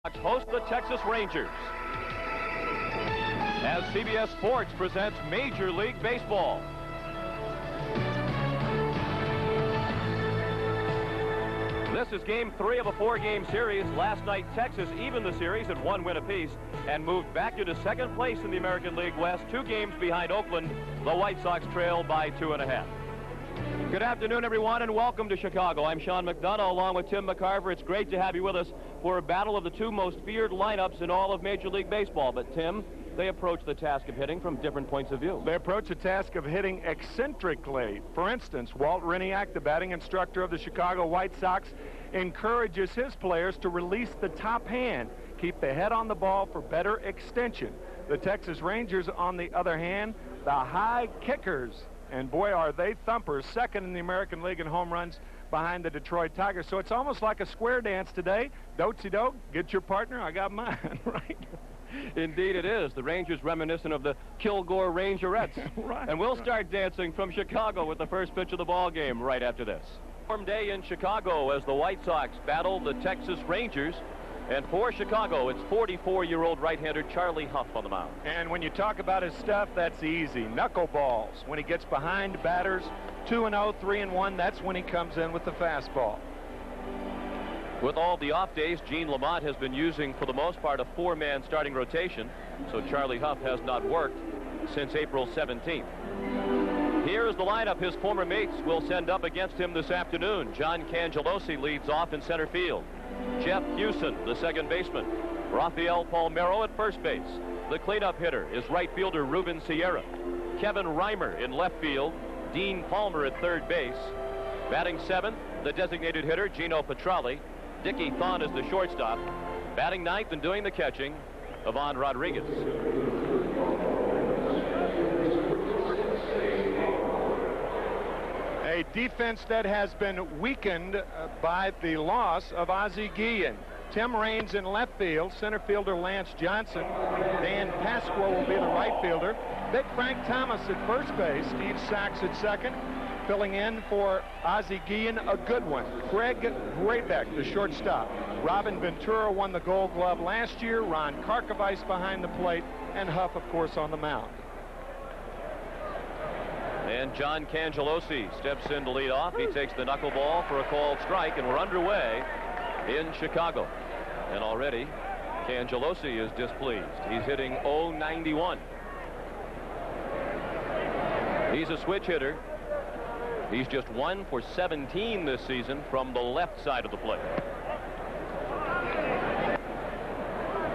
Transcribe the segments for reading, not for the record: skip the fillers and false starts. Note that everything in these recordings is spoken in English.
Host the Texas Rangers as CBS Sports presents Major League Baseball. This is game 3 of a 4-game series. Last night, Texas evened the series at 1 win apiece and moved back into second place in the American League West, 2 games behind Oakland. The White Sox trail by 2.5. Good afternoon, everyone, and welcome to Chicago. I'm Sean McDonough, along with Tim McCarver. It's great to have you with us for a battle of the 2 most feared lineups in all of Major League Baseball. But, Tim, they approach the task of hitting from different points of view. They approach the task of hitting eccentrically. For instance, Walt Hriniak, the batting instructor of the Chicago White Sox, encourages his players to release the top hand, keep the head on the ball for better extension. The Texas Rangers, on the other hand, the high kickers. And boy, are they thumpers, second in the American League in home runs behind the Detroit Tigers. So it's almost like a square dance today. Do-si-do, get your partner, I got mine, right? Indeed it is. The Rangers reminiscent of the Kilgore Rangerettes. Right. And we'll start dancing from Chicago with the first pitch of the ball game right after this. Warm day in Chicago as the White Sox battle the Texas Rangers. And for Chicago, it's 44-year-old right-hander Charlie Hough on the mound. And when you talk about his stuff, that's easy. Knuckleballs. When he gets behind batters, 2-0, 3-1, that's when he comes in with the fastball. With all the off days, Gene Lamont has been using, for the most part, a 4-man starting rotation. So Charlie Hough has not worked since April 17th. Here's the lineup his former mates will send up against him this afternoon. John Cangelosi leads off in center field. Jeff Hewson, the second baseman. Rafael Palmeiro at first base. The cleanup hitter is right fielder Ruben Sierra. Kevin Reimer in left field. Dean Palmer at third base. Batting seventh, the designated hitter Gino Petralli. Dickie Thon is the shortstop. Batting ninth and doing the catching, Ivan Rodriguez. A defense that has been weakened by the loss of Ozzie Guillen. Tim Raines in left field, center fielder Lance Johnson. Dan Pasqua will be the right fielder. Big Frank Thomas at first base. Steve Sachs at second. Filling in for Ozzie Guillen, a good one. Greg Graybeck, the shortstop. Robin Ventura won the Gold Glove last year. Ron Karkovice behind the plate. And Hough, of course, on the mound. And John Cangelosi steps in to lead off. He takes the knuckleball for a called strike, and we're underway in Chicago. And already, Cangelosi is displeased. He's hitting .091. He's a switch hitter. He's just 1 for 17 this season from the left side of the plate.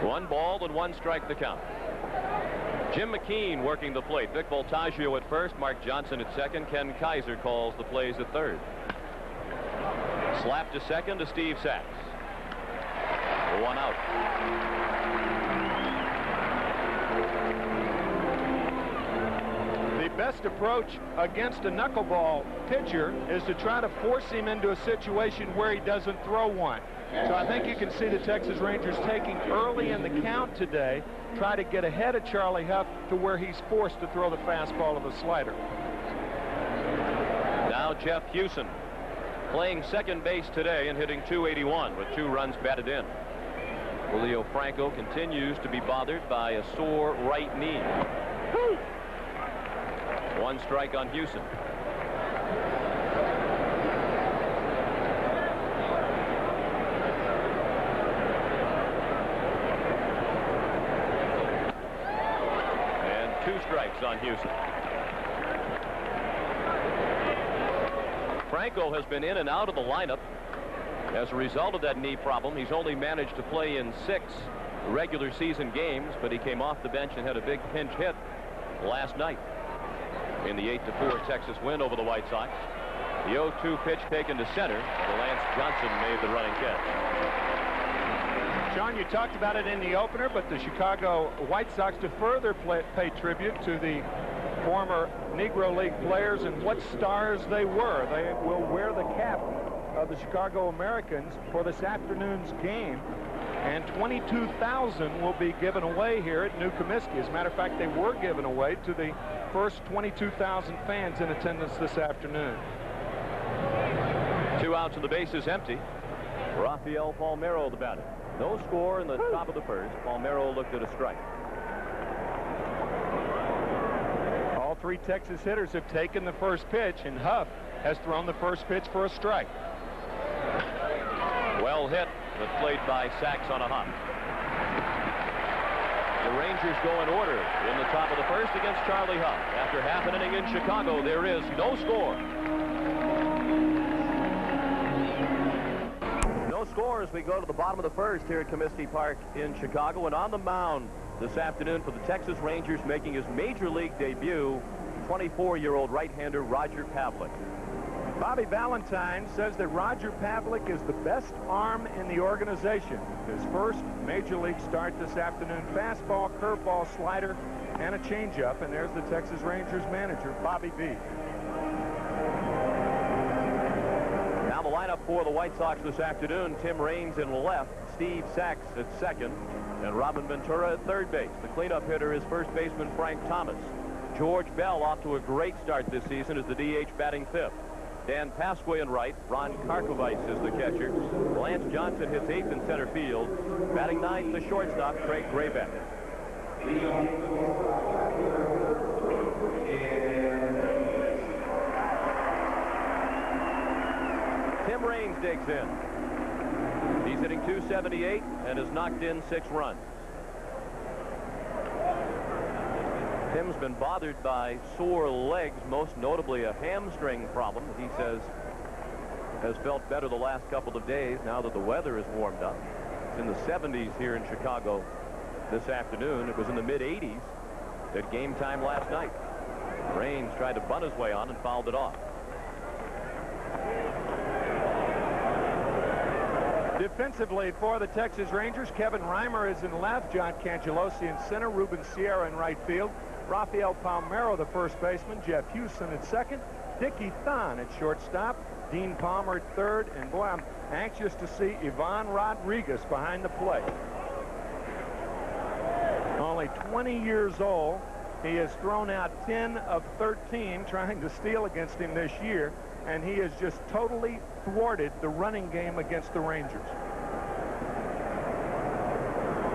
1 ball and 1 strike the count. Jim McKean working the plate. Vic Voltaggio at first, Mark Johnson at second. Ken Kaiser calls the plays at third. Slap to second to Steve Sachs. 1 out. The best approach against a knuckleball pitcher is to try to force him into a situation where he doesn't throw one. So I think you can see the Texas Rangers taking early in the count today, try to get ahead of Charlie Hough to where he's forced to throw the fastball or the slider. Now Jeff Hewson playing second base today and hitting .281 with 2 runs batted in. Julio Franco continues to be bothered by a sore right knee. 1 strike on Hewson. And 2 strikes on Hewson. Franco has been in and out of the lineup as a result of that knee problem. He's only managed to play in 6 regular season games, but he came off the bench and had a big pinch hit last night in the 8-4 Texas win over the White Sox. The 0-2 pitch taken to center, and Lance Johnson made the running catch. Sean, you talked about it in the opener, but the Chicago White Sox, to further pay tribute to the former Negro League players and what stars they were. They will wear the cap of the Chicago Americans for this afternoon's game. And 22,000 will be given away here at New Comiskey. As a matter of fact, they were given away to the first 22,000 fans in attendance this afternoon. 2 outs and the base is empty. Rafael Palmeiro, the batter. No score in the top of the first. Palmeiro looked at a strike. All three Texas hitters have taken the first pitch, and Huff has thrown the first pitch for a strike. Well hit, but played by Sachs on a hop. The Rangers go in order in the top of the first against Charlie Huff. After half an inning in Chicago, there is no score. No score as we go to the bottom of the first here at Comiskey Park in Chicago. And on the mound this afternoon for the Texas Rangers, making his major league debut, 24-year-old right-hander Roger Pavlik. Bobby Valentine says that Roger Pavlik is the best arm in the organization. His first major league start this afternoon. Fastball, curveball, slider, and a changeup. And there's the Texas Rangers manager, Bobby V. Now the lineup for the White Sox this afternoon: Tim Raines in left, Steve Sachs at second, and Robin Ventura at third base. The cleanup hitter is first baseman Frank Thomas. George Bell off to a great start this season as the DH batting fifth. Dan Pasque in right. Ron Karkovice is the catcher. Lance Johnson hits eighth in center field. Batting ninth, the shortstop, Craig Graybeck. Tim Raines digs in. He's hitting .278 and has knocked in 6 runs. Tim's been bothered by sore legs, most notably a hamstring problem that he says has felt better the last couple of days now that the weather has warmed up. It's in the 70s here in Chicago this afternoon. It was in the mid-80s at game time last night. Raines tried to bunt his way on and fouled it off. Defensively for the Texas Rangers, Kevin Reimer is in left, John Cangelosi in center, Ruben Sierra in right field, Rafael Palmeiro, the first baseman, Jeff Houston at second, Dickie Thon at shortstop, Dean Palmer at third, and boy, I'm anxious to see Ivan Rodriguez behind the plate. Only 20 years old. He has thrown out 10 of 13 trying to steal against him this year, and he has just totally thwarted the running game against the Rangers.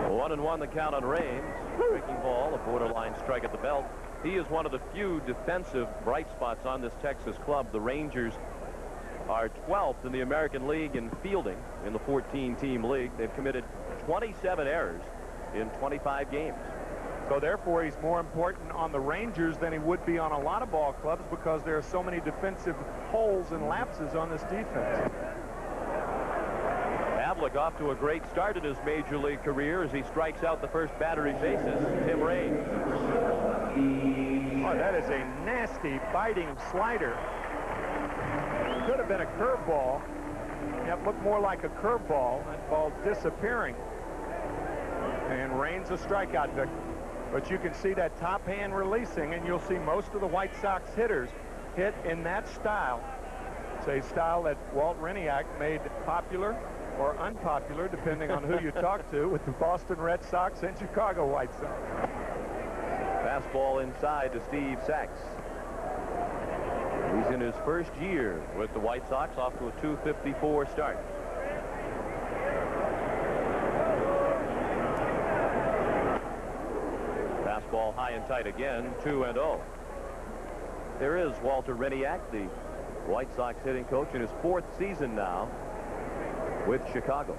1-1 the count on Raines. Breaking ball, a borderline strike at the belt. He is one of the few defensive bright spots on this Texas club. The Rangers are 12th in the American League in fielding in the 14-team league. They've committed 27 errors in 25 games. So therefore, he's more important on the Rangers than he would be on a lot of ball clubs because there are so many defensive holes and lapses on this defense. Pavlik off to a great start in his major league career as he strikes out the first batter he faces, Tim Raines. Oh, that is a nasty, biting slider. Could have been a curveball. It looked more like a curveball. That ball disappearing. And Raines a strikeout victim. But you can see that top hand releasing, and you'll see most of the White Sox hitters hit in that style. It's a style that Walt Reniak made popular or unpopular, depending on who you talk to, with the Boston Red Sox and Chicago White Sox. Fastball inside to Steve Sachs. He's in his first year with the White Sox, off to a .254 start. Fastball high and tight again, 2-0. There is Walter Reniak, the White Sox hitting coach, in his 4th season now with Chicago.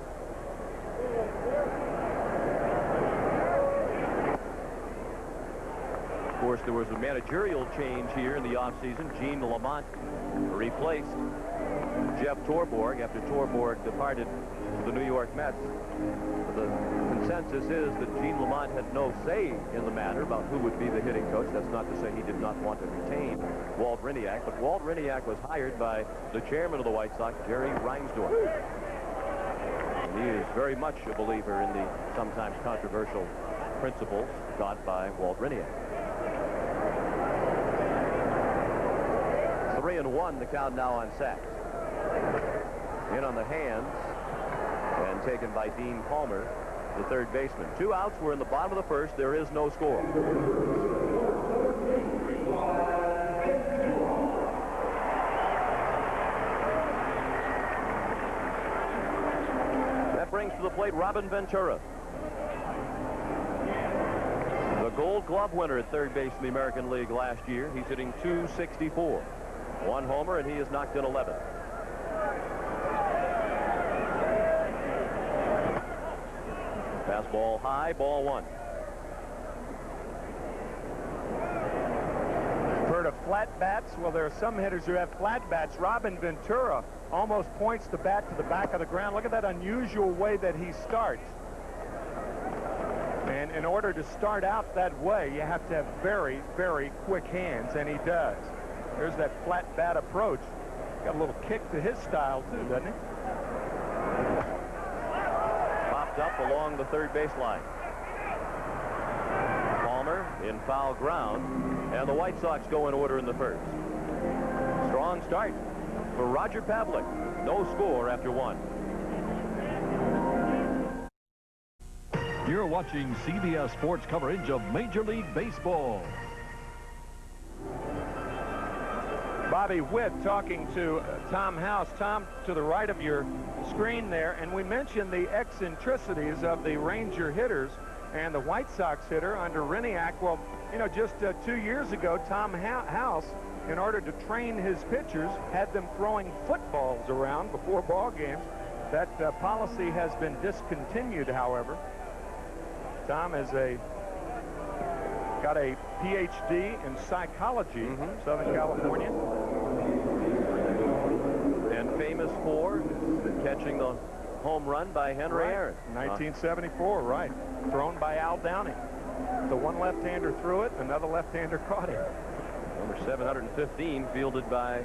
Of course, there was a managerial change here in the offseason. Gene Lamont replaced Jeff Torborg after Torborg departed to the New York Mets. The consensus is that Gene Lamont had no say in the matter about who would be the hitting coach. That's not to say he did not want to retain Walt Reniak, but Walt Reniak was hired by the chairman of the White Sox, Jerry Reinsdorf. And he is very much a believer in the sometimes controversial principles taught by Walt Reniak. 3-1 the count now on Sachs. In on the hands and taken by Dean Palmer, the third baseman. 2 outs. We're in the bottom of the first. There is no score. That brings to the plate, Robin Ventura. The Gold Glove winner at third base in the American League last year. He's hitting .264. 1 homer, and he has knocked in 11. Fastball high, ball 1. Heard of flat bats? Well, there are some hitters who have flat bats. Robin Ventura almost points the bat to the back of the ground. Look at that unusual way that he starts. And in order to start out that way, you have to have very, very quick hands, and he does. There's that flat bat approach. Got a little kick to his style, too, doesn't he? Popped up along the third baseline. Palmer in foul ground, and the White Sox go in order in the first. Strong start for Roger Pavlik. No score after 1. You're watching CBS Sports coverage of Major League Baseball. Bobby Witt talking to Tom House. Tom, to the right of your screen there, and we mentioned the eccentricities of the Ranger hitters and the White Sox hitter under Reniak. Well, you know, just 2 years ago, Tom House, in order to train his pitchers, had them throwing footballs around before ball games. That policy has been discontinued, however. Tom has got a PhD in psychology, Southern California. And famous for catching the home run by Henry Aaron. 1974, right. Thrown by Al Downing. The one left-hander threw it, another left-hander caught him. Number 715 fielded by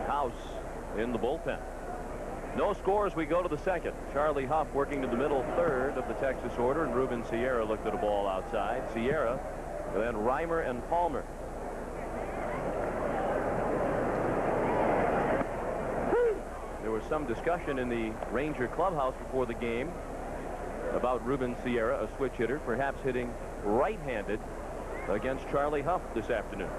House in the bullpen. No score as we go to the second. Charlie Huff working to the middle third of the Texas order, and Ruben Sierra looked at a ball outside. Sierra, then Reimer and Palmer. There was some discussion in the Ranger clubhouse before the game about Ruben Sierra, a switch hitter, perhaps hitting right-handed against Charlie Huff this afternoon.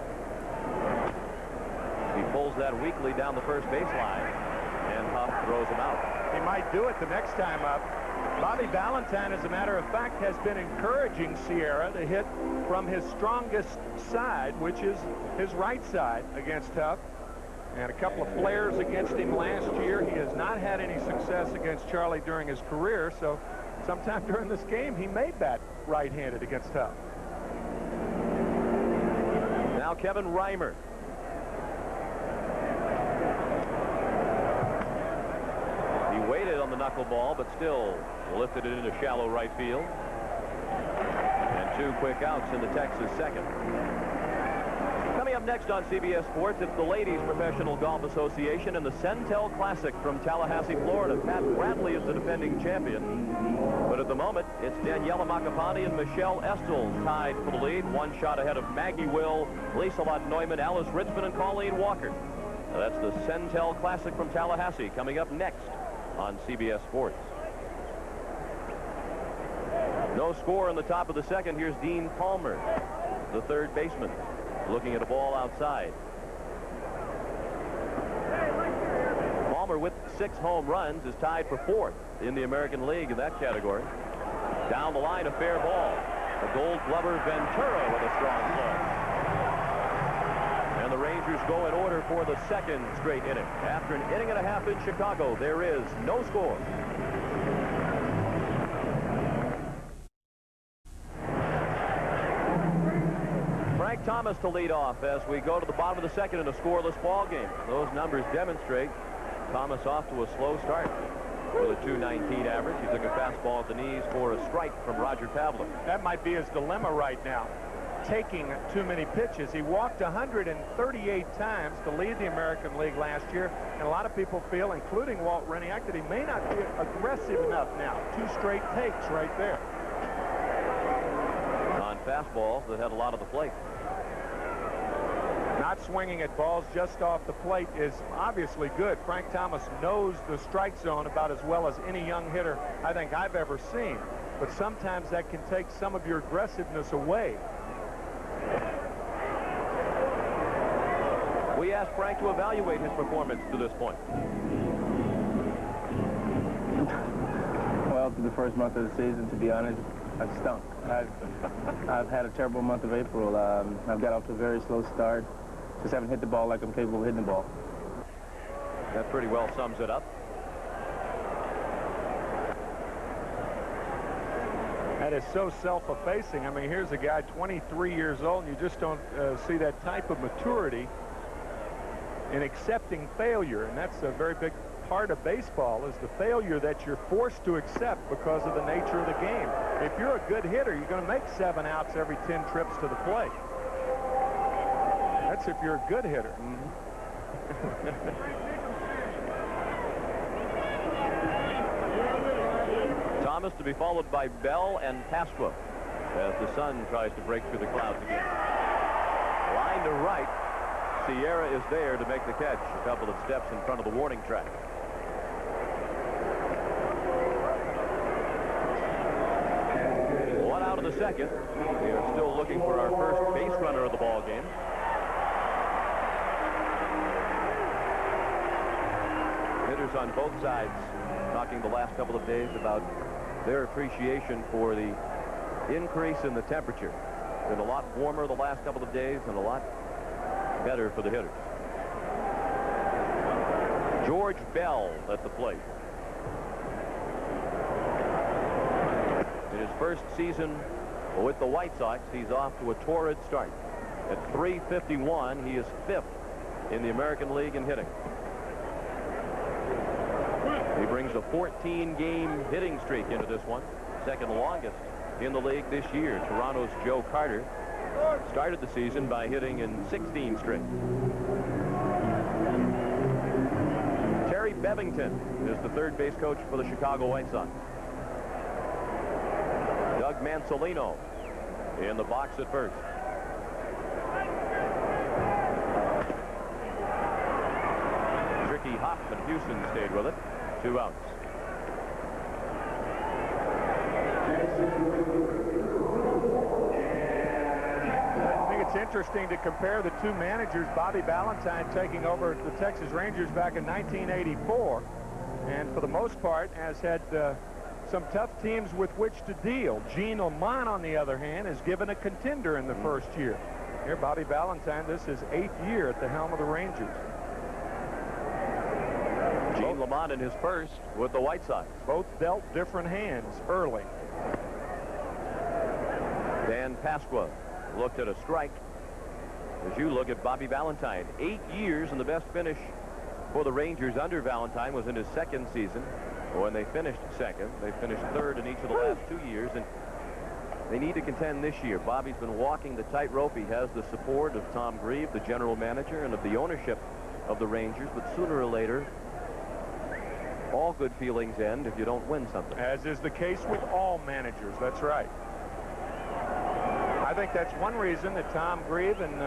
He pulls that weakly down the first baseline, and Huff throws him out. He might do it the next time up. Bobby Valentine, as a matter of fact, has been encouraging Sierra to hit from his strongest side, which is his right side, against Huff. And a couple of flares against him last year. He has not had any success against Charlie during his career, so sometime during this game, he made that right-handed against Huff. Now Kevin Reimer. He waited on the knuckleball, but still lifted it into shallow right field. And 2 quick outs in the Texas second. Coming up next on CBS Sports, it's the Ladies Professional Golf Association and the Centel Classic from Tallahassee, Florida. Pat Bradley is the defending champion. But at the moment, it's Daniela Macapani and Michelle Estel tied for the lead. 1 shot ahead of Maggie Will, Lisa-Lotte Neumann, Alice Richmond, and Colleen Walker. Now that's the Centel Classic from Tallahassee coming up next on CBS Sports. No score in the top of the second. Here's Dean Palmer, the third baseman, looking at a ball outside. Palmer, with 6 home runs, is tied for 4th in the American League in that category. Down the line, a fair ball. A Gold Glover Ventura with a strong play. And the Rangers go in order for the second straight inning. After an inning and a half in Chicago, there is no score. Frank Thomas to lead off as we go to the bottom of the second in a scoreless ball game. Those numbers demonstrate Thomas off to a slow start with a .219 average. He took a fastball at the knees for a strike from Roger Pavlik. That might be his dilemma right now, taking too many pitches. He walked 138 times to lead the American League last year, and a lot of people feel, including Walt Reniak, that he may not be aggressive enough now. 2 straight takes right there. On fastballs that had a lot of the plate. Not swinging at balls just off the plate is obviously good. Frank Thomas knows the strike zone about as well as any young hitter I think I've ever seen. But sometimes that can take some of your aggressiveness away. We asked Frank to evaluate his performance to this point. Well, after the first month of the season, to be honest, I stunk. I've had a terrible month of April. I've got off to a very slow start. Just haven't hit the ball like I'm capable of hitting the ball. That pretty well sums it up. That is so self-effacing. I mean, here's a guy 23 years old, and you just don't see that type of maturity in accepting failure. And that's a very big part of baseball, is the failure that you're forced to accept because of the nature of the game. If you're a good hitter, you're going to make 7 outs every 10 trips to the plate. That's if you're a good hitter. Thomas to be followed by Bell and Pasqua as the sun tries to break through the clouds again. Line to right. Sierra is there to make the catch, a couple of steps in front of the warning track. One out of the second. We are still looking for our first base runner of the ball game. Hitters on both sides talking the last couple of days about their appreciation for the increase in the temperature. It's been a lot warmer the last couple of days and a lot better for the hitters. George Bell at the plate. In his first season with the White Sox, he's off to a torrid start. At .351, he is 5th in the American League in hitting. He brings a 14-game hitting streak into this one, second longest in the league this year. Toronto's Joe Carter started the season by hitting in 16 straight. Terry Bevington is the third base coach for the Chicago White Sox. Doug Mansolino in the box at first. Ricky Hoffman, Houston, stayed with it. 2 outs. I think it's interesting to compare the two managers. Bobby Valentine taking over the Texas Rangers back in 1984, and for the most part has had some tough teams with which to deal. Gene Lamont, on the other hand, is given a contender in the first year. Here, Bobby Valentine, this is 8th year at the helm of the Rangers. Gene Lamont in his first with the White Sox. Both dealt different hands early. Dan Pasqua looked at a strike. As you look at Bobby Valentine, 8 years, and the best finish for the Rangers under Valentine was in his second season. When they finished second, they finished third in each of the last 2 years, and they need to contend this year. Bobby's been walking the tightrope. He has the support of Tom Grieve, the general manager, and of the ownership of the Rangers, but sooner or later, all good feelings end if you don't win something. As is the case with all managers. That's right. I think that's one reason that Tom Grieve and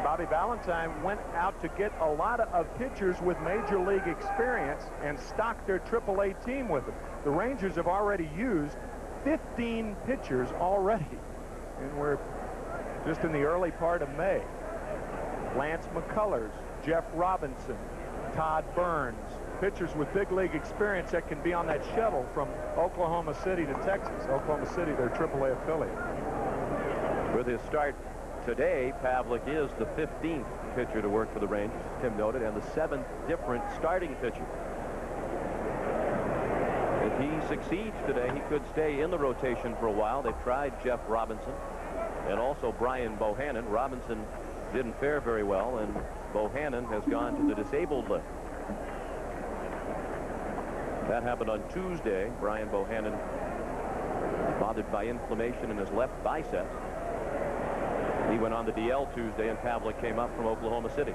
Bobby Valentine went out to get a lot of pitchers with major league experience and stocked their AAA team with them. The Rangers have already used 15 pitchers already, and we're just in the early part of May. Lance McCullers, Jeff Robinson, Todd Burns, pitchers with big league experience that can be on that shuttle from Oklahoma City to Texas. Oklahoma City, their AAA affiliate. With his start today, Pavlik is the 15th pitcher to work for the Rangers, Tim noted, and the 7th different starting pitcher. If he succeeds today, he could stay in the rotation for a while. They've tried Jeff Robinson and also Brian Bohannon. Robinson didn't fare very well, and Bohannon has gone to the disabled list. That happened on Tuesday. Brian Bohannon bothered by inflammation in his left bicep. He went on the DL Tuesday, and Pavlik came up from Oklahoma City.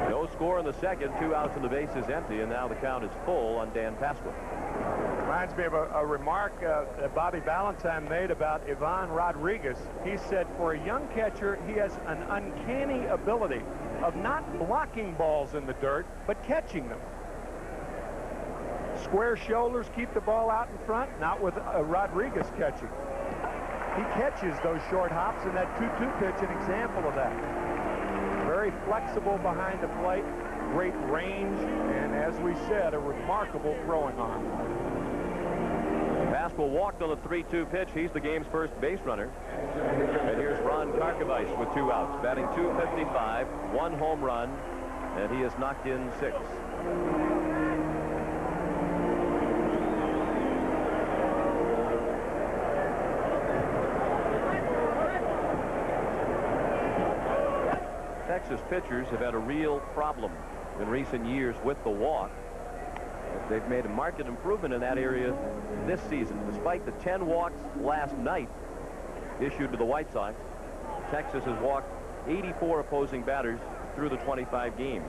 No score in the second, 2 outs and the base is empty, and now the count is full on Dan Pasqua. Reminds me of a remark that Bobby Valentine made about Ivan Rodriguez. He said, for a young catcher, he has an uncanny ability of not blocking balls in the dirt, but catching them. Square shoulders, keep the ball out in front, not with Rodriguez catching. He catches those short hops, and that 2-2 pitch, an example of that. Very flexible behind the plate, great range, and as we said, a remarkable throwing arm. Pasquale walked on the 3-2 pitch. He's the game's first base runner. And here's Ron Karkovice with 2 outs, batting .255, 1 home run, and he has knocked in 6. Texas pitchers have had a real problem in recent years with the walk. They've made a marked improvement in that area this season. Despite the 10 walks last night issued to the White Sox, Texas has walked 84 opposing batters through the 25 games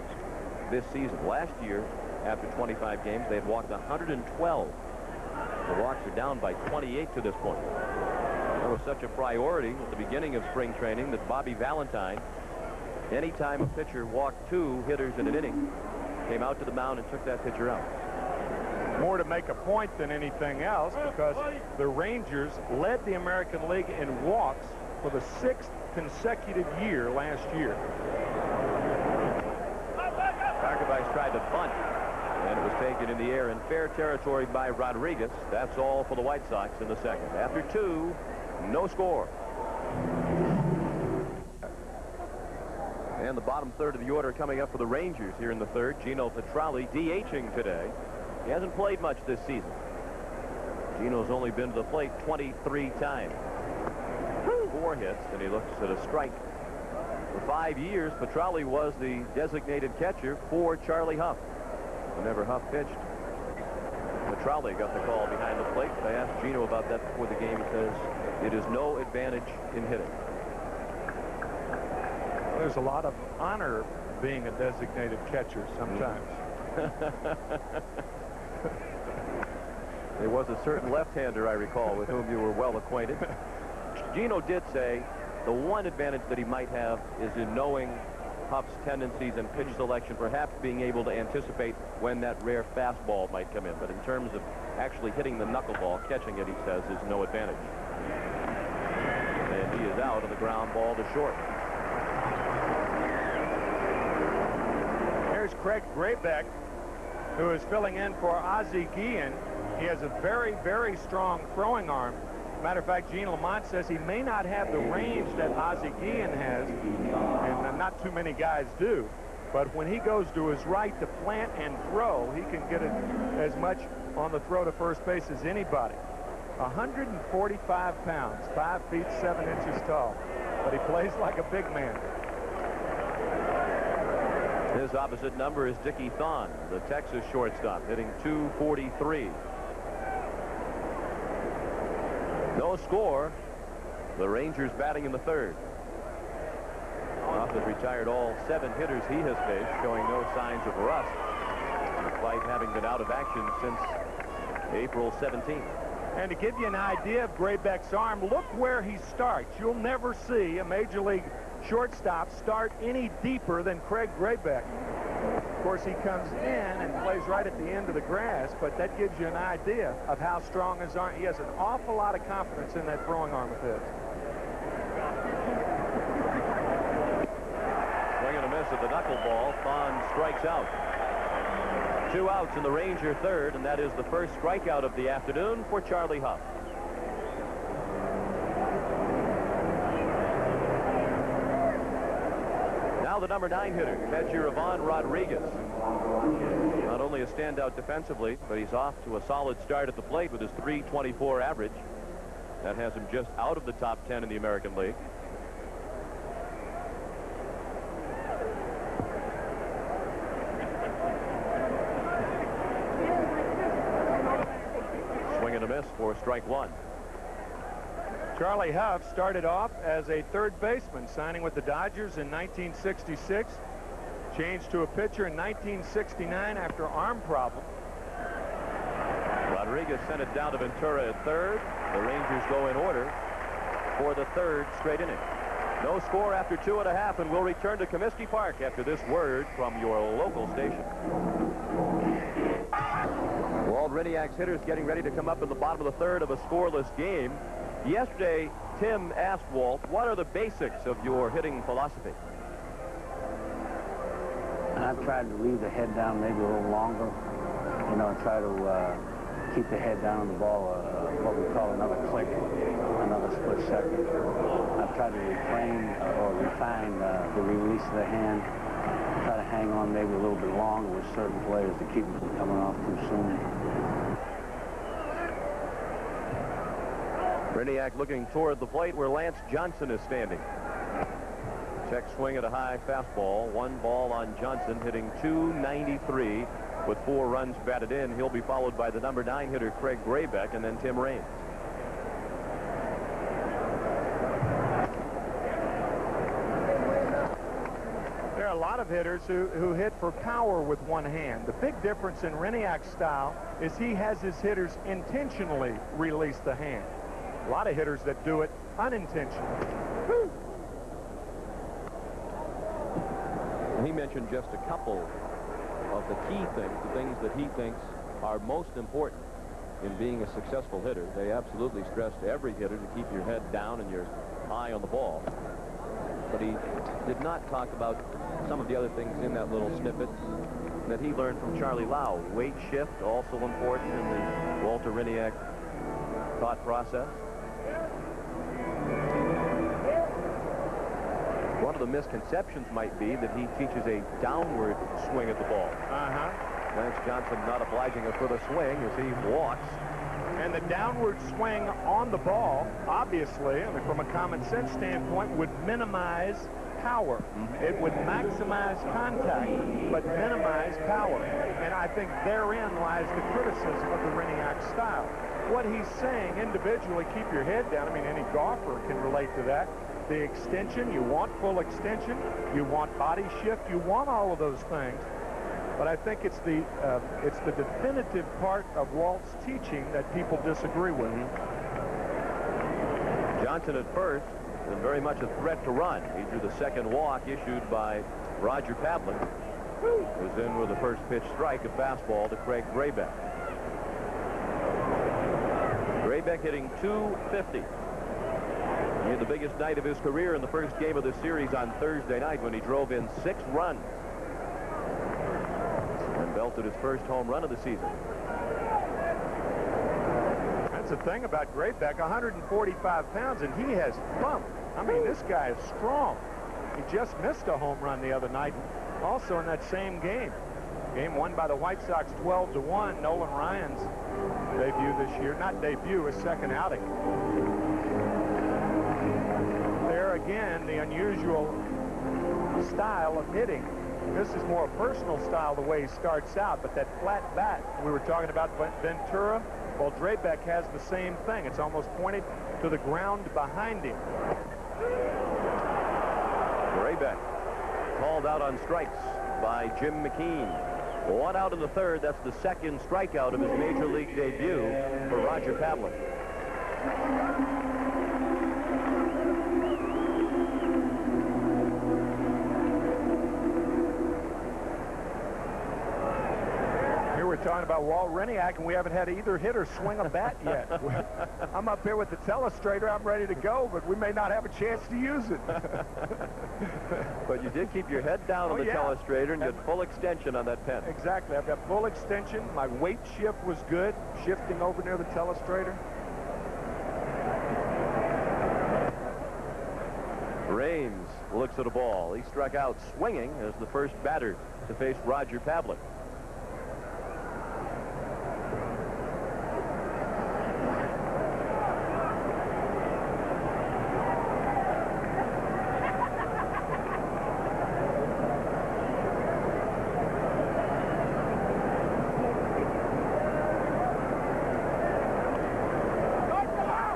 this season. Last year, after 25 games, they had walked 112. The walks are down by 28 to this point. That was such a priority at the beginning of spring training that Bobby Valentine, anytime a pitcher walked 2 hitters in an inning, came out to the mound and took that pitcher out. More to make a point than anything else, because the Rangers led the American League in walks for the 6th consecutive year last year. Karkovice tried to bunt, and it was taken in the air in fair territory by Rodriguez. That's all for the White Sox in the second. After 2, no score. And the bottom third of the order coming up for the Rangers here in the third. Gino Petralli DHing today. He hasn't played much this season. Gino's only been to the plate 23 times. 4 hits, and he looks at a strike. For 5 years, Petralli was the designated catcher for Charlie Huff. Whenever Huff pitched, Petralli got the call behind the plate. I asked Gino about that before the game. He says it is no advantage in hitting. There's a lot of honor being a designated catcher sometimes. There was a certain left-hander, I recall, with whom you were well acquainted. Gino did say the one advantage that he might have is in knowing Huff's tendencies and pitch selection, perhaps being able to anticipate when that rare fastball might come in. But in terms of actually hitting the knuckleball, catching it, he says, is no advantage. And he is out on the ground ball to short. Here's Craig Graybeck, who is filling in for Ozzie Guillen. He has a very, very strong throwing arm. Matter of fact, Gene Lamont says he may not have the range that Ozzie Guillen has, and not too many guys do. But when he goes to his right to plant and throw, he can get it as much on the throw to first base as anybody. 145 pounds, 5 feet 7 inches tall, but he plays like a big man. His opposite number is Dickie Thon, the Texas shortstop, hitting .243. No score. The Rangers batting in the third. Huff has retired all 7 hitters he has faced, showing no signs of rust, despite having been out of action since April 17th. And to give you an idea of Graybeck's arm, look where he starts. You'll never see a Major League shortstop start any deeper than Craig Graybeck. Of course, he comes in and plays right at the end of the grass, but that gives you an idea of how strong his arm. He has an awful lot of confidence in that throwing arm of his. Swing and a miss at the knuckleball. Thon strikes out. 2 outs in the Ranger third, and that is the first strikeout of the afternoon for Charlie Huff. Now the number 9 hitter, catcher Ivan Rodriguez. Not only a standout defensively, but he's off to a solid start at the plate with his .324 average. That has him just out of the top 10 in the American League. Swing and a miss for strike 1. Charlie Huff started off as a third baseman, signing with the Dodgers in 1966. Changed to a pitcher in 1969 after arm problem. Rodriguez sent it down to Ventura at third. The Rangers go in order for the third straight inning. No score after 2.5, and we'll return to Comiskey Park after this word from your local station. Walt Riniak's hitters getting ready to come up in the bottom of the third of a scoreless game. Yesterday, Tim asked Walt, what are the basics of your hitting philosophy? I've tried to leave the head down maybe a little longer, you know, and try to keep the head down on the ball, what we call another click, another split second. I've tried to refrain or refine the release of the hand, try to hang on maybe a little bit longer with certain players to keep them from coming off too soon. Briniak looking toward the plate where Lance Johnson is standing. Check swing at a high fastball. 1 ball on Johnson, hitting .293 with 4 runs batted in. He'll be followed by the number 9 hitter Craig Graybeck and then Tim Raines. There are a lot of hitters who hit for power with one hand. The big difference in Reniak's style is he has his hitters intentionally release the hand. A lot of hitters that do it unintentionally. Woo! And he mentioned just a couple of the key things, the things that he thinks are most important in being a successful hitter. They absolutely stress to every hitter to keep your head down and your eye on the ball. But he did not talk about some of the other things in that little snippet that he learned from Charlie Lau. Weight shift, also important in the Walter Riniak thought process. One of the misconceptions might be that he teaches a downward swing at the ball. Lance Johnson not obliging a further swing as he walks. And the downward swing on the ball, obviously, I mean, from a common sense standpoint, would minimize power. It would maximize contact, but minimize power. And I think therein lies the criticism of the Riniak style. What he's saying individually, keep your head down. I mean, any golfer can relate to that. The extension, you want full extension, you want body shift, you want all of those things. But I think it's the definitive part of Walt's teaching that people disagree with. Johnson at first, and very much a threat to run. He drew the second walk issued by Roger Pavlik. Was in with the first pitch strike, a fastball to Craig Graybeck. Graybeck hitting .250. He had the biggest night of his career in the first game of the series on Thursday night when he drove in 6 runs and belted his first home run of the season. That's the thing about Graybeck, 145 pounds, and he has bumped. I mean, this guy is strong. He just missed a home run the other night, also in that same game. Game won by the White Sox 12-1. Nolan Ryan's debut this year. Not debut, his second outing. There again, the unusual style of hitting. This is more a personal style the way he starts out, but that flat bat, we were talking about Ventura, well, Graybeck has the same thing. It's almost pointed to the ground behind him. Graybeck called out on strikes by Jim McKean. 1 out in the third. That's the second strikeout of his major league debut for Roger Pavlik. Talking about Walt Riniak, and we haven't had either hitter swing a bat yet. I'm up here with the telestrator. I'm ready to go, but we may not have a chance to use it. But you did keep your head down on the telestrator, and you had full extension on that pen. Exactly. I've got full extension. My weight shift was good, shifting over near the telestrator. Raines looks at a ball. He struck out swinging as the first batter to face Roger Pavlik.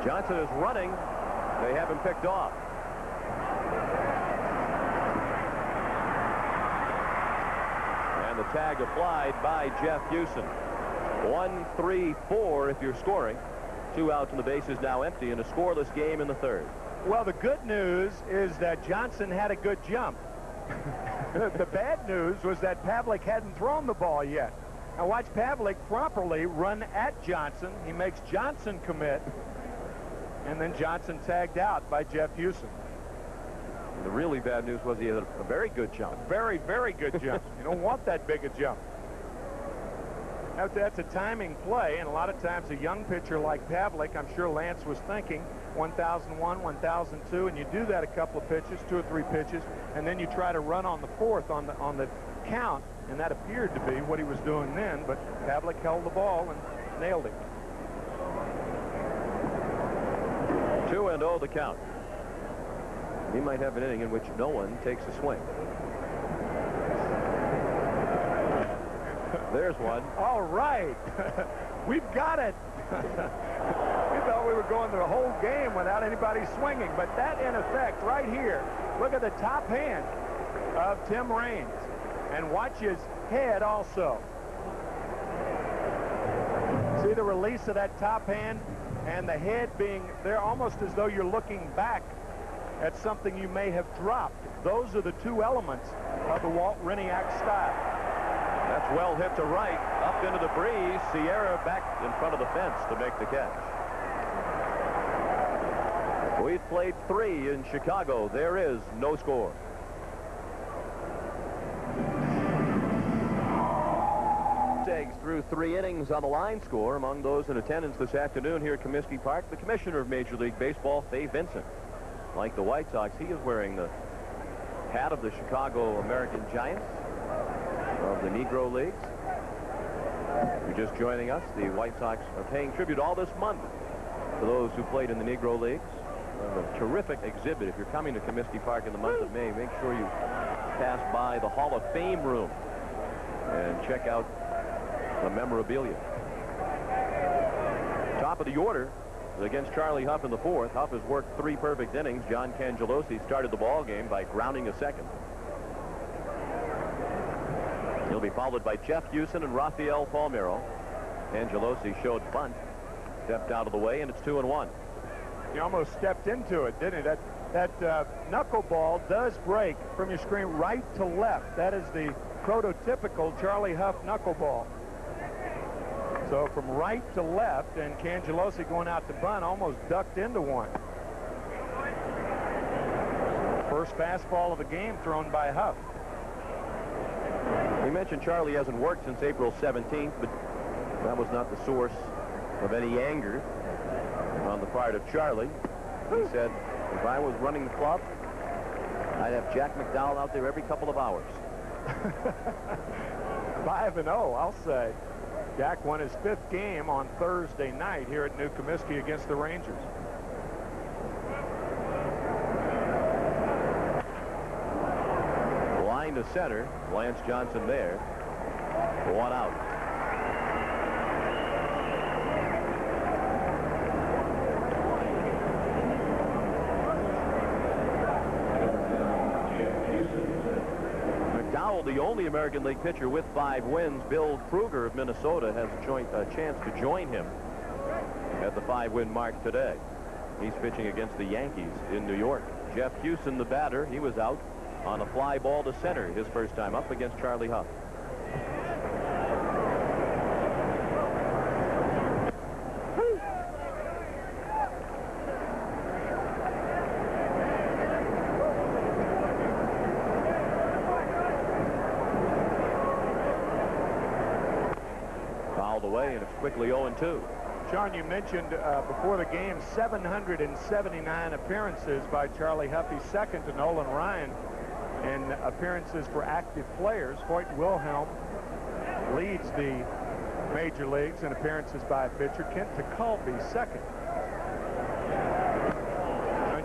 Johnson is running. They have him picked off. And the tag applied by Jeff Hewson. 1-3-4 if you're scoring. 2 outs and the base is now empty in a scoreless game in the third. Well, the good news is that Johnson had a good jump. The bad news was that Pavlik hadn't thrown the ball yet. Now watch Pavlik properly run at Johnson. He makes Johnson commit. And then Johnson tagged out by Jeff Hewson. The really bad news was he had a very good jump. Very, very good jump. You don't want that big a jump. That's a timing play, and a lot of times a young pitcher like Pavlik, I'm sure Lance was thinking 1,001, 1,002, and you do that a couple of pitches, 2 or 3 pitches, and then you try to run on the 4th on the count, and that appeared to be what he was doing then, but Pavlik held the ball and nailed it. 2-0 the count. He might have an inning in which no one takes a swing. There's one. All right. We've got it. We thought we were going the whole game without anybody swinging, but that in effect right here, look at the top hand of Tim Raines, and watch his head also. See the release of that top hand and the head being there, almost as though you're looking back at something you may have dropped. Those are the 2 elements of the Walt Hriniak style. That's well hit to right, up into the breeze. Sierra back in front of the fence to make the catch. We've played 3 in Chicago. There is no score. Eggs through 3 innings on the line score. Among those in attendance this afternoon here at Comiskey Park, the commissioner of Major League Baseball, Fay Vincent. Like the White Sox, he is wearing the hat of the Chicago American Giants of the Negro Leagues. If you're just joining us, the White Sox are paying tribute all this month to those who played in the Negro Leagues. A terrific exhibit. If you're coming to Comiskey Park in the month of May, make sure you pass by the Hall of Fame room and check out the memorabilia. Top of the order against Charlie Huff in the 4th. Huff has worked 3 perfect innings. John Cangelosi started the ball game by grounding a second. He'll be followed by Jeff Hewson and Rafael Palmeiro. Cangelosi showed bunt, stepped out of the way, and it's 2-1. He almost stepped into it, didn't he? That knuckleball does break from your screen right to left. That is the prototypical Charlie Huff knuckleball. So from right to left, and Cangelosi going out to bunt almost ducked into one. First fastball of the game thrown by Huff. We mentioned Charlie hasn't worked since April 17th, but that was not the source of any anger on the part of Charlie. He said, if I was running the club, I'd have Jack McDowell out there every couple of hours. 5-0, I'll say. Jack won his 5th game on Thursday night here at New Comiskey against the Rangers. Line to center. Lance Johnson there. 1 out. McDowell, the only American League pitcher with 5 wins. Bill Kruger of Minnesota has a chance to join him at the 5-win mark today. He's pitching against the Yankees in New York. Jeff Hewson, the batter, he was out on a fly ball to center his first time up against Charlie Huff. Fouled away, and it's quickly 0-2. Sean, you mentioned before the game 779 appearances by Charlie Huff. He's second to Nolan Ryan in appearances for active players. Hoyt Wilhelm leads the major leagues in appearances by a pitcher. Kent Tekulve second.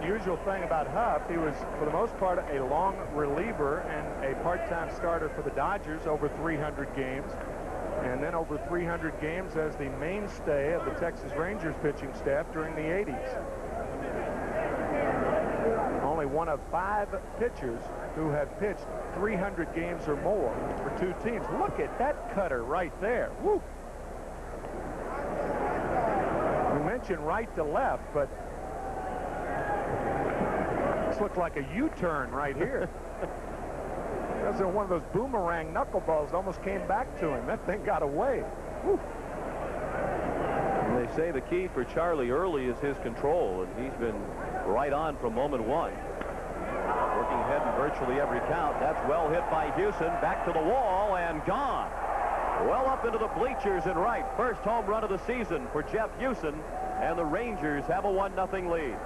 Unusual thing about Huff, he was for the most part a long reliever and a part-time starter for the Dodgers over 300 games. And then over 300 games as the mainstay of the Texas Rangers pitching staff during the 80s. Only one of 5 pitchers who have pitched 300 games or more for 2 teams. Look at that cutter right there. Woo! We mentioned right to left, but this looked like a U-turn right here. That's one of those boomerang knuckleballs that almost came back to him. That thing got away. Woo. And they say the key for Charlie early is his control, and he's been right on from moment 1. Working ahead in virtually every count. That's well hit by Houston. Back to the wall and gone. Well up into the bleachers and right. First home run of the season for Jeff Houston, and the Rangers have a 1-0 lead.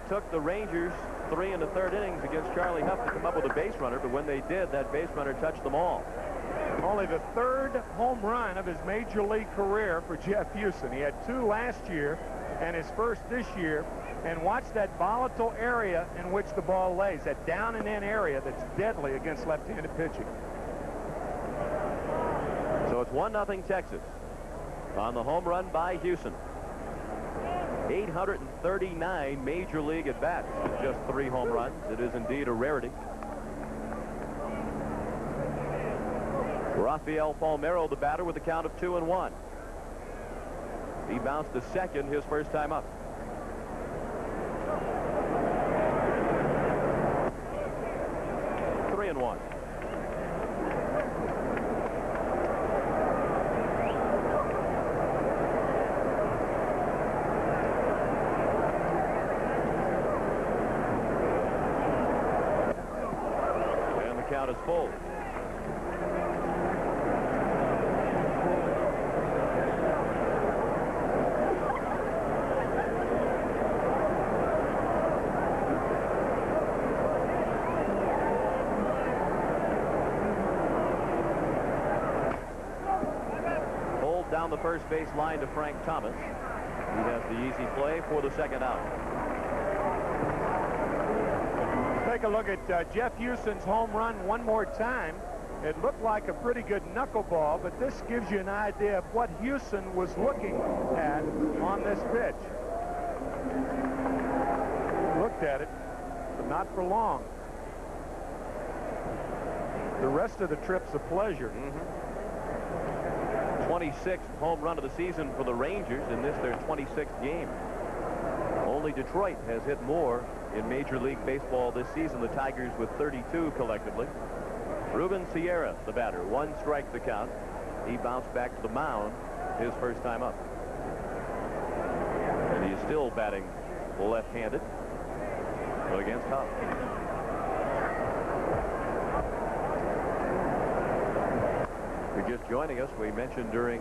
Took the Rangers 3 in the third innings against Charlie Huff to come up with a base runner, but when they did, that base runner touched them all. Only the third home run of his major league career for Jeff Houston. He had 2 last year and his first this year. And watch that volatile area in which the ball lays, that down and in area that's deadly against left-handed pitching. So it's 1-0 Texas on the home run by Houston. 839 major league at-bats with just 3 home runs. It is indeed a rarity. Rafael Palmeiro, the batter, with a count of 2-1. He bounced to second his first time up. Three and one. Count is full. Pulled down the first base line to Frank Thomas. He has the easy play for the second out. Take a look at Jeff Houston's home run one more time. It looked like a pretty good knuckleball, but this gives you an idea of what Houston was looking at on this pitch. Looked at it, but not for long. The rest of the trip's a pleasure. 26th home run of the season for the Rangers, in this their 26th game. Only Detroit has hit more in Major League Baseball this season. The Tigers with 32 collectively. Ruben Sierra, the batter. 1 strike the count. He bounced back to the mound his first time up. And he is still batting left-handed against Huff. If you're just joining us, we mentioned during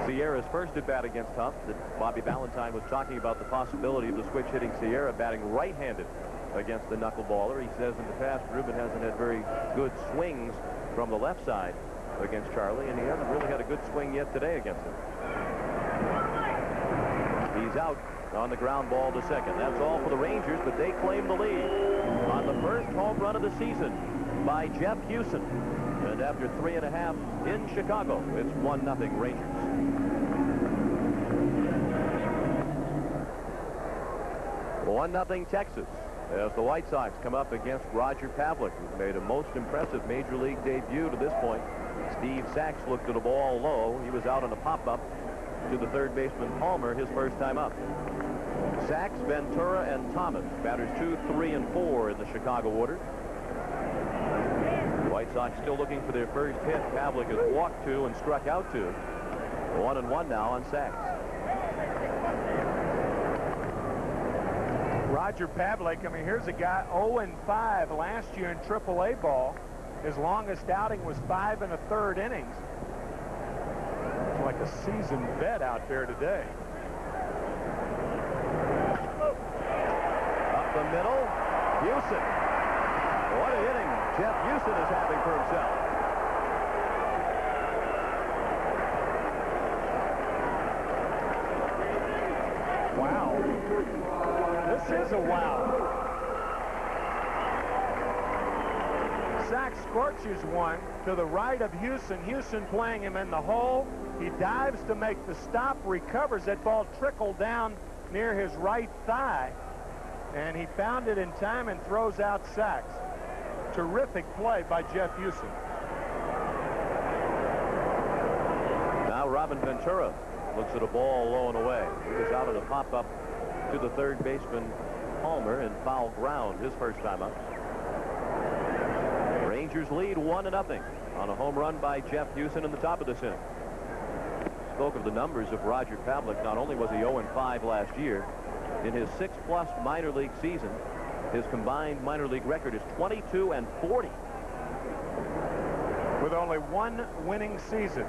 Sierra's first at-bat against Huff that Bobby Valentine was talking about the possibility of the switch-hitting Sierra batting right-handed against the knuckleballer. He says in the past Ruben hasn't had very good swings from the left side against Charlie, and he hasn't really had a good swing yet today against him. He's out on the ground ball to second. That's all for the Rangers, but they claim the lead on the first home run of the season by Jeff Houston. And after 3.5 in Chicago, it's 1-0 Rangers. One 0 Texas as the White Sox come up against Roger Pavlik, who's made a most impressive Major League debut to this point. Steve Sachs looked at a ball low. He was out on a pop-up to the third baseman Palmer his first time up. Sachs, Ventura, and Thomas, batters 2, 3, and 4 in the Chicago order. The White Sox still looking for their first hit. Pavlik has walked 2 and struck out 2. 1-1 now on Sachs. Roger Pavlik, I mean, here's a guy 0-5 last year in AAA ball. His longest outing was 5 1/3 innings. It's like a seasoned vet out there today. Up the middle, Houston. What an inning Jeff Houston is having for himself. Wow. This is a wow. Sachs scorches one to the right of Houston. Houston playing him in the hole. He dives to make the stop, recovers. That ball trickled down near his right thigh, and he found it in time and throws out Sachs. Terrific play by Jeff Houston. Robin Ventura looks at a ball low and away. He was out on a pop-up to the third baseman, Palmer, in foul ground his first time up. Rangers lead 1-0 on a home run by Jeff Huson in the top of this inning. Spoke of the numbers of Roger Pavlik. Not only was he 0-5 last year, in his 6-plus minor league season, his combined minor league record is 22-40. With only one winning season,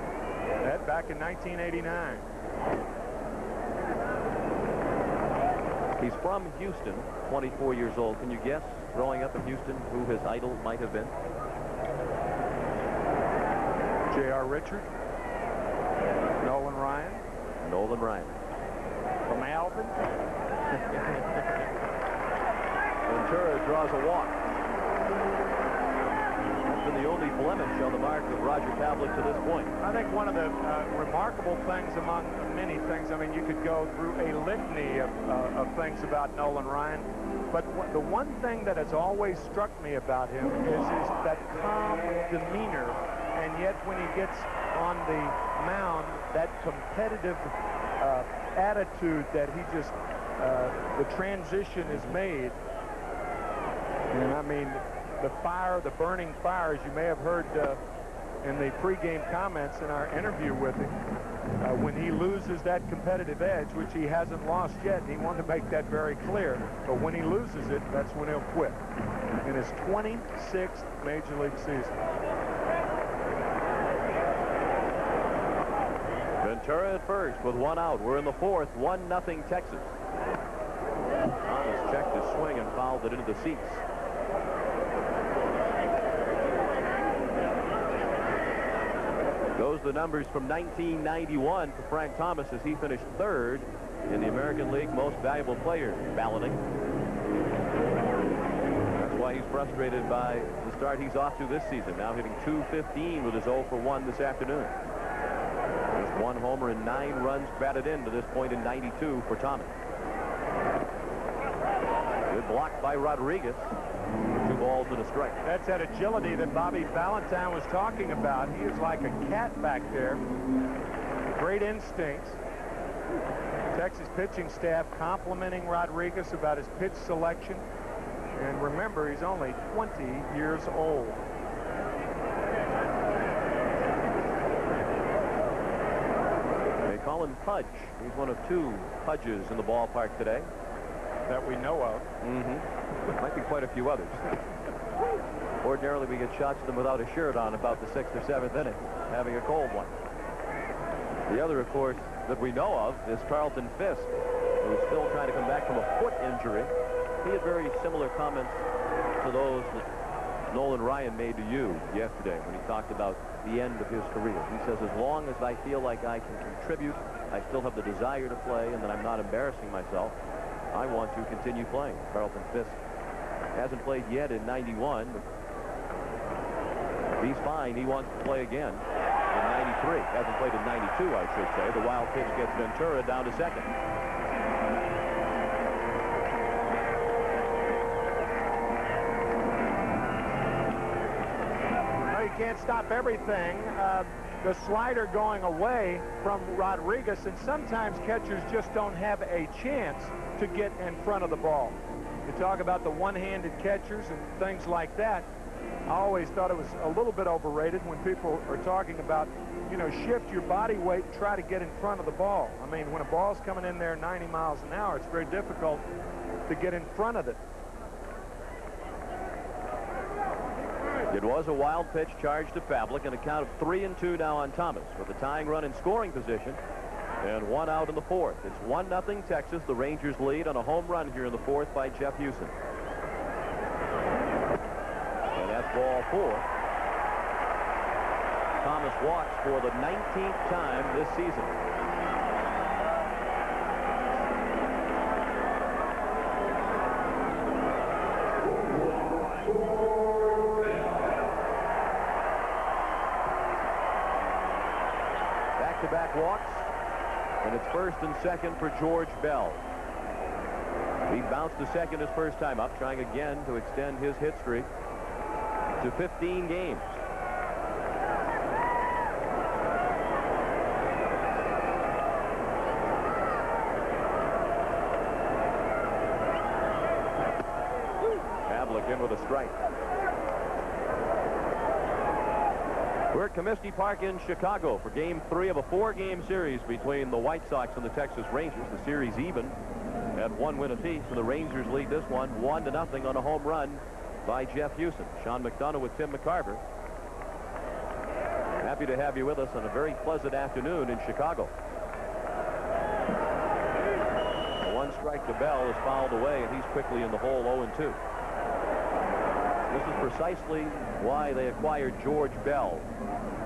that back in 1989. He's from Houston, 24 years old. Can you guess, growing up in Houston, who his idol might have been? J.R. Richard. Nolan Ryan. Nolan Ryan. From Alvin. Ventura draws a walk. That's been the only blemish on the mark of Roger Pavlik to this point. I think one of the remarkable things among many things, I mean, you could go through a litany of things about Nolan Ryan, but the one thing that has always struck me about him is that calm demeanor, and yet when he gets on the mound, that competitive attitude that he just, the transition is made. And I mean, the fire, the burning fire, as you may have heard in the pregame comments in our interview with him, when he loses that competitive edge, which he hasn't lost yet, he wanted to make that very clear, but when he loses it, that's when he'll quit. In his 26th Major League season. Ventura at first with one out. We're in the fourth. 1-0 Texas. Thomas checked his swing and fouled it into the seats. Goes the numbers from 1991 for Frank Thomas as he finished third in the American League Most Valuable Player balloting. That's why he's frustrated by the start he's off to this season. Now hitting .215 with his 0 for 1 this afternoon. Just one homer and 9 runs batted in to this point in 92 for Thomas. Good block by Rodriguez. 2 balls and a strike. That's that agility that Bobby Valentine was talking about. He is like a cat back there. Great instincts. Texas pitching staff complimenting Rodriguez about his pitch selection. And remember, he's only 20 years old. They call him Pudge. He's one of 2 Pudges in the ballpark today. That we know of. Might be quite a few others. Ordinarily, we get shots of them without a shirt on about the 6th or 7th inning, having a cold one. The other, of course, that we know of is Carlton Fisk, who's still trying to come back from a foot injury. He had very similar comments to those that Nolan Ryan made to you yesterday when he talked about the end of his career. He says, as long as I feel like I can contribute, I still have the desire to play, and that I'm not embarrassing myself, I want to continue playing. Carlton Fisk hasn't played yet in 91, but he's fine. He wants to play again in 93. Hasn't played in 92, I should say. The wild pitch gets Ventura down to second. No, you can't stop everything. The slider going away from Rodriguez, and sometimes catchers just don't have a chance to get in front of the ball. You talk about the one-handed catchers and things like that. I always thought it was a little bit overrated when people are talking about, you know, shift your body weight and try to get in front of the ball. I mean, when a ball's coming in there 90 miles an hour, it's very difficult to get in front of it. It was a wild pitch charged to Pavlik, and a count of 3-2 now on Thomas with a tying run in scoring position and 1 out in the fourth. It's 1-0 Texas. The Rangers lead on a home run here in the fourth by Jeff Huson. And that's ball 4. Thomas walks for the 19th time this season. Back-to-back walks, and it's first and second for George Bell. He bounced to second his first time up, trying again to extend his hit streak to 15 games. in with a strike. We're at Comiskey Park in Chicago for Game 3 of a 4-game series between the White Sox and the Texas Rangers. The series even at 1 win apiece, and the Rangers lead this one 1-0 on a home run by Jeff Houston. Sean McDonough with Tim McCarver. Happy to have you with us on a very pleasant afternoon in Chicago. The one strike to Bell is fouled away, and he's quickly in the hole 0-2. This is precisely why they acquired George Bell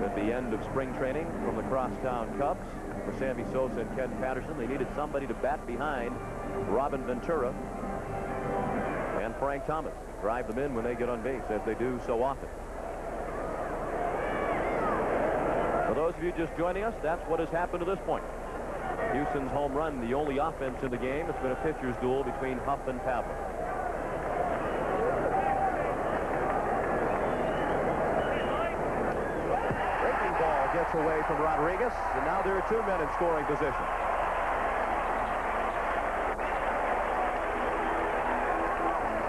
at the end of spring training from the Crosstown Cubs. For Sammy Sosa and Ken Patterson, they needed somebody to bat behind Robin Ventura and Frank Thomas. Drive them in when they get on base, as they do so often. For those of you just joining us, that's what has happened to this point. Houston's home run, the only offense in the game. It's been a pitcher's duel between Huff and Pavlik. Breaking ball gets away from Rodriguez, and now there are 2 men in scoring position.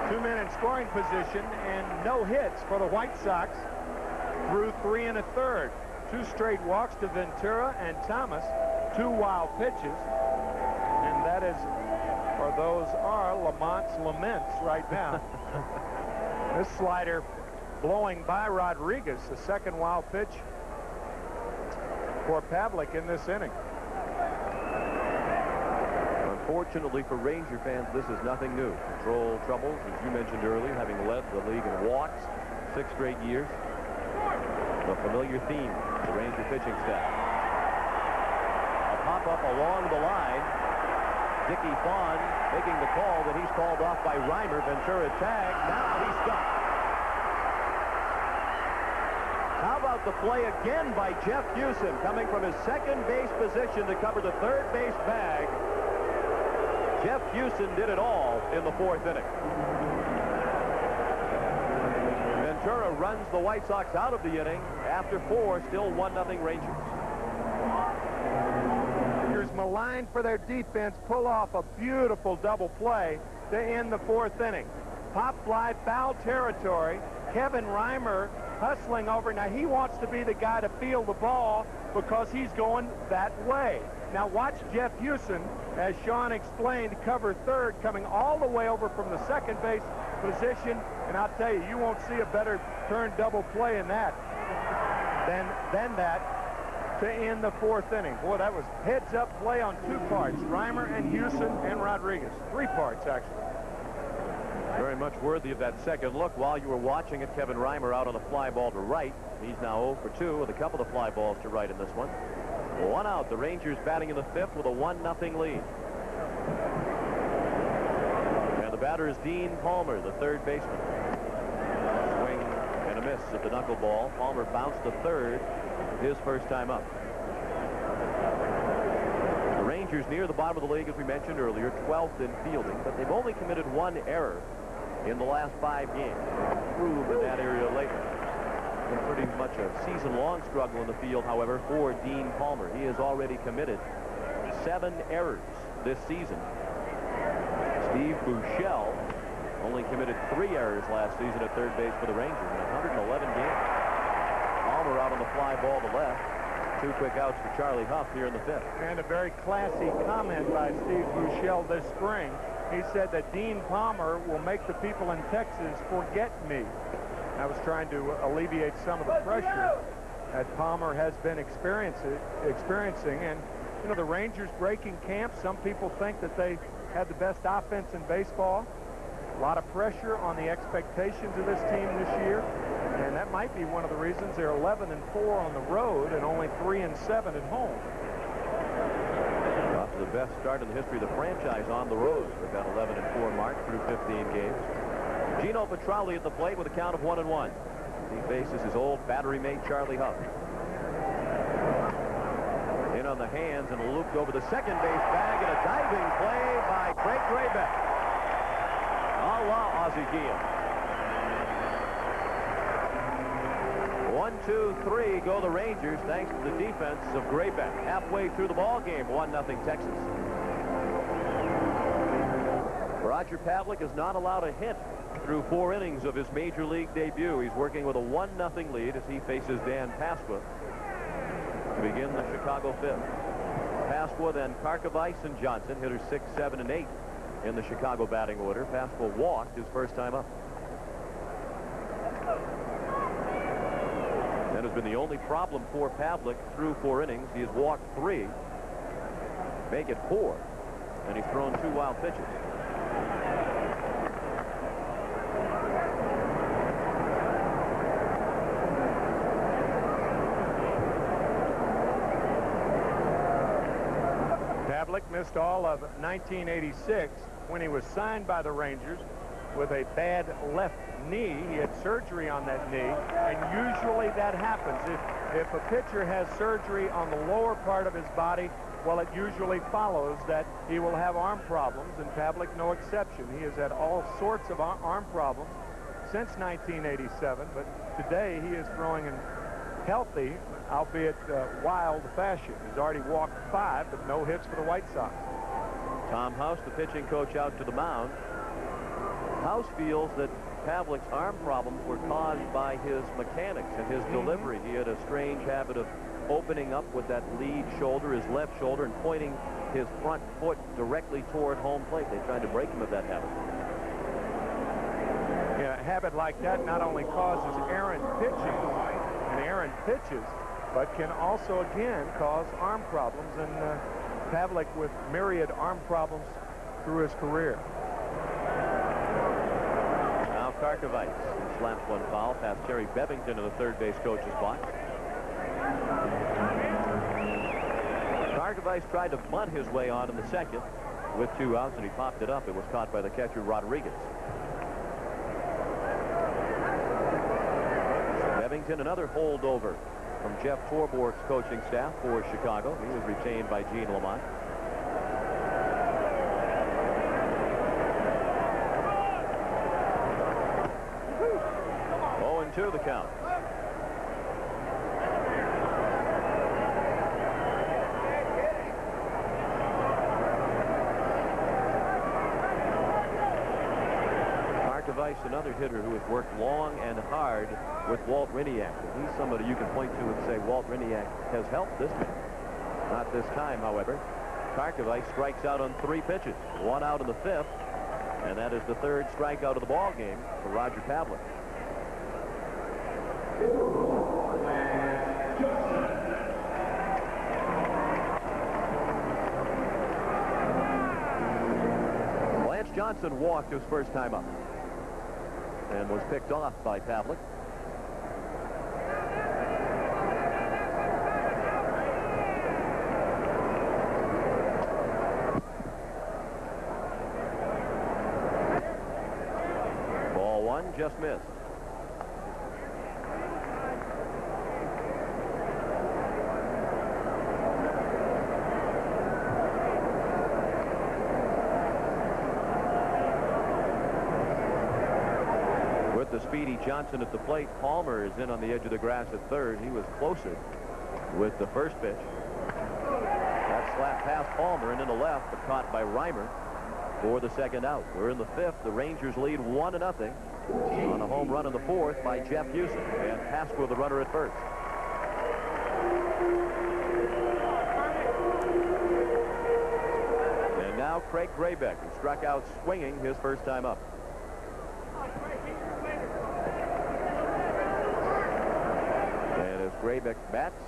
Two men in scoring position, and no hits for the White Sox through 3 1/3. 2 straight walks to Ventura and Thomas, 2 wild pitches, and that is, or those are, Lamont's laments right now. This slider blowing by Rodriguez, the second wild pitch for Pavlik in this inning. Unfortunately for Ranger fans, this is nothing new. Control troubles, as you mentioned earlier, having led the league in walks 6 straight years. A familiar theme for the Ranger pitching staff. A pop-up along the line. Dickie Fawn making the call that he's called off by Reimer. Ventura tagged. Now he's stopped. How about the play again by Jeff Houston, coming from his second base position to cover the third base bag. Jeff Houston did it all in the 4th inning. Ventura runs the White Sox out of the inning. After 4, still 1-0 Rangers. Rangers maligned for their defense, pull off a beautiful double play to end the 4th inning. Pop fly, foul territory. Kevin Reimer hustling over. Now he wants to be the guy to field the ball because he's going that way. Now watch Jeff Houston, as Sean explained, cover third, coming all the way over from the second base position. And I'll tell you, you won't see a better turn double play in that than that to end the 4th inning. Boy, that was heads-up play on 2 parts. Reimer and Houston and Rodriguez. 3 parts, actually. Very much worthy of that second look. While you were watching it, Kevin Reimer out on a fly ball to right. He's now 0 for 2 with a couple of fly balls to right in this one. 1 out. The Rangers batting in the 5th with a 1-0 lead. And the batter is Dean Palmer, the third baseman. Swing and a miss at the knuckleball. Palmer bounced to third, his first time up. The Rangers near the bottom of the league, as we mentioned earlier, 12th in fielding, but they've only committed 1 error in the last 5 games. Improve in that area lately. Been pretty much a season-long struggle in the field, however, for Dean Palmer. He has already committed 7 errors this season. Steve Buechele only committed 3 errors last season at third base for the Rangers in 111 games. Palmer out on the fly ball to left. 2 quick outs for Charlie Huff here in the 5th. And a very classy comment by Steve Buechele this spring. He said that Dean Palmer will make the people in Texas forget me. I was trying to alleviate some of the pressure that Palmer has been experiencing. And, you know, the Rangers breaking camp, some people think that they had the best offense in baseball. A lot of pressure on the expectations of this team this year. And that might be one of the reasons they're 11-4 on the road and only 3-7 at home. Off to the best start in the history of the franchise on the road with that 11-4 mark through 15 games. Gino Petralli at the plate with a count of 1-1. He faces his old battery mate Charlie Huff. In on the hands and looped over the second base bag, and a diving play by Craig Grebeck. A la Ozzie Guillen. 1, 2, 3 go the Rangers thanks to the defense of Grebeck. Halfway through the ball game, 1-0 Texas. Roger Pavlik is not allowed a hit through 4 innings of his major league debut. He's working with a 1-0 lead as he faces Dan Pasqua to begin the Chicago 5th. Pasqua, then Karkovice and Johnson, hitters 6, 7, and 8 in the Chicago batting order. Pasqua walked his first time up. That has been the only problem for Pavlik through 4 innings. He has walked 3, make it 4, and he's thrown 2 wild pitches. Pavlik missed all of 1986 when he was signed by the Rangers with a bad left knee. He had surgery on that knee, and usually that happens. If a pitcher has surgery on the lower part of his body, well, it usually follows that he will have arm problems, and Pavlik no exception. He has had all sorts of arm problems since 1987, but today he is throwing in healthy, albeit wild fashion. He's already walked 5, but no hits for the White Sox. Tom House, the pitching coach, out to the mound. House feels that Pavlik's arm problems were caused by his mechanics and his delivery. He had a strange habit of opening up with that lead shoulder, his left shoulder, and pointing his front foot directly toward home plate. They tried to break him of that habit. Yeah, a habit like that not only causes errant pitches, but can also, again, cause arm problems. And Pavlik with myriad arm problems through his career. Now Karkovice slaps one foul past Terry Bevington in the third base coach's box. Karkovice tried to bunt his way on in the second with 2 outs, and he popped it up. It was caught by the catcher, Rodriguez. Bevington, another holdover from Jeff Torborg's coaching staff for Chicago. He was retained by Gene Lamont. To the count. Karkovice, another hitter who has worked long and hard with Walt Hriniak. He's somebody you can point to and say Walt Hriniak has helped this man. Not this time, however. Karkovice strikes out on 3 pitches. 1 out in the 5th, and that is the 3rd strikeout of the ball game for Roger Pavlik. Lance Johnson walked his first time up and was picked off by Pavlik. Ball 1, just missed. The speedy Johnson at the plate. Palmer is in on the edge of the grass at third. He was closer with the first pitch. That slap past Palmer and into left, but caught by Reimer for the second out. We're in the 5th. The Rangers lead 1-0 on a home run in the 4th by Jeff Houston, and Pasqua the runner at first. And now Craig Graybeck, who struck out swinging his first time up. Graybeck bats.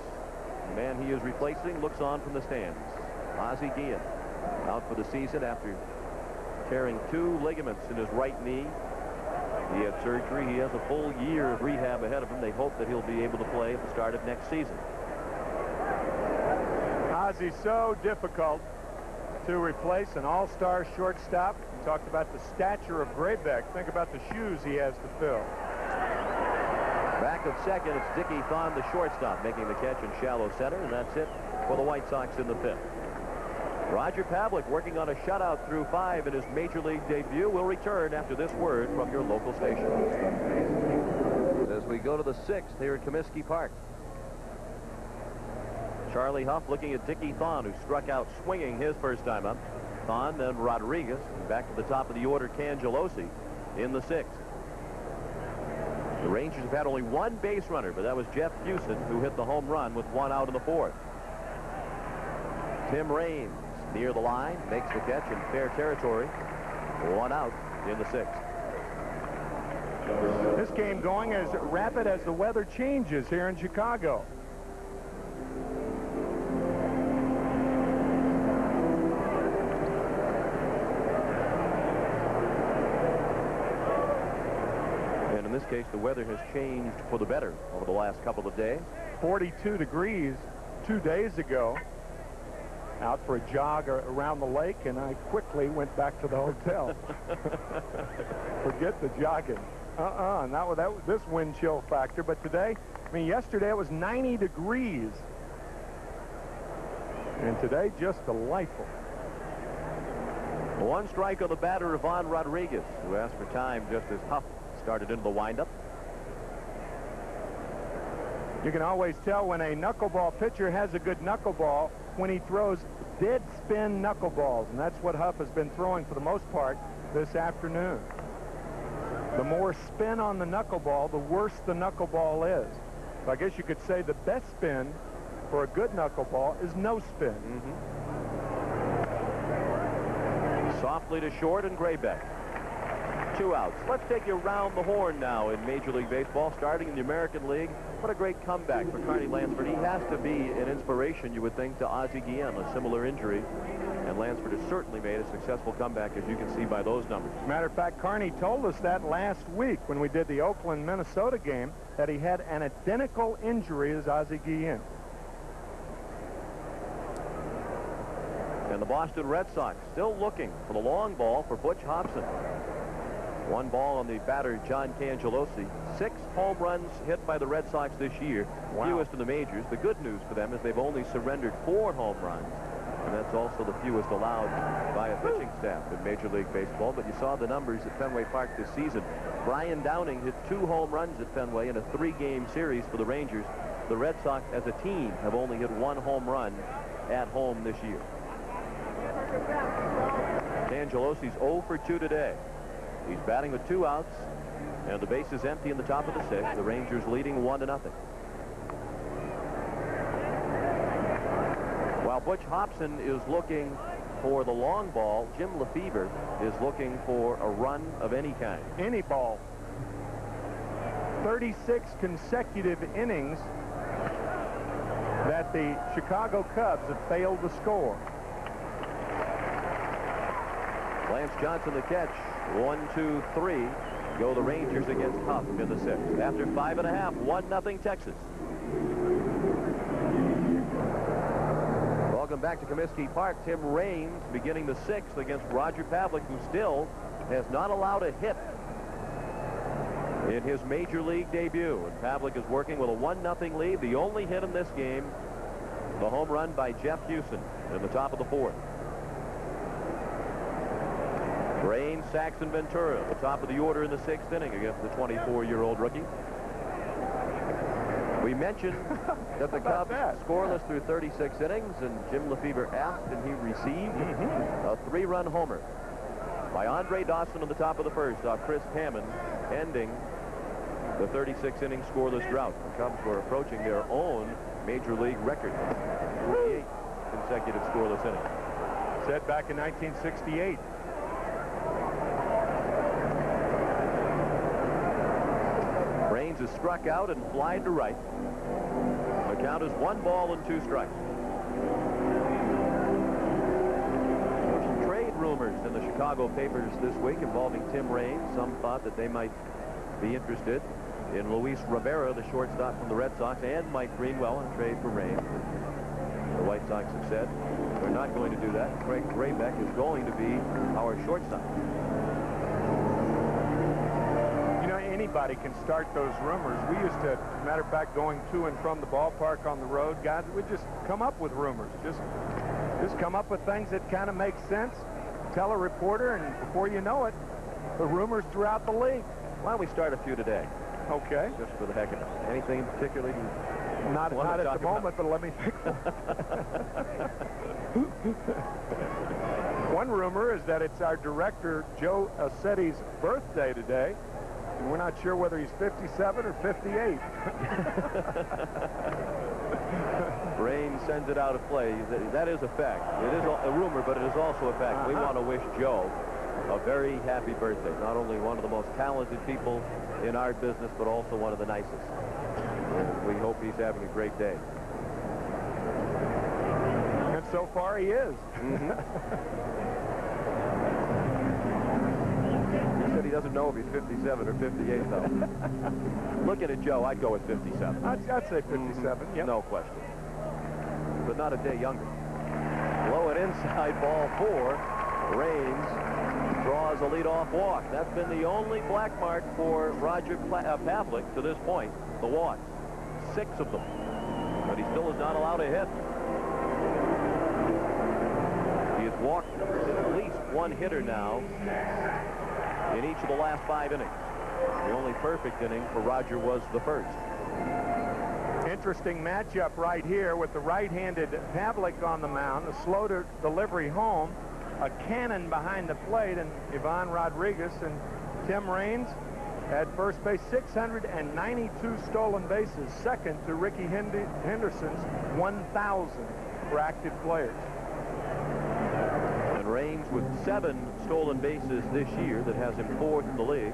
The man he is replacing looks on from the stands. Ozzie Guillen out for the season after tearing 2 ligaments in his right knee. He had surgery. He has a full year of rehab ahead of him. They hope that he'll be able to play at the start of next season. Ozzie, so difficult to replace an all-star shortstop. We talked about the stature of Graybeck. Think about the shoes he has to fill. Back of second, it's Dickie Thon, the shortstop, making the catch in shallow center, and that's it for the White Sox in the 5th. Roger Pavlik working on a shutout through 5 in his major league debut. Will return after this word from your local station. As we go to the 6th here at Comiskey Park. Charlie Huff looking at Dickie Thon, who struck out swinging his first time up. Thon, then Rodriguez, and back to the top of the order, Cangelosi. in the 6th. The Rangers have had only one base runner, but that was Jeff Huson, who hit the home run with 1 out in the 4th. Tim Raines near the line, makes the catch in fair territory. 1 out in the 6th. This game going as rapid as the weather changes here in Chicago. And in this case, the weather has changed for the better over the last couple of days. 42 degrees 2 days ago. Out for a jog around the lake, and I quickly went back to the hotel. Forget the jogging. And that was this wind chill factor. But today, I mean, yesterday it was 90 degrees. And today, just delightful. 1 strike on the batter, Ivan Rodriguez, who asked for time just as Huff started into the windup. You can always tell when a knuckleball pitcher has a good knuckleball when he throws dead spin knuckleballs, and that's what Huff has been throwing for the most part this afternoon. The more spin on the knuckleball, the worse the knuckleball is. So I guess you could say the best spin for a good knuckleball is no spin. Softly to short and Graybeck. 2 outs. Let's take you around the horn now in Major League Baseball, starting in the American League. What a great comeback for Carney Lansford. He has to be an inspiration, you would think, to Ozzie Guillen, a similar injury. And Lansford has certainly made a successful comeback, as you can see by those numbers. Matter of fact, Carney told us that last week when we did the Oakland-Minnesota game, that he had an identical injury as Ozzie Guillen. And the Boston Red Sox still looking for the long ball for Butch Hobson. 1 ball on the batter, John Cangelosi. 6 home runs hit by the Red Sox this year, fewest in the majors. The good news for them is they've only surrendered 4 home runs, and that's also the fewest allowed by a pitching staff in Major League Baseball. But you saw the numbers at Fenway Park this season. Brian Downing hit 2 home runs at Fenway in a 3-game series for the Rangers. The Red Sox, as a team, have only hit 1 home run at home this year. Cangelosi's 0 for 2 today. He's batting with 2 outs, and the base is empty in the top of the 6th. The Rangers leading 1-0. While Butch Hobson is looking for the long ball, Jim Lefebvre is looking for a run of any kind. Any ball. 36 consecutive innings that the Chicago Cubs have failed to score. Lance Johnson the catch. 1, 2, 3. Go the Rangers against Huff in the 6th. After 5.5, 1-0 Texas. Welcome back to Comiskey Park. Tim Raines beginning the 6th against Roger Pavlik, who still has not allowed a hit in his Major League debut. And Pavlik is working with a 1-0 lead. The only hit in this game, the home run by Jeff Huson in the top of the 4th. Raines, Saxon, Ventura, the top of the order in the 6th inning against the 24-year-old rookie. We mentioned that the Cubs scoreless through 36 innings, and Jim Lefebvre asked, and he received a 3-run homer by Andre Dawson on the top of the 1st off Chris Hammond, ending the 36-inning scoreless drought. The Cubs were approaching their own Major League record, 48 consecutive scoreless innings. Set back in 1968. Raines is struck out and flied to right. The count is 1 ball and 2 strikes. Some trade rumors in the Chicago papers this week involving Tim Raines. Some thought that they might be interested in Luis Rivera, the shortstop from the Red Sox, and Mike Greenwell in trade for Raines. The White Sox have said they're not going to do that. Craig Graybeck is going to be our shortstop. Anybody can start those rumors. We used to, as a matter of fact, going to and from the ballpark on the road, guys, we'd just come up with rumors. Just come up with things that kind of make sense. Tell a reporter, and before you know it, the rumors throughout the league. Why don't we start a few today? Okay. Just for the heck of it. Anything particularly? Not at the moment, but let me think. One rumor is that it's our director, Joe Assetti's birthday today, and we're not sure whether he's 57 or 58. Raines sends it out of play. That is a fact. It is a rumor, but it is also a fact. We want to wish Joe a very happy birthday. Not only one of the most talented people in our business, but also one of the nicest. And we hope he's having a great day. And so far he is. He said he doesn't know if he's 57 or 58, though. Looking at Joe, I'd go with 57. I'd say 57, yep. No question. But not a day younger. Low and inside, ball 4. Raines draws a leadoff walk. That's been the only black mark for Roger Pavlik to this point, the walks. 6 of them. But he still is not allowed a hit. He has walked at least one hitter now in each of the last 5 innings. The only perfect inning for Roger was the first. Interesting matchup right here with the right-handed Pavlik on the mound, a slow delivery home, a cannon behind the plate, and Ivan Rodriguez and Tim Raines at first base. 692 stolen bases, second to Ricky Henderson's 1,000 for active players. And Raines with 7 stolen bases this year, that has him 4th in the league.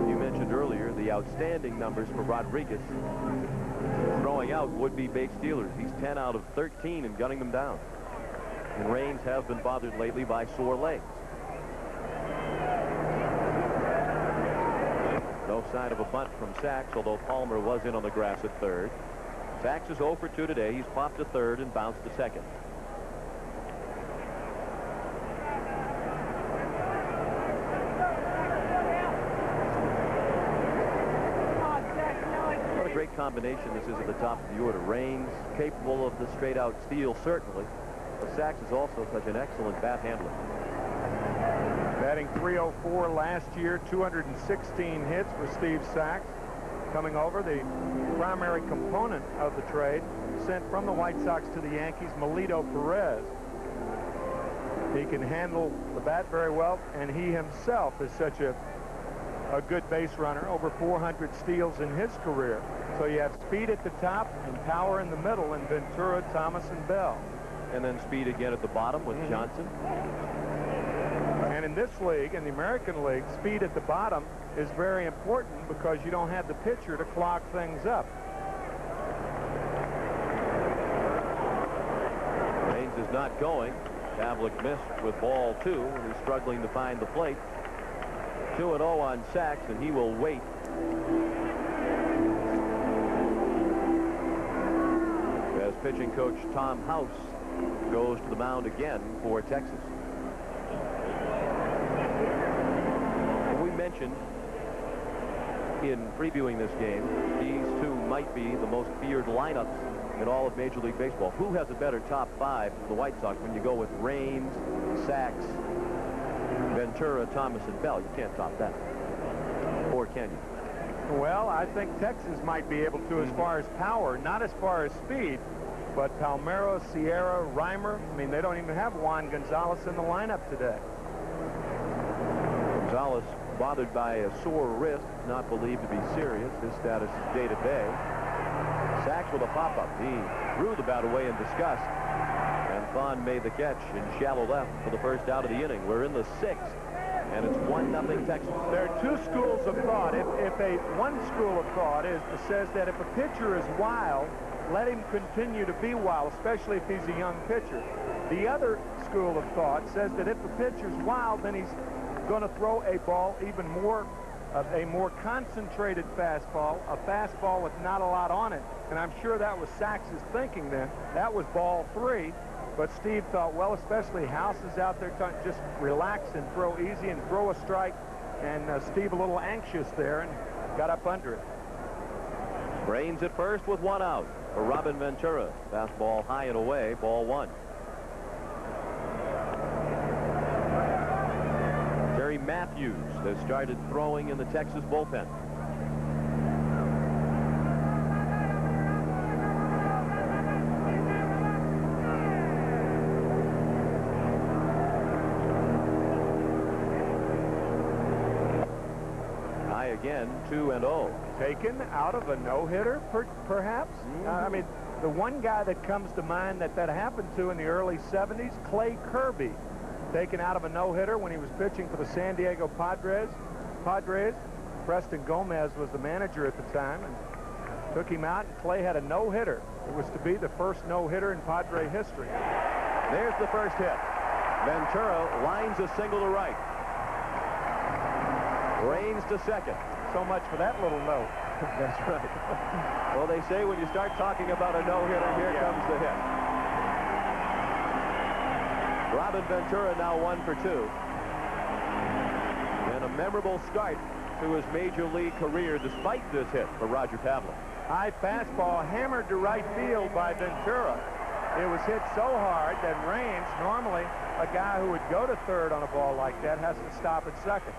You mentioned earlier the outstanding numbers for Rodriguez throwing out would-be base stealers. He's 10 out of 13 and gunning them down. And Raines has been bothered lately by sore legs. No sign of a bunt from Sachs, although Palmer was in on the grass at third. Sachs is 0 for 2 today. He's popped to third and bounced to second. What a great combination this is at the top of the order. Raines, capable of the straight-out steal, certainly. But Sachs is also such an excellent bat handler. Batting .304 last year, 216 hits for Steve Sachs. Coming over, the primary component of the trade sent from the White Sox to the Yankees, Melito Perez. He can handle the bat very well, and he himself is such a good base runner, over 400 steals in his career. So you have speed at the top and power in the middle in Ventura, Thomas, and Bell. And then speed again at the bottom with Johnson. And in this league, in the American League, speed at the bottom is very important because you don't have the pitcher to clog things up. Raines is not going. Pavlik missed with ball 2, and he's struggling to find the plate. 2-0 on Sachs, and he will wait. As pitching coach Tom House goes to the mound again for Texas. We mentioned in previewing this game, these two might be the most feared lineups in all of Major League Baseball. Who has a better top 5 for the White Sox when you go with Raines, Sachs, Ventura, Thomas, and Bell? You can't top that. Or can you? Well, I think Texas might be able to as far as power, not as far as speed. But Palmeiro, Sierra, Reimer, I mean, they don't even have Juan Gonzalez in the lineup today. Gonzalez bothered by a sore wrist, not believed to be serious. His status is day-to-day. Sachs with a pop-up. He threw the bat away in disgust. And Thon made the catch in shallow left for the first out of the inning. We're in the 6th, and it's 1-0 Texas. There are 2 schools of thought. One school of thought says that if a pitcher is wild, let him continue to be wild, especially if he's a young pitcher. The other school of thought says that if the pitcher's wild, then he's going to throw a ball even more, a more concentrated fastball, a fastball with not a lot on it. And I'm sure that was Sachs's thinking then. That was ball 3. But Steve thought, well, especially House is out there trying to just relax and throw easy and throw a strike. And Steve a little anxious there and got up under it. Raines at first with 1 out for Robin Ventura. Fastball high and away, ball 1. Terry Matthews has started throwing in the Texas bullpen. try again, 2-0. Taken out of a no-hitter, perhaps? I mean, the one guy that comes to mind that happened to in the early 70s, Clay Kirby, taken out of a no-hitter when he was pitching for the San Diego Padres. Preston Gomez was the manager at the time and took him out, and Clay had a no-hitter. It was to be the first no-hitter in Padre history. There's the first hit. Ventura lines a single to right. Rains to second. So much for that little note. That's right. Well, they say when you start talking about a no-hitter, here comes the hit. Robin Ventura now 1 for 2. And a memorable start to his major league career despite this hit for Roger Pavlik. High fastball hammered to right field by Ventura. It was hit so hard that Raines, normally a guy who would go to third on a ball like that, has to stop at second.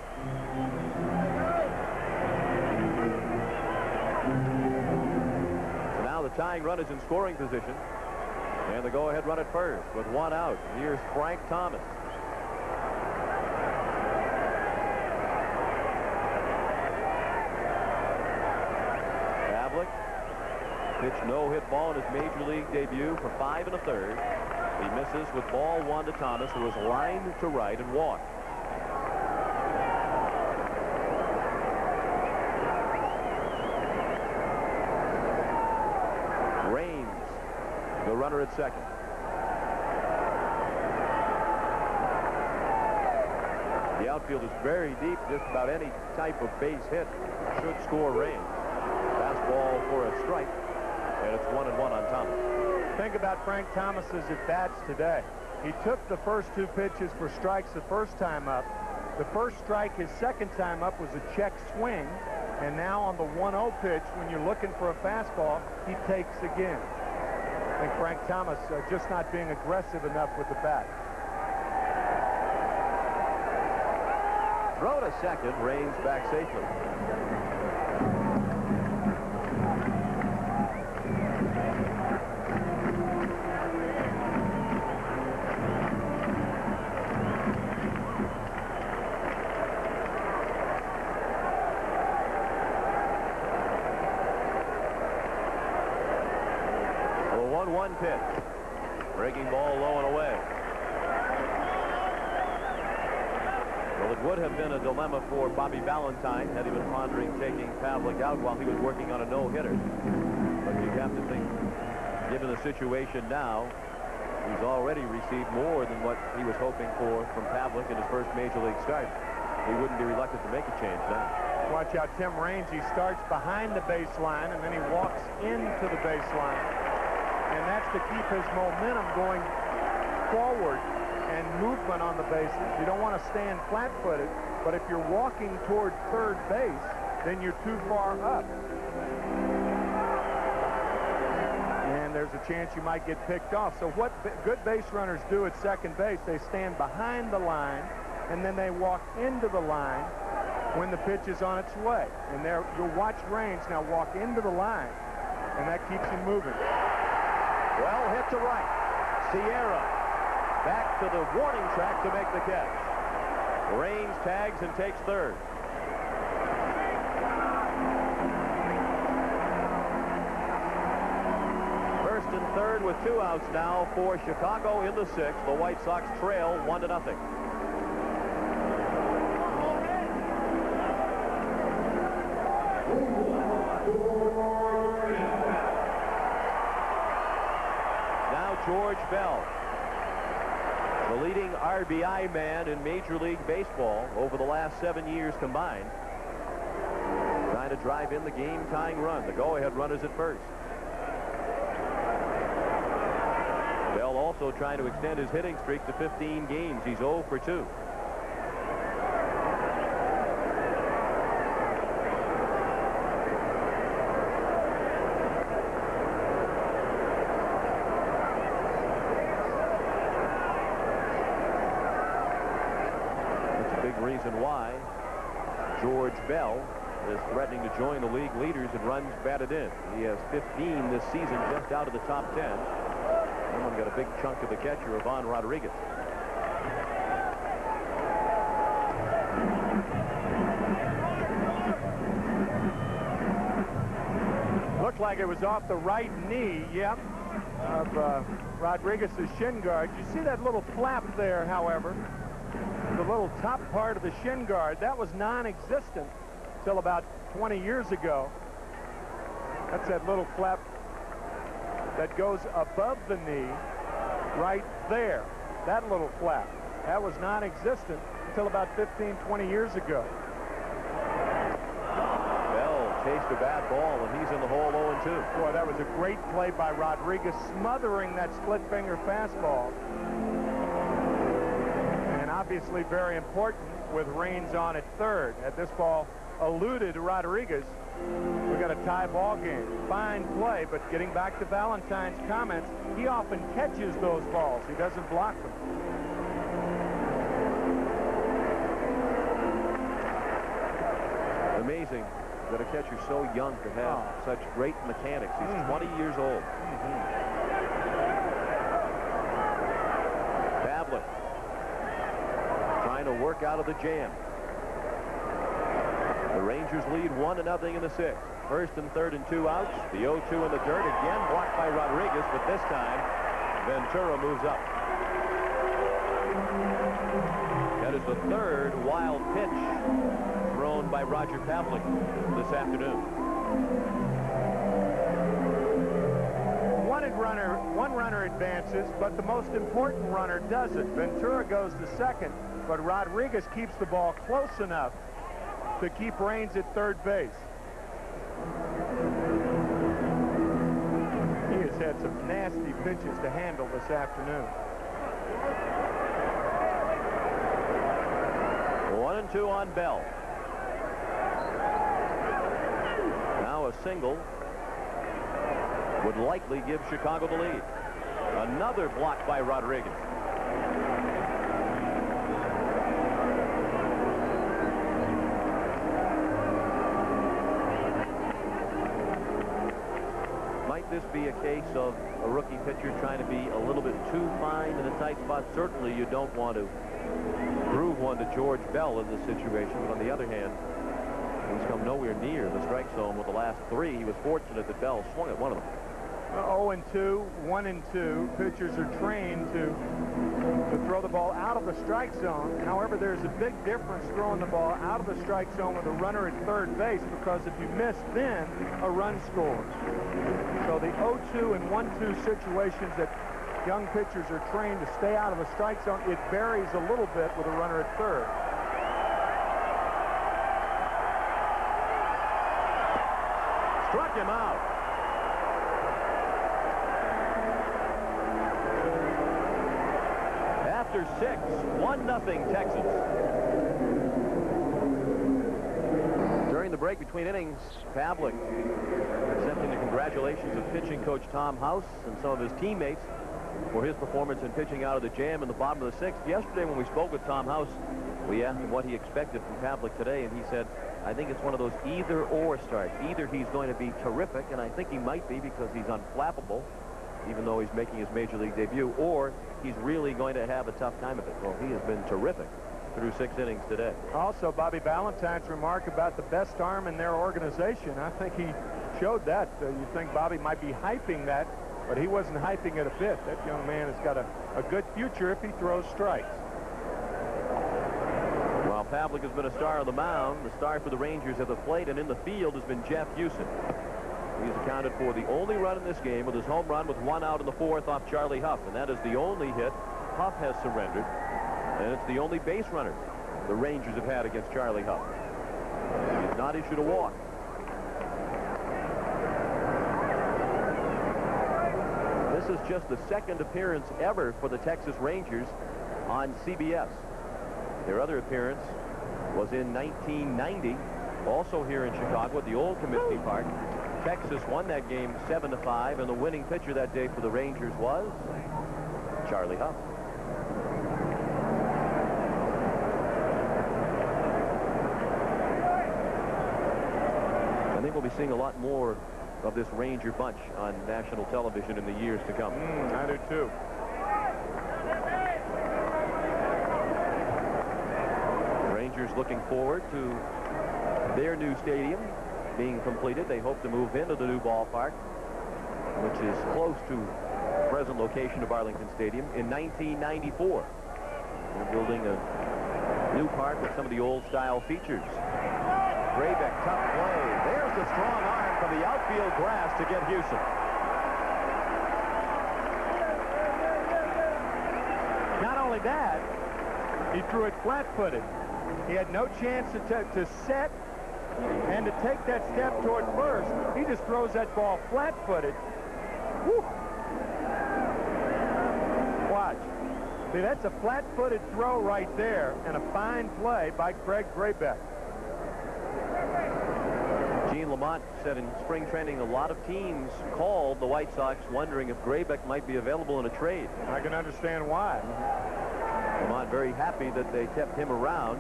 So now the tying run is in scoring position. And the go-ahead run at first with 1 out. Here's Frank Thomas. Pavlik pitched no-hit ball in his major league debut for 5 1/3. He misses with ball 1 to Thomas, who was lined to right and walked. Raines, the runner at second. The outfield is very deep. Just about any type of base hit should score Raines. Fastball for a strike, and it's 1-1 on Thomas. Think about Frank Thomas's at-bats today. He took the first 2 pitches for strikes the first time up. The first strike his second time up was a check swing, and now on the 1-0 pitch, when you're looking for a fastball, he takes again. I think Frank Thomas just not being aggressive enough with the bat. Throw to second, Raines back safely. A 1-1 pitch. Breaking ball low and away. Well, it would have been a dilemma for Bobby Valentine had he been pondering taking Pavlik out while he was working on a no-hitter. But you have to think, given the situation now, he's already received more than what he was hoping for from Pavlik in his first major league start. He wouldn't be reluctant to make a change now. Watch out, Tim Raines. He starts behind the baseline, and then he walks into the baseline. And that's to keep his momentum going forward and movement on the bases. You don't want to stand flat-footed, but if you're walking toward third base, then you're too far up. And there's a chance you might get picked off. So what good base runners do at second base, they stand behind the line, and then they walk into the line when the pitch is on its way. And there, you'll watch Raines now walk into the line, and that keeps him moving. Well hit to right. Sierra back to the warning track to make the catch. Raines tags and takes third. First and third with 2 outs now for Chicago in the 6th. The White Sox trail 1-0. Now George Bell, the leading RBI man in Major League Baseball over the last 7 years combined, trying to drive in the game-tying run. The go-ahead run is at first. Bell also trying to extend his hitting streak to 15 games. He's 0 for 2. Reason why George Bell is threatening to join the league leaders in runs batted in. He has 15 this season, just out of the top 10. Someone got a big chunk of the catcher, Ivan Rodriguez. looks like it was off the right knee, yep, of Rodriguez's shin guard. You see that little flap there, however, the little top part of the shin guard, that was non-existent till about 20 years ago. That's that little flap that goes above the knee right there. That little flap. That was non-existent until about 15, 20 years ago. Bell chased a bad ball, and he's in the hole 0-2. Boy, that was a great play by Rodriguez, smothering that split-finger fastball. And obviously very important with Raines on at third. Had this ball eluded Rodriguez, we got a tie ball game. Fine play, but getting back to Valentine's comments, he often catches those balls. He doesn't block them. Amazing that a catcher so young to have such great mechanics. He's 20 years old. Pavlik trying to work out of the jam. The Rangers lead 1-0 in the sixth. First and third and 2 outs. The 0-2 in the dirt, again blocked by Rodriguez, but this time Ventura moves up. That is the third wild pitch thrown by Roger Pavlik this afternoon. One runner advances, but the most important runner doesn't. Ventura goes to second, but Rodriguez keeps the ball close enough to keep Raines at third base. He has had some nasty pitches to handle this afternoon. 1-2 on Bell. Now a single would likely give Chicago the lead. Another block by Rodriguez. Might this be a case of a rookie pitcher trying to be a little bit too fine in a tight spot? Certainly you don't want to prove one to George Bell in this situation, but on the other hand, he's come nowhere near the strike zone with the last three. He was fortunate that Bell swung at one of them. 0-2, 1-2. Pitchers are trained to throw the ball out of the strike zone. However, there's a big difference throwing the ball out of the strike zone with a runner at third base, because if you miss then, a run scores. So the 0-2 and 1-2 situations that young pitchers are trained to stay out of the strike zone, it varies a little bit with a runner at third. Struck him out. After 6, 1-0 Texas. During the break between innings, Pavlik accepting the congratulations of pitching coach Tom House and some of his teammates for his performance in pitching out of the jam in the bottom of the sixth. Yesterday when we spoke with Tom House, we asked him what he expected from Pavlik today, and he said, I think it's one of those either-or starts. Either he's going to be terrific, and I think he might be because he's unflappable, even though he's making his major league debut, or he's really going to have a tough time of it. Well, he has been terrific through 6 innings today. Also, Bobby Valentine's remark about the best arm in their organization, I think he showed that. You think Bobby might be hyping that, but he wasn't hyping it a bit. That young man has got a good future if he throws strikes. While Pavlik has been a star on the mound, the star for the Rangers at the plate and in the field has been Jeff Houston. He's accounted for the only run in this game with his home run with 1 out in the 4th off Charlie Huff, and that is the only hit Huff has surrendered, and it's the only base runner the Rangers have had against Charlie Huff. He's not issued a walk. This is just the 2nd appearance ever for the Texas Rangers on CBS. Their other appearance was in 1990, also here in Chicago at the old Comiskey Park. Texas won that game 7-5, and the winning pitcher that day for the Rangers was Charlie Huff. I think we'll be seeing a lot more of this Ranger bunch on national television in the years to come. I do too. Rangers looking forward to their new stadium being completed. They hope to move into the new ballpark, which is close to the present location of Arlington Stadium, in 1994. They're building a new park with some of the old-style features. Graybeck, tough play. There's the strong arm from the outfield grass to get Houston. Not only that, he threw it flat-footed. He had no chance to set and to take that step toward first. He just throws that ball flat-footed. Woo. Watch. See, that's a flat-footed throw right there, and a fine play by Craig Graybeck. Gene Lamont said in spring training a lot of teams called the White Sox wondering if Graybeck might be available in a trade. I can understand why. Lamont very happy that they kept him around,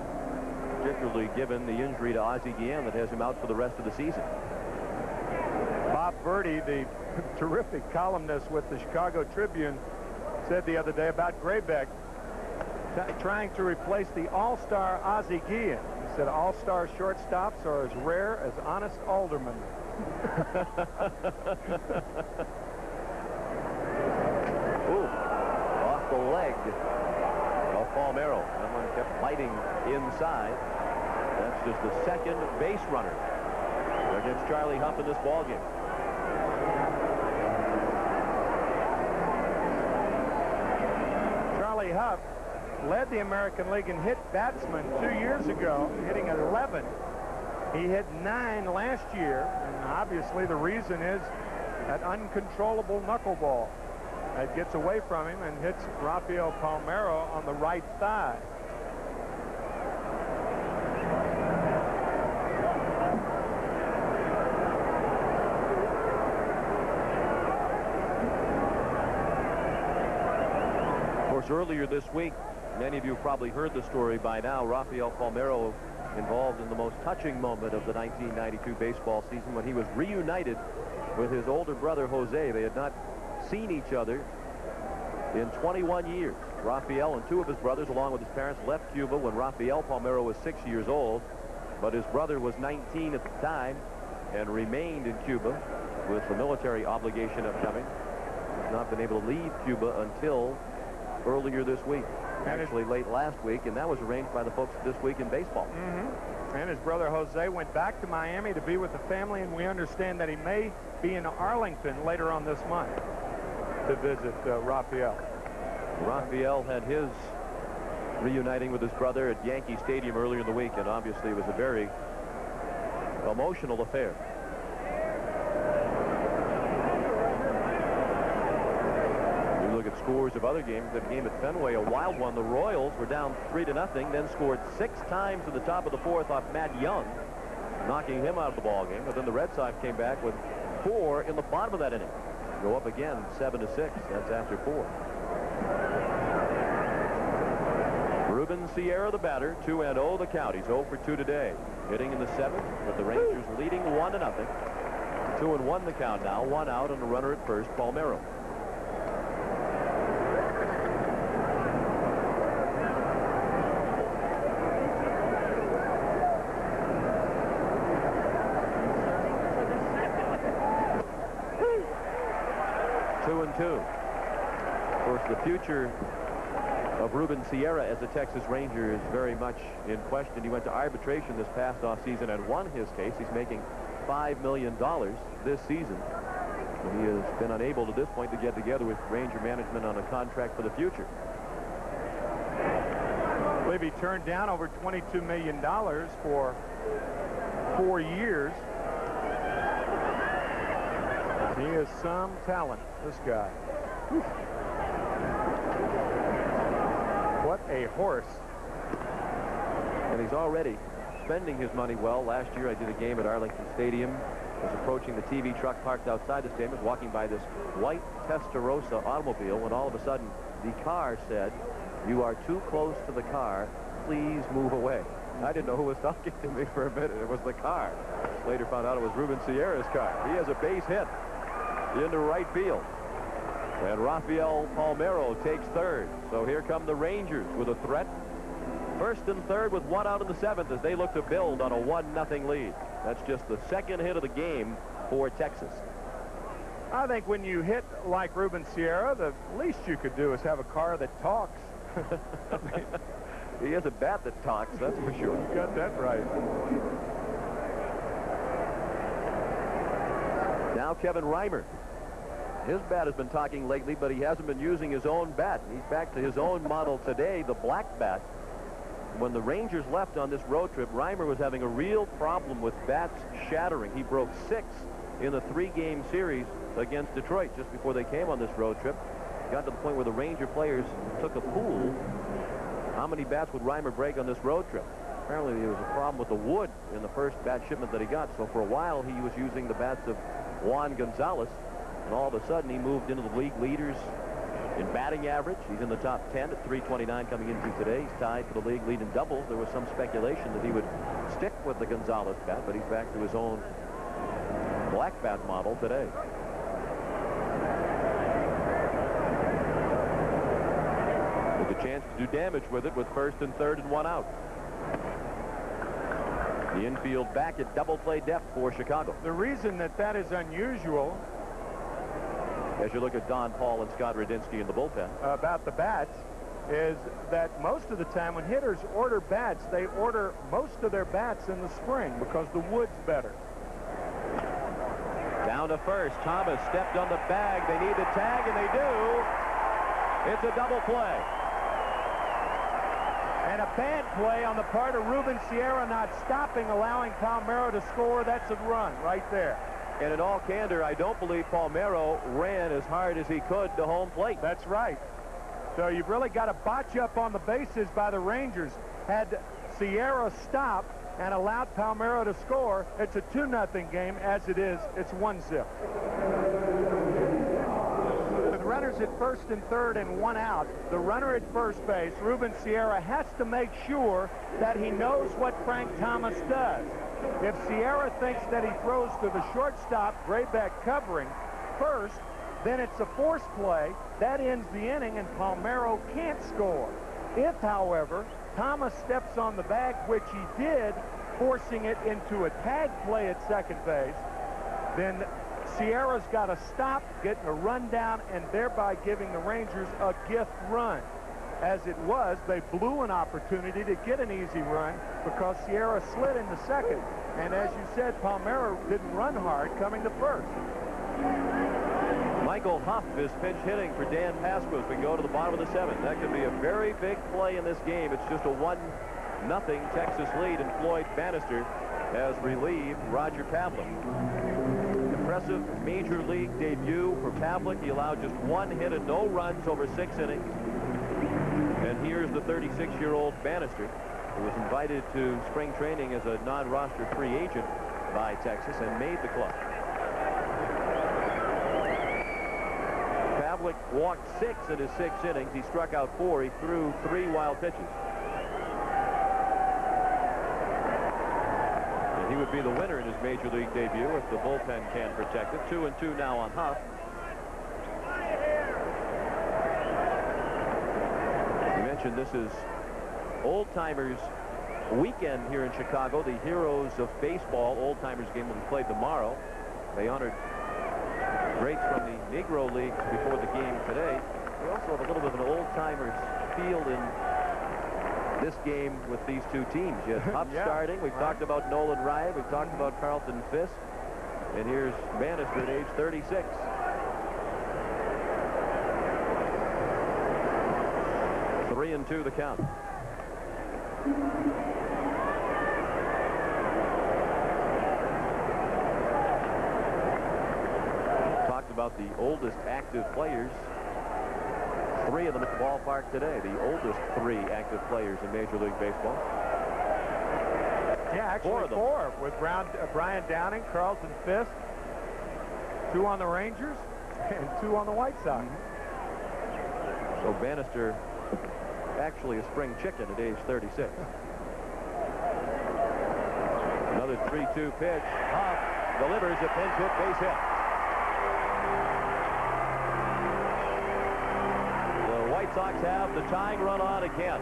particularly given the injury to Ozzie Guillen that has him out for the rest of the season. Bob Verdi, the terrific columnist with the Chicago Tribune, said the other day about Graybeck trying to replace the all-star Ozzie Guillen. He said all-star shortstops are as rare as honest aldermen. Ooh, off the leg of Palmeiro. Someone kept biting inside. That's just the second base runner against Charlie Huff in this ballgame. Charlie Huff led the American League in hit batsmen 2 years ago, hitting 11. He hit 9 last year, and obviously the reason is that uncontrollable knuckleball that gets away from him and hits Rafael Palmeiro on the right thigh. Of course, earlier this week, many of you have probably heard the story by now. Rafael Palmeiro involved in the most touching moment of the 1992 baseball season when he was reunited with his older brother Jose. They had not seen each other in 21 years. Rafael and 2 of his brothers, along with his parents, left Cuba when Rafael Palmeiro was 6 years old, but his brother was 19 at the time and remained in Cuba with the military obligation upcoming. He's not been able to leave Cuba until earlier this week, actually late last week, and that was arranged by the folks This Week in Baseball. And his brother Jose went back to Miami to be with the family, and we understand that he may be in Arlington later on this month to visit Rafael. Rafael had his reuniting with his brother at Yankee Stadium earlier in the week, and obviously it was a very emotional affair. You look at scores of other games. That game at Fenway, a wild one. The Royals were down 3-0, then scored 6 times in the top of the 4th off Matt Young, knocking him out of the ball game. But then the Red Sox came back with 4 in the bottom of that inning. Go up again 7-6. That's after 4. Ruben Sierra, the batter, 2-0 the count. He's 0 for 2 today. Hitting in the 7th with the Rangers leading 1-0. 2-1 the count now. 1 out and a runner at first, Palmeiro. Of course, the future of Ruben Sierra as a Texas Ranger is very much in question. He went to arbitration this past offseason and won his case. He's making $5 million this season. And he has been unable to this point to get together with Ranger management on a contract for the future. I believe he turned down over $22 million for 4 years. He is some talent, this guy. Whew. What a horse. And he's already spending his money well. Last year I did a game at Arlington Stadium. Was approaching the TV truck parked outside the stadium, was walking by this white Testarossa automobile when all of a sudden the car said, "You are too close to the car. Please move away." I didn't know who was talking to me for a minute. It was the car. Later found out it was Ruben Sierra's car. He has a base hit into right field. And Rafael Palmeiro takes third. So here come the Rangers with a threat. First and third with 1 out in the 7th as they look to build on a 1-0 lead. That's just the second hit of the game for Texas. I think when you hit like Ruben Sierra, the least you could do is have a car that talks. He has a bat that talks, that's for sure. You got that right. Now Kevin Reimer. His bat has been talking lately, but he hasn't been using his own bat. He's back to his own model today, the black bat. When the Rangers left on this road trip, Reimer was having a real problem with bats shattering. He broke 6 in the 3-game series against Detroit just before they came on this road trip. Got to the point where the Ranger players took a pool. How many bats would Reimer break on this road trip? Apparently there was a problem with the wood in the first bat shipment that he got. So for a while he was using the bats of Juan Gonzalez. And all of a sudden he moved into the league leaders in batting average. He's in the top 10 at 329 coming into today. He's tied for the league lead in doubles. There was some speculation that he would stick with the Gonzalez bat, but he's back to his own black bat model today. With a chance to do damage with it with first and third and 1 out. The infield back at double play depth for Chicago. The reason that is unusual as you look at Don Paul and Scott Radinsky in the bullpen about the bats is that most of the time when hitters order bats, they order most of their bats in the spring because the wood's better. Down to first. Thomas stepped on the bag. They need the tag, and they do. It's a double play. And a bad play on the part of Ruben Sierra, not stopping, allowing Palmeiro to score. That's a run right there. And in all candor, I don't believe Palmeiro ran as hard as he could to home plate. That's right. So you've really got to botch up on the bases by the Rangers. Had Sierra stopped and allowed Palmeiro to score, it's a 2-0 game. As it is, it's 1-0. With runners at first and third and 1 out, the runner at first base, Ruben Sierra, has to make sure that he knows what Frank Thomas does. If Sierra thinks that he throws to the shortstop, Graybeck covering first, then it's a force play. That ends the inning, and Palmeiro can't score. If, however, Thomas steps on the bag, which he did, forcing it into a tag play at second base, then Sierra's got to stop, getting a run down, and thereby giving the Rangers a gift run. As it was, they blew an opportunity to get an easy run because Sierra slid into second. And as you said, Palmeiro didn't run hard coming to first. Michael Huff is pinch hitting for Dan Pasqua as we go to the bottom of the 7th. That could be a very big play in this game. It's just a 1-0 Texas lead, and Floyd Bannister has relieved Roger Pavlik. Impressive major league debut for Pavlik. He allowed just 1 hit and no runs over 6 innings. And here's the 36-year-old Bannister, who was invited to spring training as a non-roster free agent by Texas and made the club. Pavlik walked 6 in his 6 innings. He struck out 4. He threw 3 wild pitches. And he would be the winner in his major league debut if the bullpen can protect it. 2-2 now on Huff. This is old-timers weekend here in Chicago. The Heroes of Baseball old-timers game will be played tomorrow. They honored greats from the Negro Leagues before the game today. We also have a little bit of an old-timers feel in this game with these two teams. You have Huff starting. We've talked about Nolan Ryan. We've talked about Carlton Fisk. And here's Bannister at age 36. 3-2 the count. Talked about the oldest active players. 3 of them at the ballpark today. The oldest 3 active players in Major League Baseball. Yeah, actually 4 of them. 4 with Brian Downing, Carlton Fisk, 2 on the Rangers, and 2 on the White Sox. So Bannister actually a spring chicken at age 36. Another 3-2 pitch. Huff delivers a pinch hit base hit. The White Sox have the tying run on again.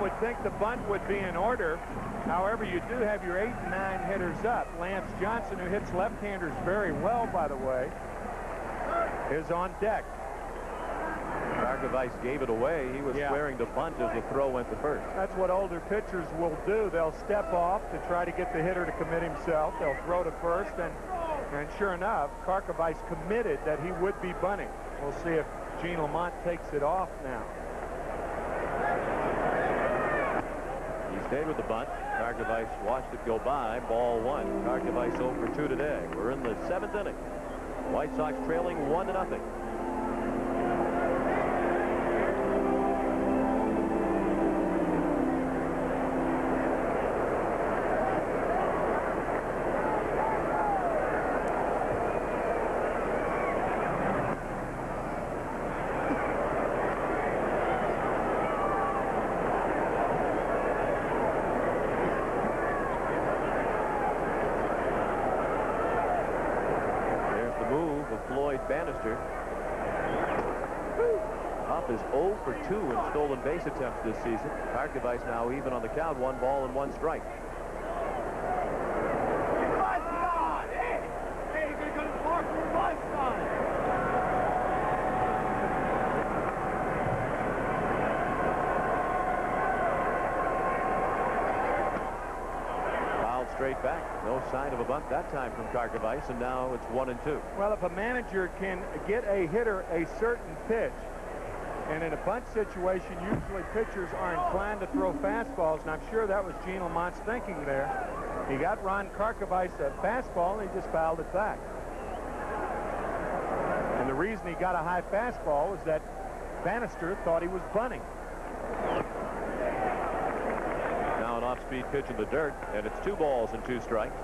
would think the bunt would be in order. However, you do have your 8 and 9 hitters up. Lance Johnson, who hits left-handers very well, by the way, is on deck. Karkovice gave it away. He was squaring to bunt as the throw went to first. That's what older pitchers will do. They'll step off to try to get the hitter to commit himself. They'll throw to first, and sure enough, Karkovice committed that he would be bunting. We'll see if Gene Lamont takes it off now. He stayed with the bunt. Karkovice watched it go by. Ball 1. Karkovice 0 for 2 today. We're in the 7th inning. White Sox trailing 1-0. Bannister. Huff is 0 for 2 in stolen base attempts this season. Karkovice now even on the count, 1 ball and 1 strike. Straight back. No sign of a bunt that time from Karkovice, and now it's 1-2. Well, if a manager can get a hitter a certain pitch, and in a bunt situation, usually pitchers are inclined to throw fastballs, and I'm sure that was Gene Lamont's thinking there. He got Ron Karkovice a fastball, and he just fouled it back. And the reason he got a high fastball was that Bannister thought he was bunting. An off-speed pitch in the dirt, and it's 2 balls and 2 strikes.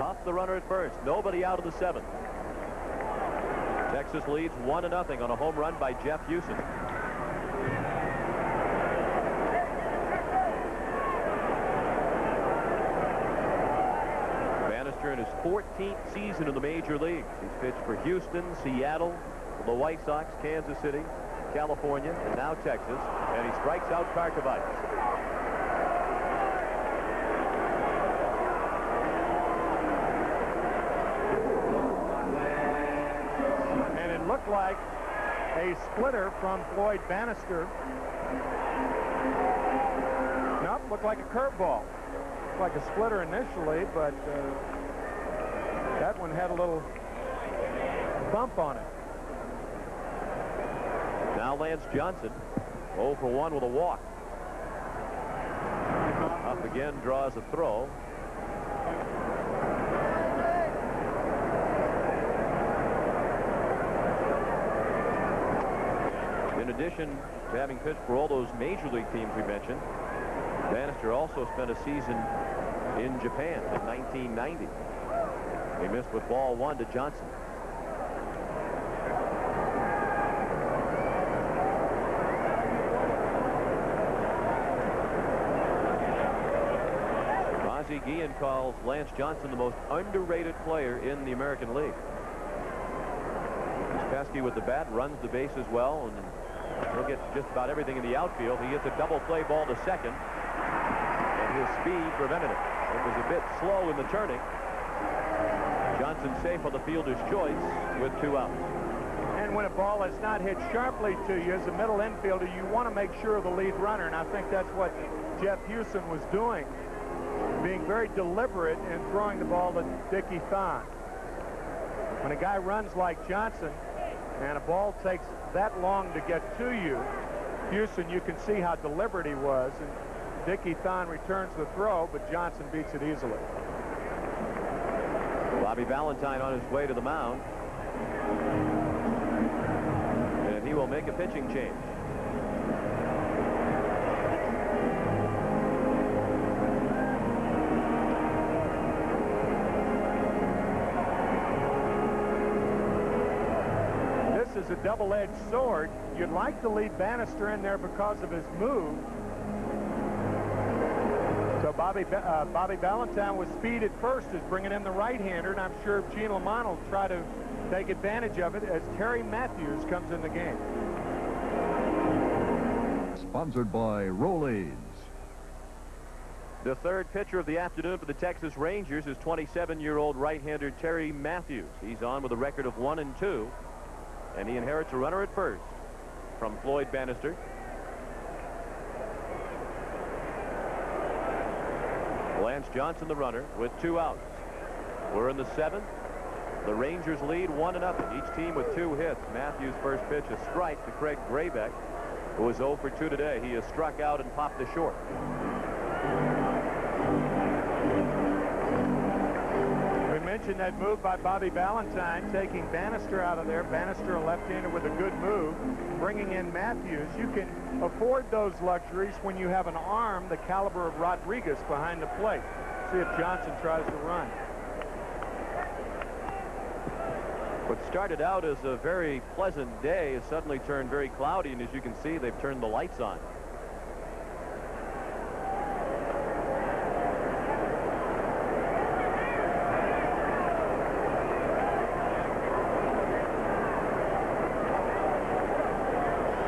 Off the runner at first. Nobody out of the 7th. Texas leads 1-0 on a home run by Jeff Huson. In his 14th season in the major leagues. He's pitched for Houston, Seattle, the White Sox, Kansas City, California, and now Texas, and he strikes out Karkovice. And it looked like a splitter from Floyd Bannister. Nope, looked like a curveball. Looked like a splitter initially, but that one had a little bump on it. Now Lance Johnson, 0 for 1 with a walk. Up again, draws a throw. In addition to having pitched for all those major league teams we mentioned, Bannister also spent a season in Japan in 1990. He missed with ball 1 to Johnson. Ozzie Guillen calls Lance Johnson the most underrated player in the American League. He's pesky with the bat, runs the bases well, and he'll get just about everything in the outfield. He hits a double play ball to second, and his speed prevented it. It was a bit slow in the turning. Johnson safe on the fielder's choice with 2 outs. And when a ball is not hit sharply to you as a middle infielder, you want to make sure of the lead runner, and I think that's what Jeff Huson was doing, being very deliberate in throwing the ball to Dickie Thon. When a guy runs like Johnson and a ball takes that long to get to you, Huson, you can see how deliberate he was, and Dickie Thon returns the throw, but Johnson beats it easily. Bobby Valentine on his way to the mound, and he will make a pitching change. This is a double-edged sword. You'd like to leave Bannister in there because of his move. So Bobby Valentine with speed at first is bringing in the right-hander, and I'm sure Gene Lamont will try to take advantage of it as Terry Matthews comes in the game. Sponsored by Rolaids. The third pitcher of the afternoon for the Texas Rangers is 27-year-old right-hander Terry Matthews. He's on with a record of 1-2, and he inherits a runner at first from Floyd Bannister. Lance Johnson, the runner, with 2 outs. We're in the 7th. The Rangers lead 1-0. Each team with 2 hits. Matthews' first pitch, a strike to Craig Graybeck, who was 0 for 2 today. He has struck out and popped the short. We mentioned that move by Bobby Valentine, taking Bannister out of there. Bannister, a left-hander with a good move, bringing in Matthews. You can afford those luxuries when you have an arm the caliber of Rodriguez behind the plate. See if Johnson tries to run. What started out as a very pleasant day has suddenly turned very cloudy, and as you can see, they've turned the lights on.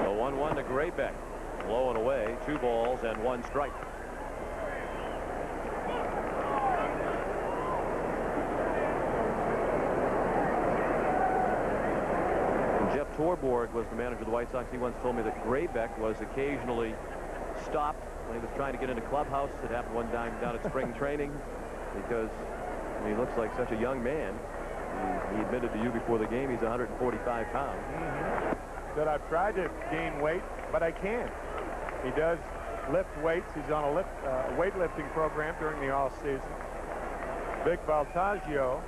The 1-1 to Graybeck. Low and away, 2 balls and 1 strike. Jeff Torborg was the manager of the White Sox. He once told me that Graybeck was occasionally stopped when he was trying to get into clubhouse. It happened one time down at spring training because he looks like such a young man. He admitted to you before the game he's 145 pounds. Said I've tried to gain weight, but I can't. He does lift weights. He's on a weightlifting program during the off-season. Vic Valtaggio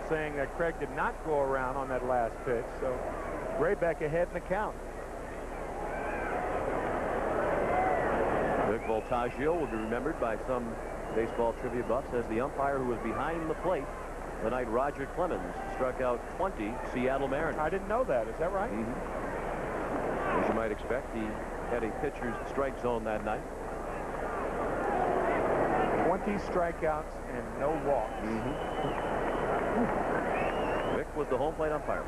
saying that Craig did not go around on that last pitch, so Graybeck ahead in the count. Vic Valtaggio will be remembered by some baseball trivia buffs as the umpire who was behind the plate the night Roger Clemens struck out 20 Seattle Mariners. I didn't know that. Is that right? As you might expect, he had a pitcher's strike zone that night. 20 strikeouts and no walks. Vic was the home plate umpire.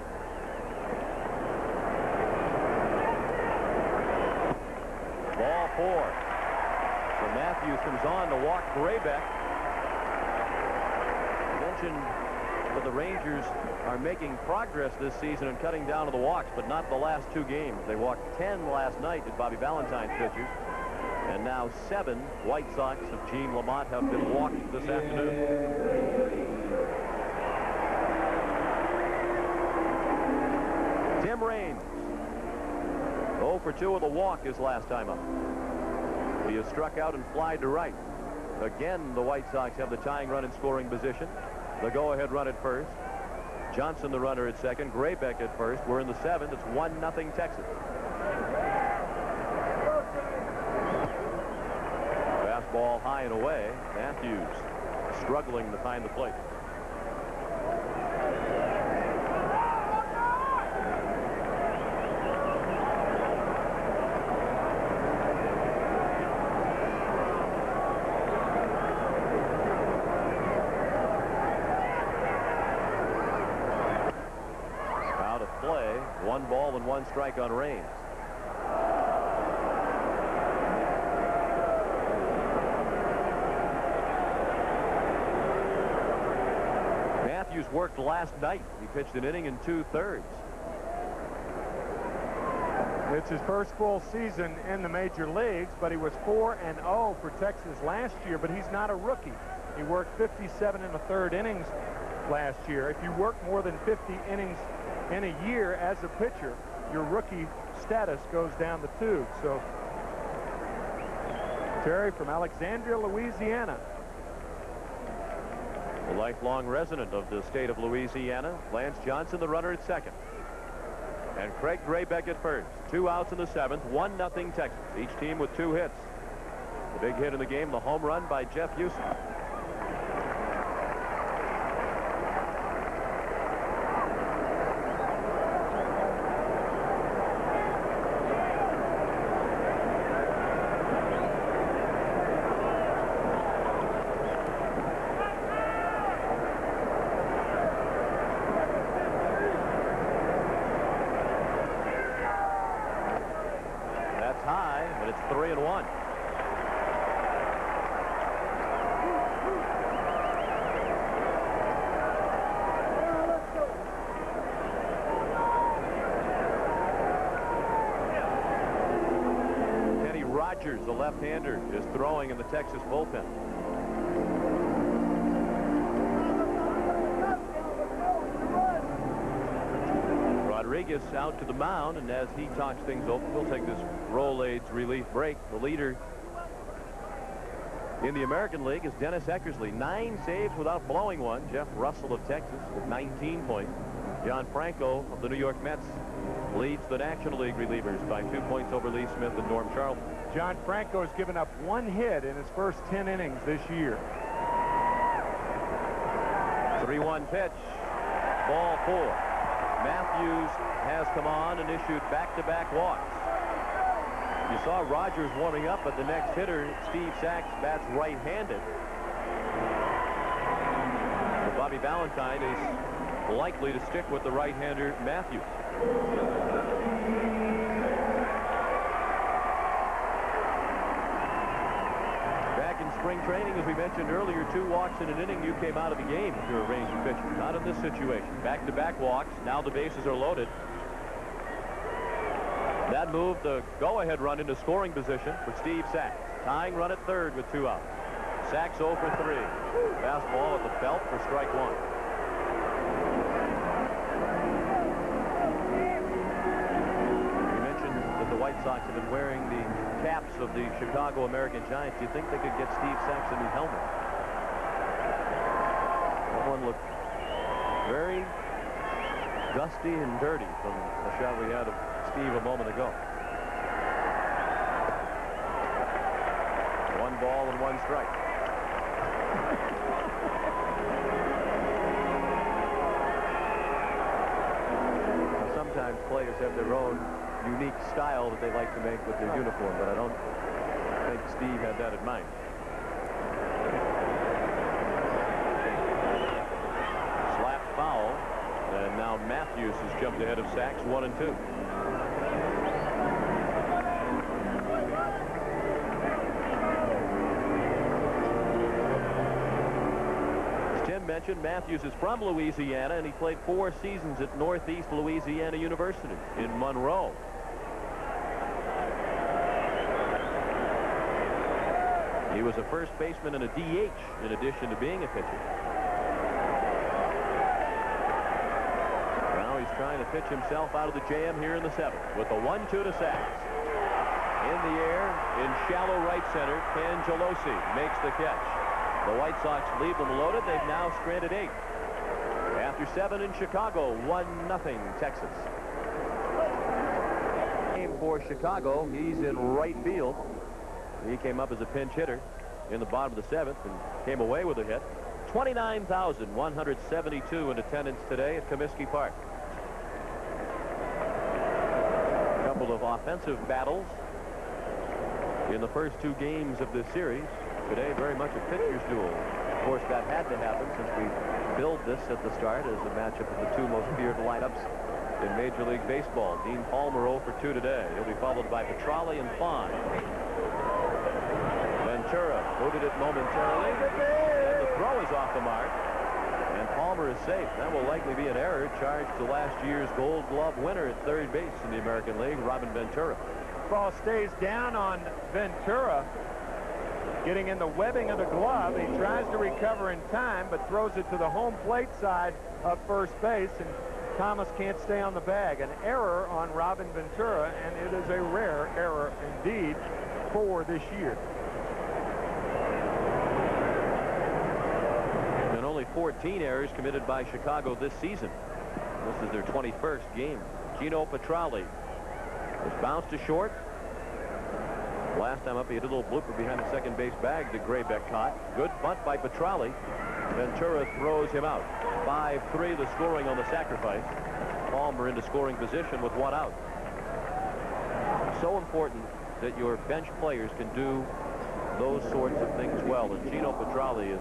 Ball 4. So Matthews comes on to walk Graybeck. I mentioned that the Rangers are making progress this season in cutting down to the walks, but not the last 2 games. They walked 10 last night at Bobby Valentine's pitchers, and now 7 White Sox of Gene Lamont have been walked this afternoon. Tim Raines, 0 for 2 with a walk his last time up. He has struck out and flied to right. Again, the White Sox have the tying run in scoring position. The go-ahead run at first. Johnson, the runner, at second. Graybeck at first. We're in the 7th. It's 1-0 Texas. Fastball high and away. Matthews struggling to find the plate. Out of play. 1 ball and 1 strike on Raines. Matthews worked last night. He pitched an inning in 2/3. It's his first full season in the major leagues, but he was 4-0 for Texas last year, but he's not a rookie. He worked 57 1/3 innings last year. If you work more than 50 innings in a year as a pitcher, your rookie status goes down the tube. So Terry from Alexandria, Louisiana. A lifelong resident of the state of Louisiana. Lance Johnson, the runner, at second. And Craig Graybeck at first. 2 outs in the 7th. 1-0 Texas. Each team with 2 hits. The big hit in the game, the home run by Jeff Houston. high, but it's 3-1. Kenny Rogers, the left-hander, is throwing in the Texas bullpen. Rodriguez out to the mound, and as he talks things over, we'll take this Rolaids relief break. The leader in the American League is Dennis Eckersley. 9 saves without blowing one. Jeff Russell of Texas with 19 points. John Franco of the New York Mets leads the National League relievers by 2 points over Lee Smith and Norm Charlton. John Franco has given up 1 hit in his first 10 innings this year. 3-1 pitch. Ball 4. Matthews has come on and issued back-to-back walks. You saw Rogers warming up, but the next hitter, Steve Sachs, bats right-handed. So Bobby Valentine is likely to stick with the right-hander Matthews. Back in spring training, as we mentioned earlier, 2 walks in an inning, you came out of the game if you're a Ranger pitcher. Not in this situation. Back-to-back walks. Now the bases are loaded. That moved the go-ahead run into scoring position for Steve Sachs. Tying run at third with 2 out. Sachs 0 for 3. Fastball at the belt for strike 1. You mentioned that the White Sox have been wearing the caps of the Chicago American Giants. Do you think they could get Steve Sachs a new helmet? That one looked very dusty and dirty from the shot we had of Steve a moment ago. 1 ball and 1 strike. Now, sometimes players have their own unique style that they like to make with their uniform, but I don't think Steve had that in mind. Slap foul, and now Matthews has jumped ahead of Sachs, 1-2. As Tim mentioned, Matthews is from Louisiana, and he played 4 seasons at Northeast Louisiana University in Monroe. He was a first baseman and a DH in addition to being a pitcher. Now he's trying to pitch himself out of the jam here in the 7th with a 1-2 to Sachs. In the air, in shallow right center, Cangelosi makes the catch. The White Sox leave them loaded. They've now stranded 8. After 7 in Chicago, 1-0 Texas. Game for Chicago. He's in right field. He came up as a pinch hitter in the bottom of the 7th and came away with a hit. 29,172 in attendance today at Comiskey Park. A couple of offensive battles in the first 2 games of this series. Today, very much a pitcher's duel. Of course, that had to happen since we billed this at the start as a matchup of the 2 most feared lineups in Major League Baseball. Dean Palmer 0 for 2 today. He'll be followed by Petralli and Fine. Ventura booted it momentarily, and the throw is off the mark, and Palmer is safe. That will likely be an error charged to last year's Gold Glove winner at third base in the American League, Robin Ventura. Ball stays down on Ventura, getting in the webbing of the glove. He tries to recover in time, but throws it to the home plate side of first base, and Thomas can't stay on the bag. An error on Robin Ventura, and it is a rare error indeed for this year. And only 14 errors committed by Chicago this season. This is their 21st game. Gino Petralli was bounced to short. Last time up, he had a little blooper behind the second base bag that Graybeck caught. Good bunt by Petralli. Ventura throws him out. 5-3 the scoring on the sacrifice. Palmer into scoring position with 1 out. So important that your bench players can do those sorts of things well. And Gino Petralli is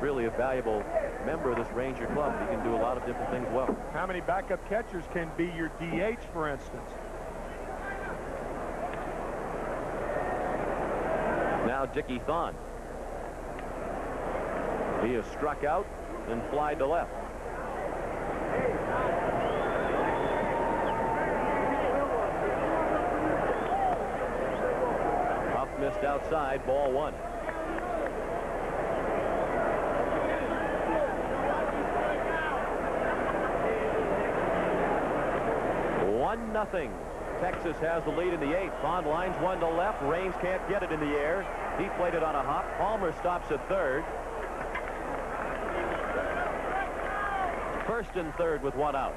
really a valuable member of this Ranger club. He can do a lot of different things well. How many backup catchers can be your DH, for instance? now Dickie Thon. He is struck out and flied to left. Huff missed outside, ball 1. 1-0. Texas has the lead in the 8th. Thon lines one to left. Raines can't get it in the air. He played it on a hop. Palmer stops at third. First and third with 1 out.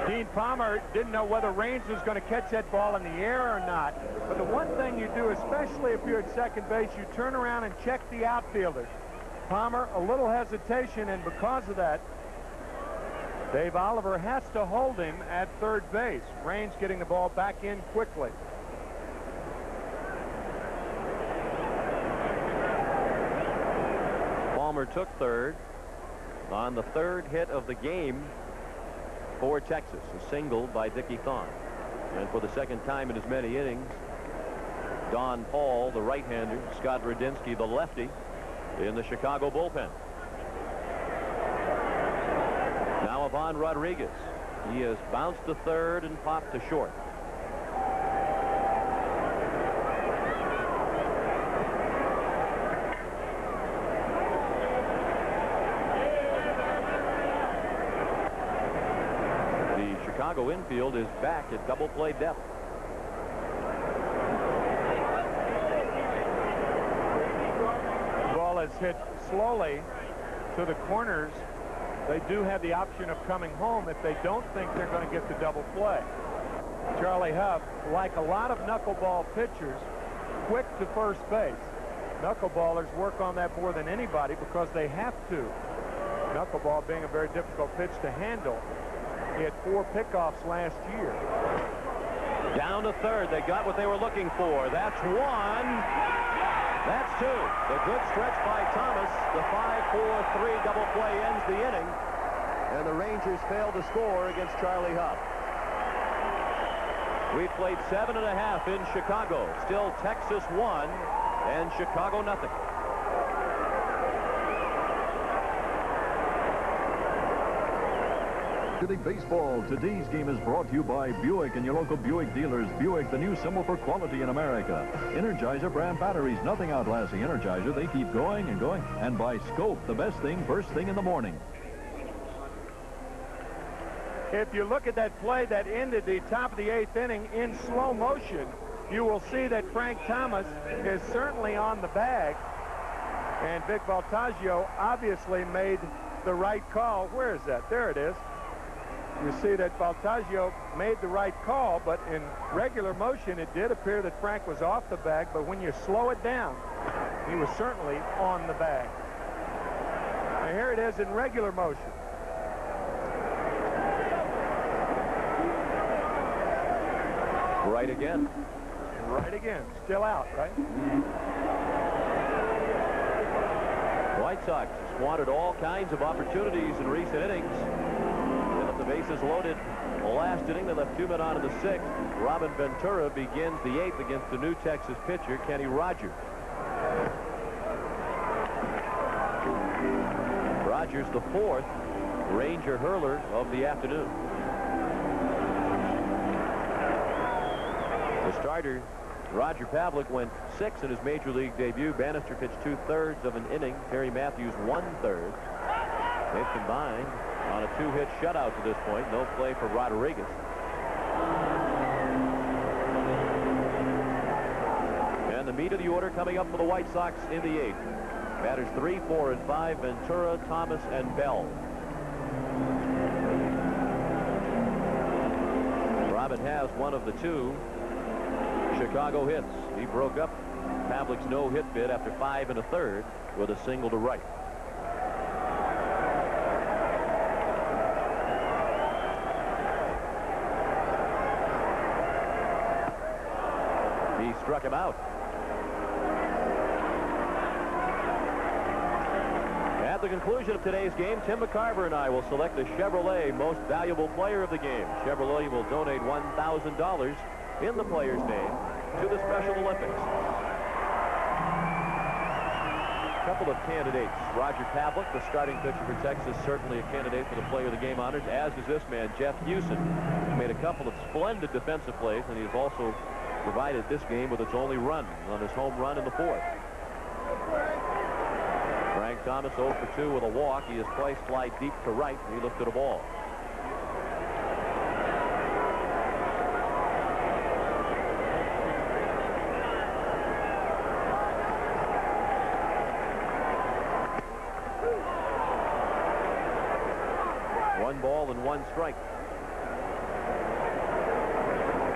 Dean Palmer didn't know whether Raines was going to catch that ball in the air or not. But the one thing you do, especially if you're at second base, you turn around and check the outfielders. Palmer, a little hesitation, and because of that, Dave Oliver has to hold him at third base. Raines getting the ball back in quickly. Palmer took third on the third hit of the game for Texas, a single by Dickie Thon. And for the second time in as many innings, Don Paul, the right-hander, Scott Radinsky, the lefty, in the Chicago bullpen. Now Ivan Rodriguez. He has bounced to third and popped to short. The Chicago infield is back at double play depth. The ball is hit slowly to the corners. They do have the option of coming home if they don't think they're going to get the double play. Charlie Huff, like a lot of knuckleball pitchers, quick to first base. Knuckleballers work on that more than anybody because they have to. Knuckleball being a very difficult pitch to handle. He had 4 pickoffs last year. Down to third. They got what they were looking for. That's 1. That's 2. The good stretch by Thomas. The 5-4-3 double play ends the inning. And the Rangers failed to score against Charlie Huff. We played 7.5 in Chicago. Still Texas 1 and Chicago nothing. Major League Baseball. Today's game is brought to you by Buick and your local Buick dealers. Buick, the new symbol for quality in America. Energizer brand batteries, nothing outlasts the Energizer. They keep going and going. And by Scope, the best thing first thing in the morning. If you look at that play that ended the top of the 8th inning in slow motion, you will see that Frank Thomas is certainly on the bag. And Vic Voltaggio obviously made the right call. Where is that? There it is. You see that Voltaggio made the right call, but in regular motion, it did appear that Frank was off the bag, but when you slow it down, he was certainly on the bag. Now here it is in regular motion. Right again. Right again. Still out, right? White Sox squandered all kinds of opportunities in recent innings. The bases loaded the last inning. They left 2 men on in the 6th. Robin Ventura begins the 8th against the new Texas pitcher, Kenny Rogers. Rogers, the 4th Ranger hurler of the afternoon. The starter, Roger Pavlik, went 6 in his major league debut. Bannister pitched 2/3 of an inning. Terry Matthews 1/3. They've combined on a 2-hit shutout to this point. No play for Rodriguez. And the meat of the order coming up for the White Sox in the 8th. Batters 3, 4, and 5, Ventura, Thomas, and Bell. Robin has one of the 2 Chicago hits. He broke up Pavlik's no-hit bid after 5 1/3 with a single to right. He struck him out. At the conclusion of today's game, Tim McCarver and I will select the Chevrolet Most Valuable Player of the game. Chevrolet will donate $1,000 in the player's name to the Special Olympics. A couple of candidates. Roger Pavlik, the starting pitcher for Texas, certainly a candidate for the Player of the Game honors, as is this man, Jeff Houston, who made a couple of splendid defensive plays, and he has also provided this game with its only run on his home run in the fourth. Frank Thomas 0 for 2 with a walk. He has twice fly deep to right, and he lifted a ball. One ball and one strike.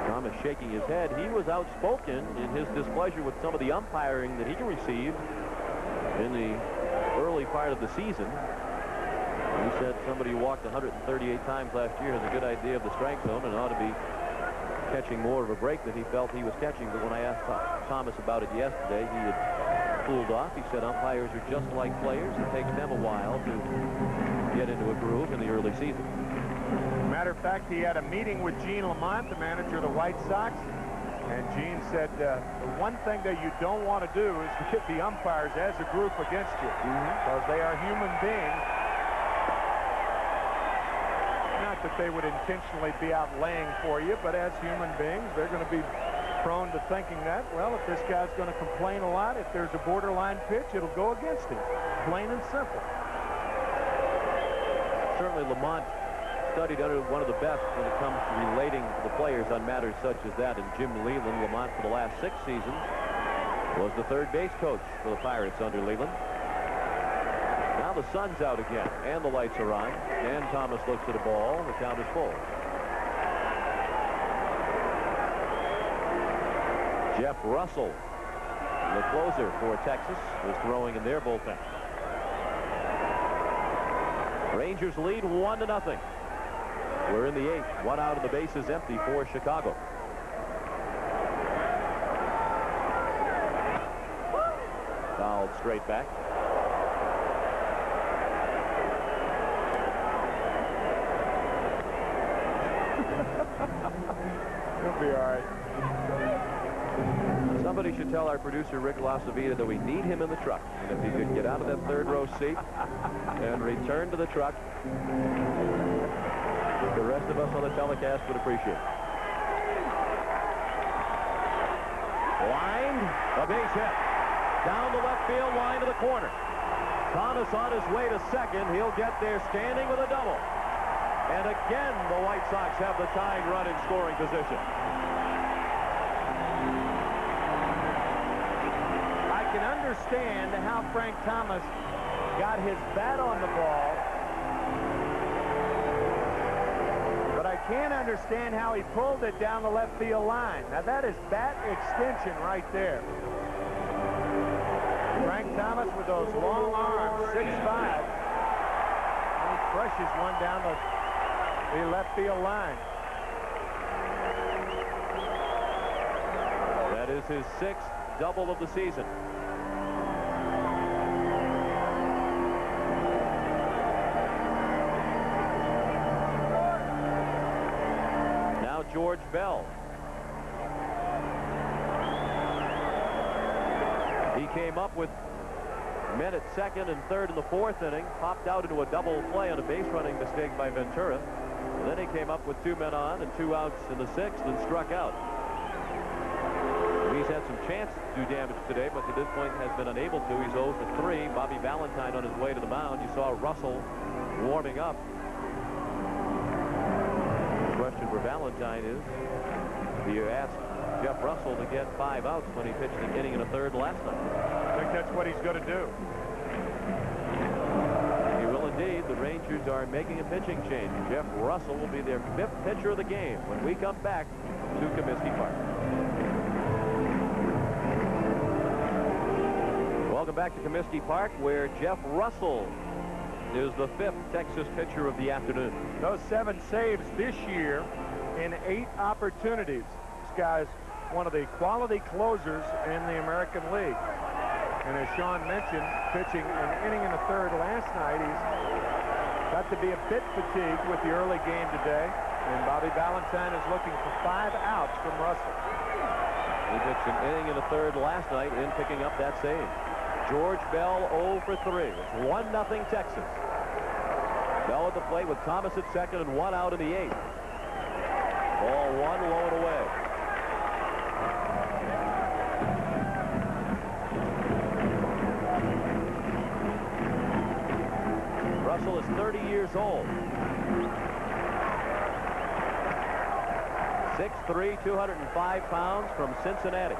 Thomas shaking his head. He was outspoken in his displeasure with some of the umpiring that he received in the early part of the season. He said somebody who walked 138 times last year has a good idea of the strike zone and ought to be catching more of a break than he felt he was catching. But when I asked Thomas about it yesterday, he had cooled off. He said umpires are just like players. It takes them a while to get into a groove in the early season. Matter of fact, he had a meeting with Gene Lamont, the manager of the White Sox, and Gene said the one thing that you don't want to do is get the umpires as a group against you, because they are human beings. Not that they would intentionally be out laying for you, but as human beings, they're going to be prone to thinking that, well, if this guy's going to complain a lot, if there's a borderline pitch, it'll go against him. Plain and simple. Certainly Lamont studied under one of the best when it comes to relating to the players on matters such as that. And Jim Leyland, Lamont for the last 6 seasons, was the third base coach for the Pirates under Leyland. Now the sun's out again, and the lights are on, and Thomas looks at a ball. The count is full. Jeff Russell, the closer for Texas, is throwing in their bullpen. Rangers lead 1-0. We're in the 8th. 1 out of the bases empty for Chicago. Fouled straight back. He'll be all right. Somebody should tell our producer, Rick Lasavita, that we need him in the truck. And if he could get out of that third row seat and return to the truck, the rest of us on the telecast would appreciate it. Line, a base hit. Down the left field line to the corner. Thomas on his way to second. He'll get there standing with a double. And again, the White Sox have the tying run in scoring position. I can understand how Frank Thomas got his bat on the ball, but I can't understand how he pulled it down the left field line. Now that is bat extension right there. Frank Thomas with those long arms, 6'5", and he crushes one down the left field line. That is his 6th double of the season. Now George Bell. He came up with men at second and third in the 4th inning, popped out into a double play on a base running mistake by Ventura. And then he came up with 2 men on and 2 outs in the 6th and struck out. He's had some chance to do damage today, but to this point has been unable to. He's 0 for 3. Bobby Valentine on his way to the mound. You saw Russell warming up. The question for Valentine is, do you ask Jeff Russell to get 5 outs when he pitched an inning and a third last night? I think that's what he's going to do. He will indeed. The Rangers are making a pitching change. Jeff Russell will be their 5th pitcher of the game when we come back to Comiskey Park. Welcome back to Comiskey Park, where Jeff Russell is the 5th Texas pitcher of the afternoon. Those 7 saves this year in 8 opportunities. This guy's one of the quality closers in the American League. And as Sean mentioned, pitching an inning and a third last night, he's got to be a bit fatigued with the early game today. And Bobby Valentine is looking for 5 outs from Russell. He pitched an inning and a third last night in picking up that save. George Bell 0 for 3. It's 1-0 Texas. Bell at the plate with Thomas at second and 1 out in the 8th. Ball 1 low and away. Russell is 30 years old. 6'3", 205 pounds from Cincinnati.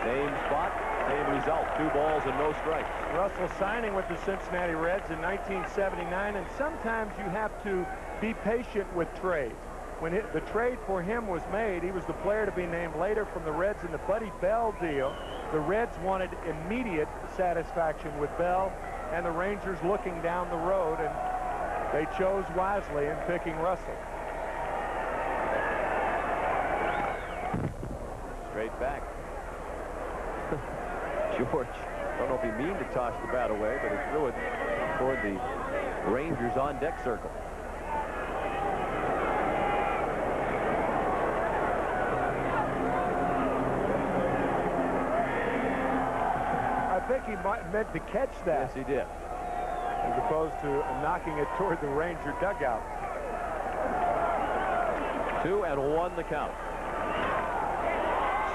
Same spot, same result. 2 balls and no strikes. Russell signing with the Cincinnati Reds in 1979, and sometimes you have to be patient with trades. When the trade for him was made, he was the player to be named later from the Reds in the Buddy Bell deal. The Reds wanted immediate satisfaction with Bell, and the Rangers looking down the road, and they chose wisely in picking Russell. Straight back. George, I don't know if he mean to toss the bat away, but he threw it toward the Rangers on deck circle. I think he meant to catch that. Yes, he did. As opposed to knocking it toward the Ranger dugout. 2-1 the count.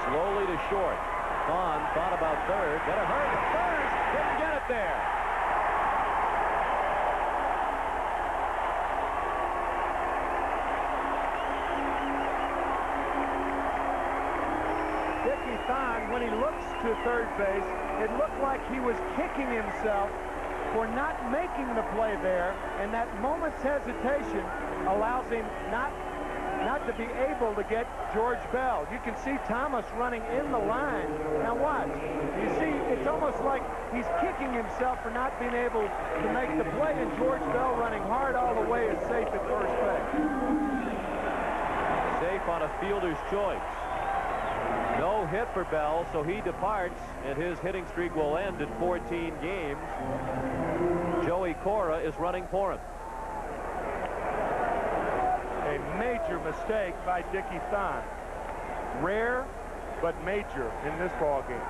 Slowly to short. Vaughn thought about third. Got a hurry at first. Didn't get it there. Dickie Thon, when he looks to third base, it looked like he was kicking himself for not making the play there, and that moment's hesitation allows him not to be able to get George Bell. You can see Thomas running in the line. Now watch. You see, it's almost like he's kicking himself for not being able to make the play, and George Bell running hard all the way is safe at first base. Safe on a fielder's choice. No hit for Bell, so he departs, and his hitting streak will end at 14 games. Joey Cora is running for him. A major mistake by Dickie Thon. Rare, but major in this ball game.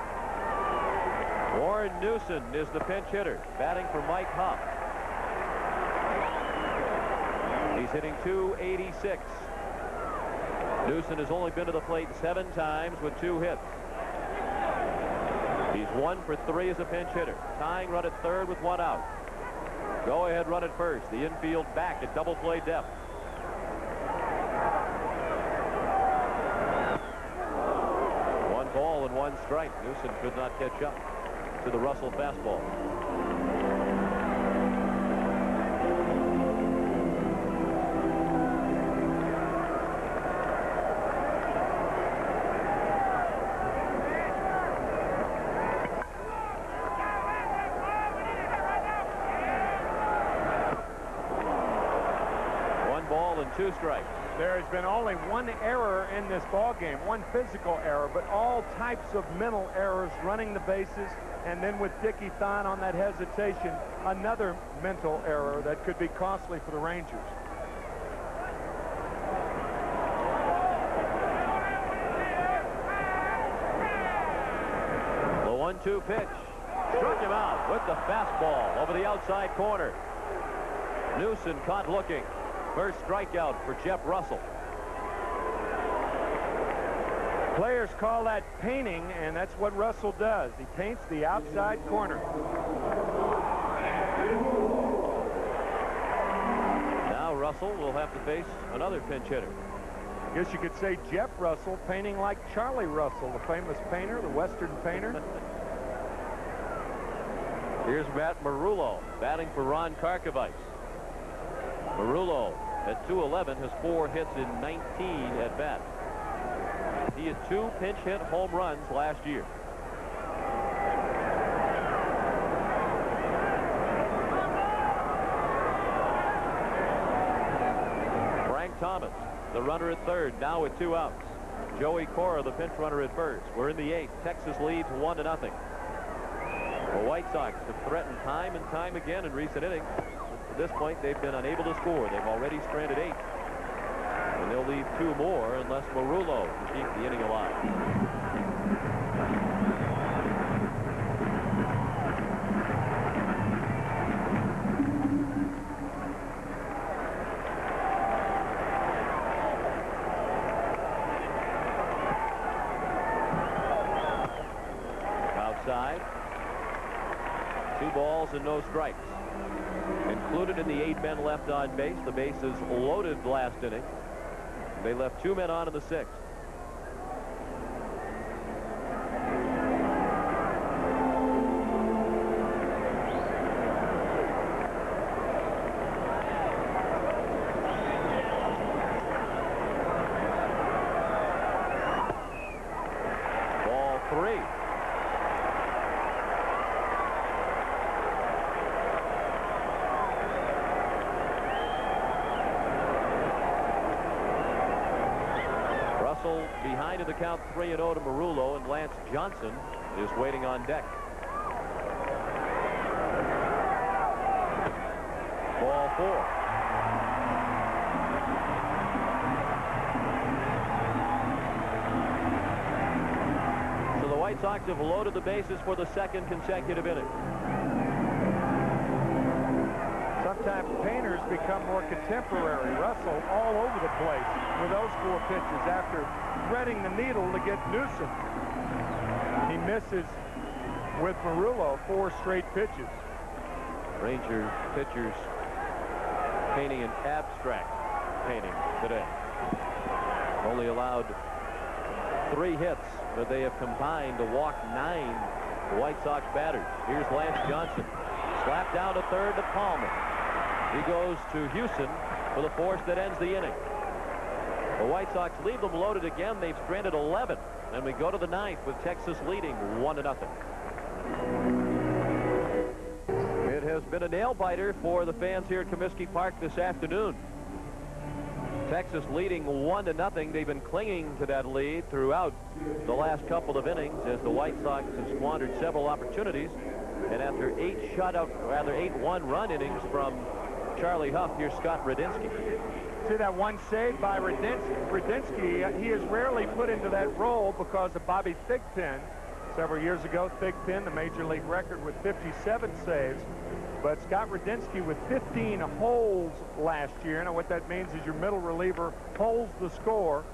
Warren Newson is the pinch hitter, batting for Mike Huff. He's hitting .286. Newson has only been to the plate 7 times with 2 hits. He's 1 for 3 as a pinch hitter. Tying run at third with 1 out. Go ahead run at first. The infield back at double play depth. Ball and 1 strike. Newson could not catch up to the Russell fastball. One ball and 2 strikes. There has been only 1 error in this ball game, 1 physical error, but all types of mental errors, running the bases, and then with Dickie Thon on that hesitation, another mental error that could be costly for the Rangers. The 1-2 pitch. Struck him out with the fastball over the outside corner. Newson caught looking. First strikeout for Jeff Russell. Players call that painting, and that's what Russell does. He paints the outside corner. Now Russell will have to face another pinch hitter. I guess you could say Jeff Russell painting like Charlie Russell, the famous painter, the Western painter. Here's Matt Marullo batting for Ron Karkovice. Marullo at 211 has 4 hits in 19 at bat. He had 2 pinch hit home runs last year. Frank Thomas, the runner at third, now with 2 outs. Joey Cora, the pinch runner at first. We're in the 8th. Texas leads 1-0. The White Sox have threatened time and time again in recent innings. At this point, they've been unable to score. They've already stranded 8. And they'll leave 2 more unless Marullo can keep the inning alive. Outside. 2 balls and no strikes. Included in the 8 men left on base. The bases loaded last inning. They left 2 men on in the 6th. Ball 3. Behind in the count 3-0 to Marullo, and Lance Johnson is waiting on deck. Ball 4. So the White Sox have loaded the bases for the 2nd consecutive inning. Sometimes painters become more contemporary. Russell all over the place with those 4 pitches after threading the needle to get Newsom. He misses with Marullo 4 straight pitches. Ranger pitchers painting an abstract painting today. Only allowed 3 hits, but they have combined to walk 9 White Sox batters. Here's Lance Johnson. Slapped down to third to Palmer. He goes to Houston for the force that ends the inning. The White Sox leave them loaded again. They've stranded 11. And we go to the 9th with Texas leading 1-0. It has been a nail-biter for the fans here at Comiskey Park this afternoon. Texas leading 1-0. They've been clinging to that lead throughout the last couple of innings as the White Sox have squandered several opportunities. And after 8 1-run innings from Charlie Huff, here's Scott Radinsky. See that one save by Radinsky. He is rarely put into that role because of Bobby Thigpen. Several years ago, Thigpen, the major league record with 57 saves. But Scott Radinsky with 15 holds last year. Now what that means is your middle reliever holds the score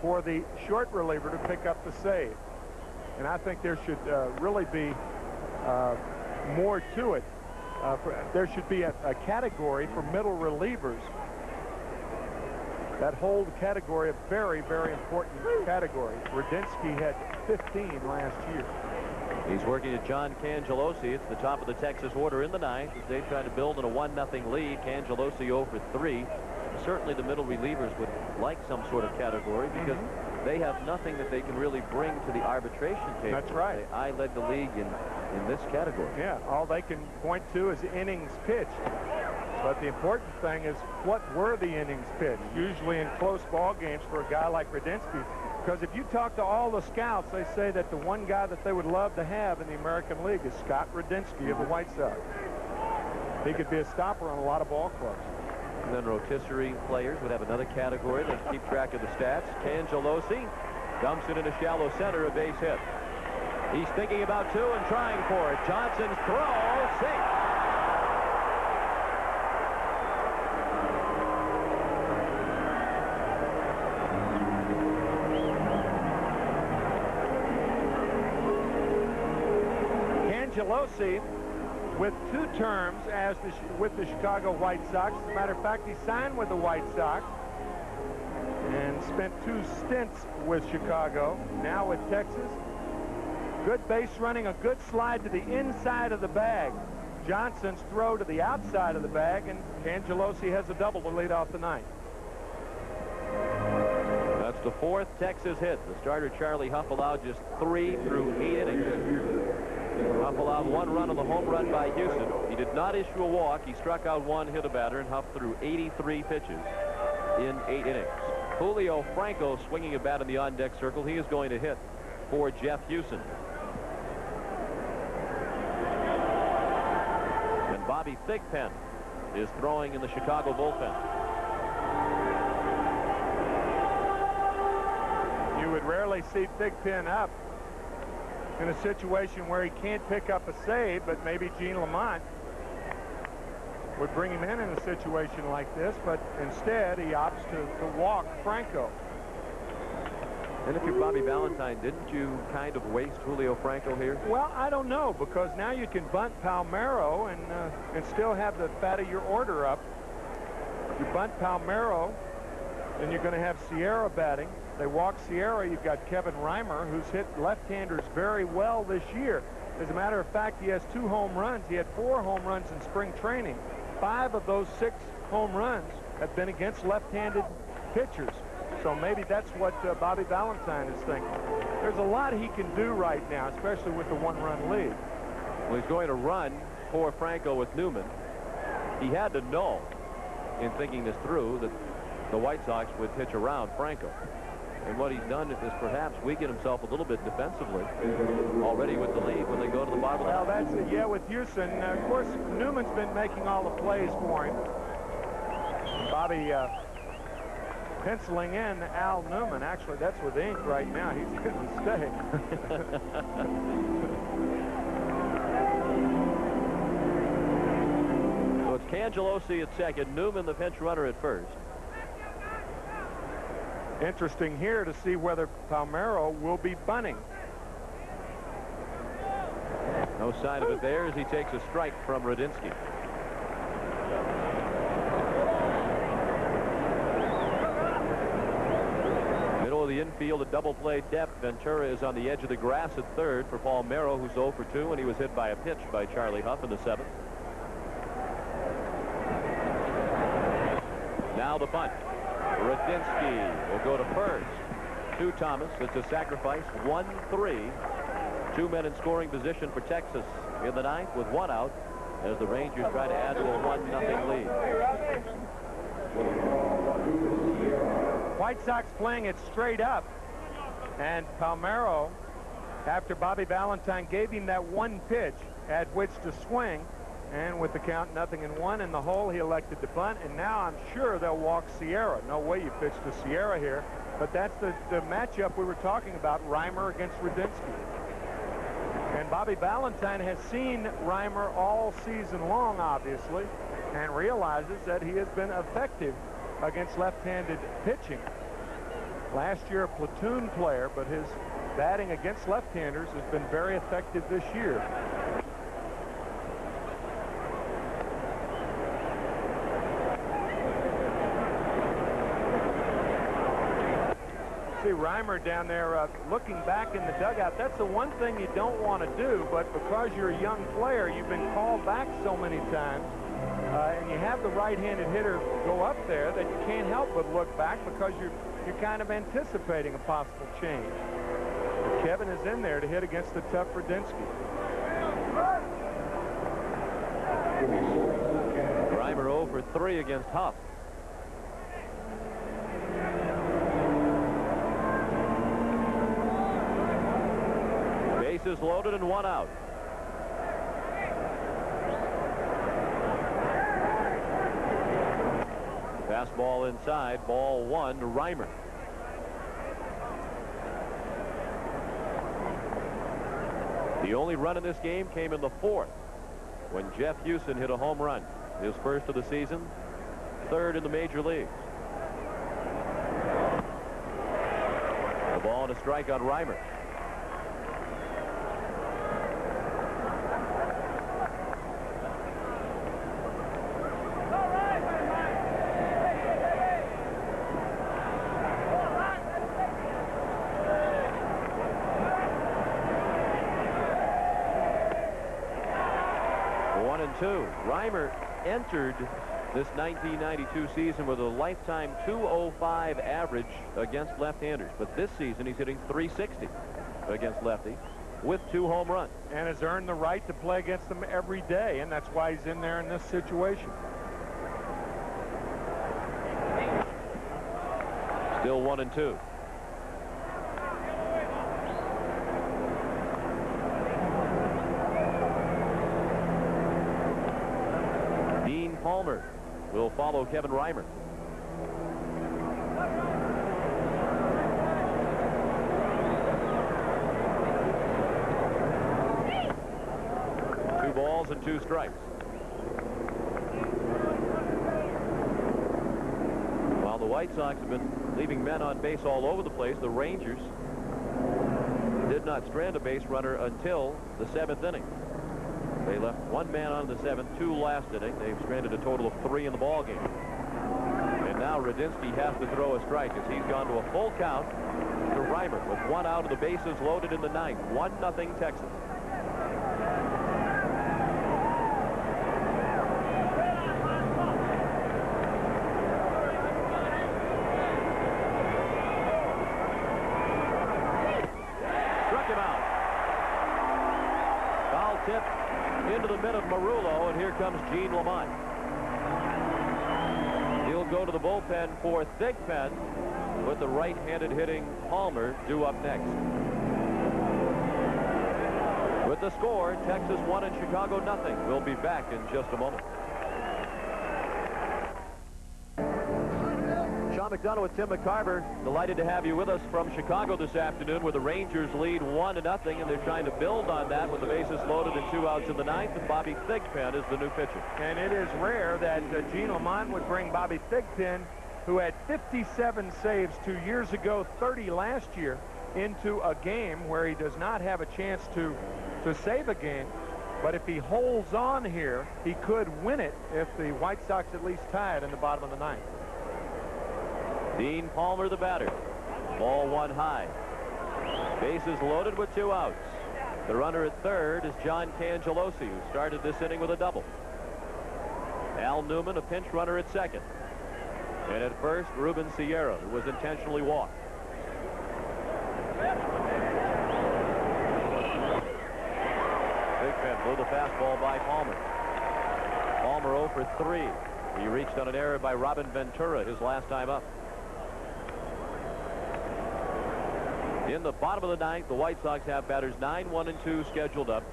for the short reliever to pick up the save. And I think there should really be more to it. There should be a category for middle relievers. That hold category, a very, very important category. Radinsky had 15 last year. He's working at John Cangelosi. It's the top of the Texas order in the 9th as they try to build in a 1-0 lead. Cangelosi 0 for 3. Certainly the middle relievers would like some sort of category because they have nothing that they can really bring to the arbitration table. That's right. I led the league in this category. Yeah, all they can point to is innings pitched. But the important thing is what were the innings pitched, usually in close ball games for a guy like Radinsky. Because if you talk to all the scouts, they say that the one guy that they would love to have in the American League is Scott Radinsky of the White Sox. He could be a stopper on a lot of ball clubs. And then rotisserie players would have another category that keep track of the stats. Cangelosi dumps it into shallow center, a base hit. He's thinking about 2 and trying for it. Johnson's throw, safe. Cangelosi with 2 terms with the Chicago White Sox. As a matter of fact, he signed with the White Sox and spent 2 stints with Chicago. Now with Texas. Good base running, a good slide to the inside of the bag. Johnson's throw to the outside of the bag, and Cangelosi has a double to lead off the 9th. That's the 4th Texas hit. The starter Charlie Huff allowed just 3 through 8 innings. Huff allowed 1 run on the home run by Houston. He did not issue a walk. He struck out 1, hit a batter, and Huff threw 83 pitches in 8 innings. Julio Franco swinging a bat in the on-deck circle. He is going to hit for Jeff Houston. And Bobby Thigpen is throwing in the Chicago bullpen. you'd rarely see Thigpen up in a situation where he can't pick up a save, but maybe Gene Lamont would bring him in a situation like this, but instead he opts to walk Franco. And if you're Bobby Valentine, didn't you kind of waste Julio Franco here? Well, I don't know, because now you can bunt Palmeiro and still have the fat of your order up. You bunt Palmeiro, then you're going to have Sierra batting. They walk Sierra. You've got Kevin Reimer, who's hit left-handers very well this year. As a matter of fact, he has 2 home runs. He had 4 home runs in spring training. 5 of those 6 home runs have been against left-handed pitchers. So maybe that's what Bobby Valentine is thinking. There's a lot he can do right now, especially with the 1-run lead. Well, he's going to run for Franco with Newman. He had to know, in thinking this through, that the White Sox would pitch around Franco. And what he's done is perhaps weaken himself a little bit defensively already with the lead when they go to the bottom. Well, that's it. Yeah, with Houston. Of course, Newman's been making all the plays for him. Bobby penciling in Al Newman. Actually, that's with ink right now. He's going to stay. So it's Cangelosi at second, Newman the pinch runner at first. Interesting here to see whether Palmeiro will be bunting. No sign of it there as he takes a strike from Radinsky. Middle of the infield, a double play depth. Ventura is on the edge of the grass at third for Palmeiro, who's 0 for 2, and he was hit by a pitch by Charlie Huff in the 7th. Now the bunt. Radinsky will go to first. To Thomas. It's a sacrifice. 1-3. 2 men in scoring position for Texas in the 9th with 1 out as the Rangers try to add to a 1-0 lead. White Sox playing it straight up. And Palmeiro, after Bobby Valentine gave him that 1 pitch at which to swing, and with the count 0-1 in the hole, he elected to bunt. And now I'm sure they'll walk Sierra. No way you pitch to Sierra here. But that's the matchup we were talking about, Reimer against Radinsky. And Bobby Valentine has seen Reimer all season long, obviously, and realizes that he has been effective against left-handed pitching. Last year, a platoon player, but his batting against left-handers has been very effective this year. See Reimer down there looking back in the dugout. That's the one thing you don't want to do, but because you're a young player, you've been called back so many times, and you have the right-handed hitter go up there that you can't help but look back because you're kind of anticipating a possible change. But Kevin is in there to hit against the tough Radinsky. Reimer 0 for 3 against Huff. Bases loaded and 1 out. Fastball inside, ball 1 to Reimer. The only run in this game came in the 4th when Jeff Houston hit a home run. His first of the season, 3rd in the major leagues. The ball and a strike on Reimer. Reimer entered this 1992 season with a lifetime .205 average against left-handers, but this season he's hitting .360 against lefties with 2 home runs. And has earned the right to play against them every day, and that's why he's in there in this situation. Still 1-2. Palmer will follow Kevin Reimer. balls and 2 strikes. While the White Sox have been leaving men on base all over the place, the Rangers did not strand a base runner until the 7th inning. They left 1 man on the 7th, 2 last inning. They've stranded a total of 3 in the ball game. And now Radinsky has to throw a strike as he's gone to a full count to Reimer with 1 out of the bases loaded in the 9th. 1-0 Texas. Struck him out. Foul tip into the mid of Marullo, and here comes Gene Lamont. He'll go to the bullpen for Thigpen, with the right-handed hitting Palmer due up next. With the score, Texas 1 and Chicago nothing. We'll be back in just a moment. Sean McDonough with Tim McCarver. Delighted to have you with us from Chicago this afternoon, where the Rangers lead 1-0, and they're trying to build on that with the bases loaded and 2 outs in the 9th, and Bobby Thigpen is the new pitcher. And it is rare that Gene Lamont would bring Bobby Thigpen, who had 57 saves 2 years ago, 30 last year, into a game where he does not have a chance to save a game. But if he holds on here, he could win it if the White Sox at least tie it in the bottom of the 9th. Dean Palmer, the batter. Ball 1 high. Bases loaded with 2 outs. The runner at third is John Cangelosi, who started this inning with a double. Al Newman, a pinch runner at second. And at first, Ruben Sierra, who was intentionally walked. Thigpen blew the fastball by Palmer. Palmer 0 for 3. He reached on an error by Robin Ventura his last time up. In the bottom of the 9th, the White Sox have batters 9, 1, and 2 scheduled up.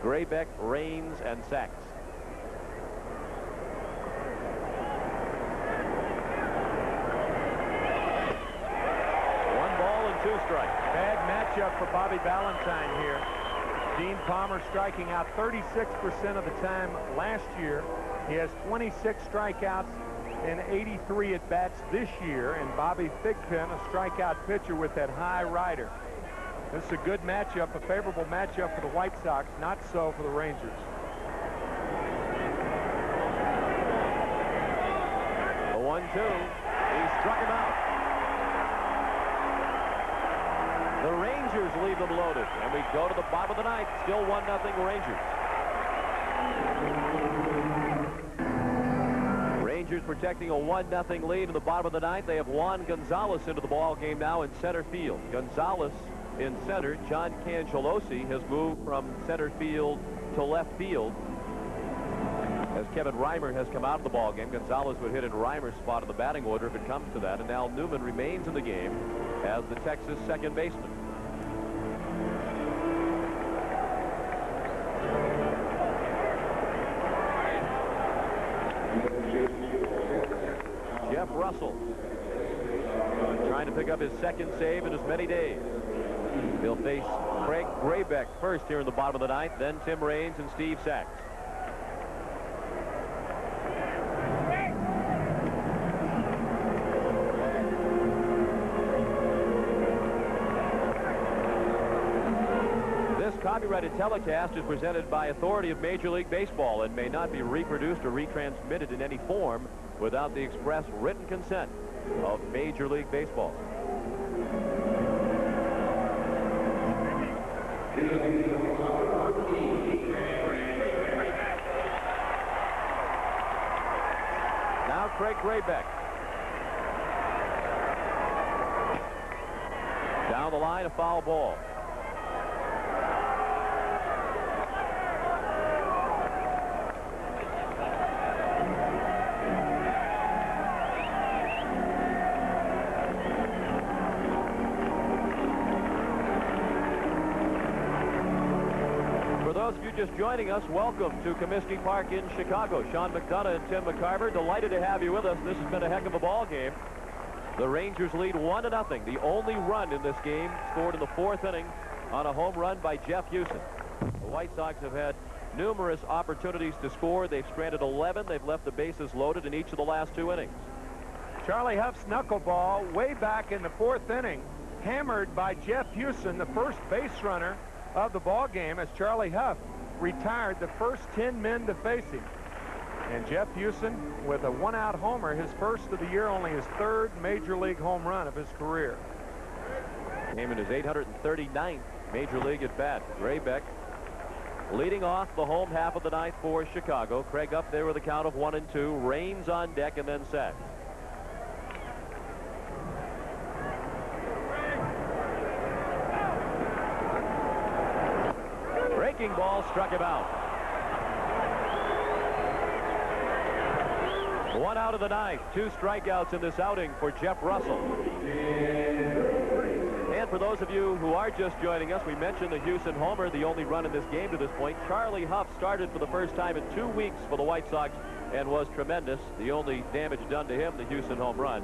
Graybeck, Raines, and Sachs. Strike. Bad matchup for Bobby Valentine here. Dean Palmer striking out 36% of the time last year. He has 26 strikeouts and 83 at-bats this year. And Bobby Thigpen, a strikeout pitcher with that high rider. This is a good matchup, a favorable matchup for the White Sox, not so for the Rangers. The 1-2. He struck him out. The Rangers leave them loaded, and we go to the bottom of the 9th. Still 1-0 Rangers. Rangers protecting a 1-0 lead in the bottom of the 9th. They have Juan Gonzalez into the ball game now in center field. Gonzalez in center. John Cangelosi has moved from center field to left field as Kevin Reimer has come out of the ball game. Gonzalez would hit in Reimer's spot in the batting order if it comes to that, and Al Newman remains in the game as the Texas second baseman. Jeff Russell trying to pick up his second save in as many days. He'll face Craig Graybeck first here in the bottom of the 9th, then Tim Raines and Steve Sachs. Copyrighted telecast is presented by authority of Major League Baseball and may not be reproduced or retransmitted in any form without the express written consent of Major League Baseball. Now Craig Graybeck. Down the line, a foul ball. Those of you just joining us, welcome to Comiskey Park in Chicago. Sean McDonough and Tim McCarver, delighted to have you with us. This has been a heck of a ball game. The Rangers lead 1-0. The only run in this game scored in the 4th inning on a home run by Jeff Houston. The White Sox have had numerous opportunities to score. They've stranded 11. They've left the bases loaded in each of the last 2 innings. Charlie Huff's knuckleball way back in the 4th inning, hammered by Jeff Hewson, the first base runner of the ball game, as Charlie Huff retired the first 10 men to face him. And Jeff Hewson with a 1-out homer, his first of the year, only his 3rd major league home run of his career. Came in his 839th major league at bat. Graybeck leading off the home half of the 9th for Chicago. Craig up there with a count of 1-2. Raines on deck, and then Sachs. Breaking ball struck him out. 1 out of the 9th. 2 strikeouts in this outing for Jeff Russell. And for those of you who are just joining us, we mentioned the Hewson homer, the only run in this game to this point. Charlie Huff started for the first time in 2 weeks for the White Sox and was tremendous. The only damage done to him, the Hewson home run.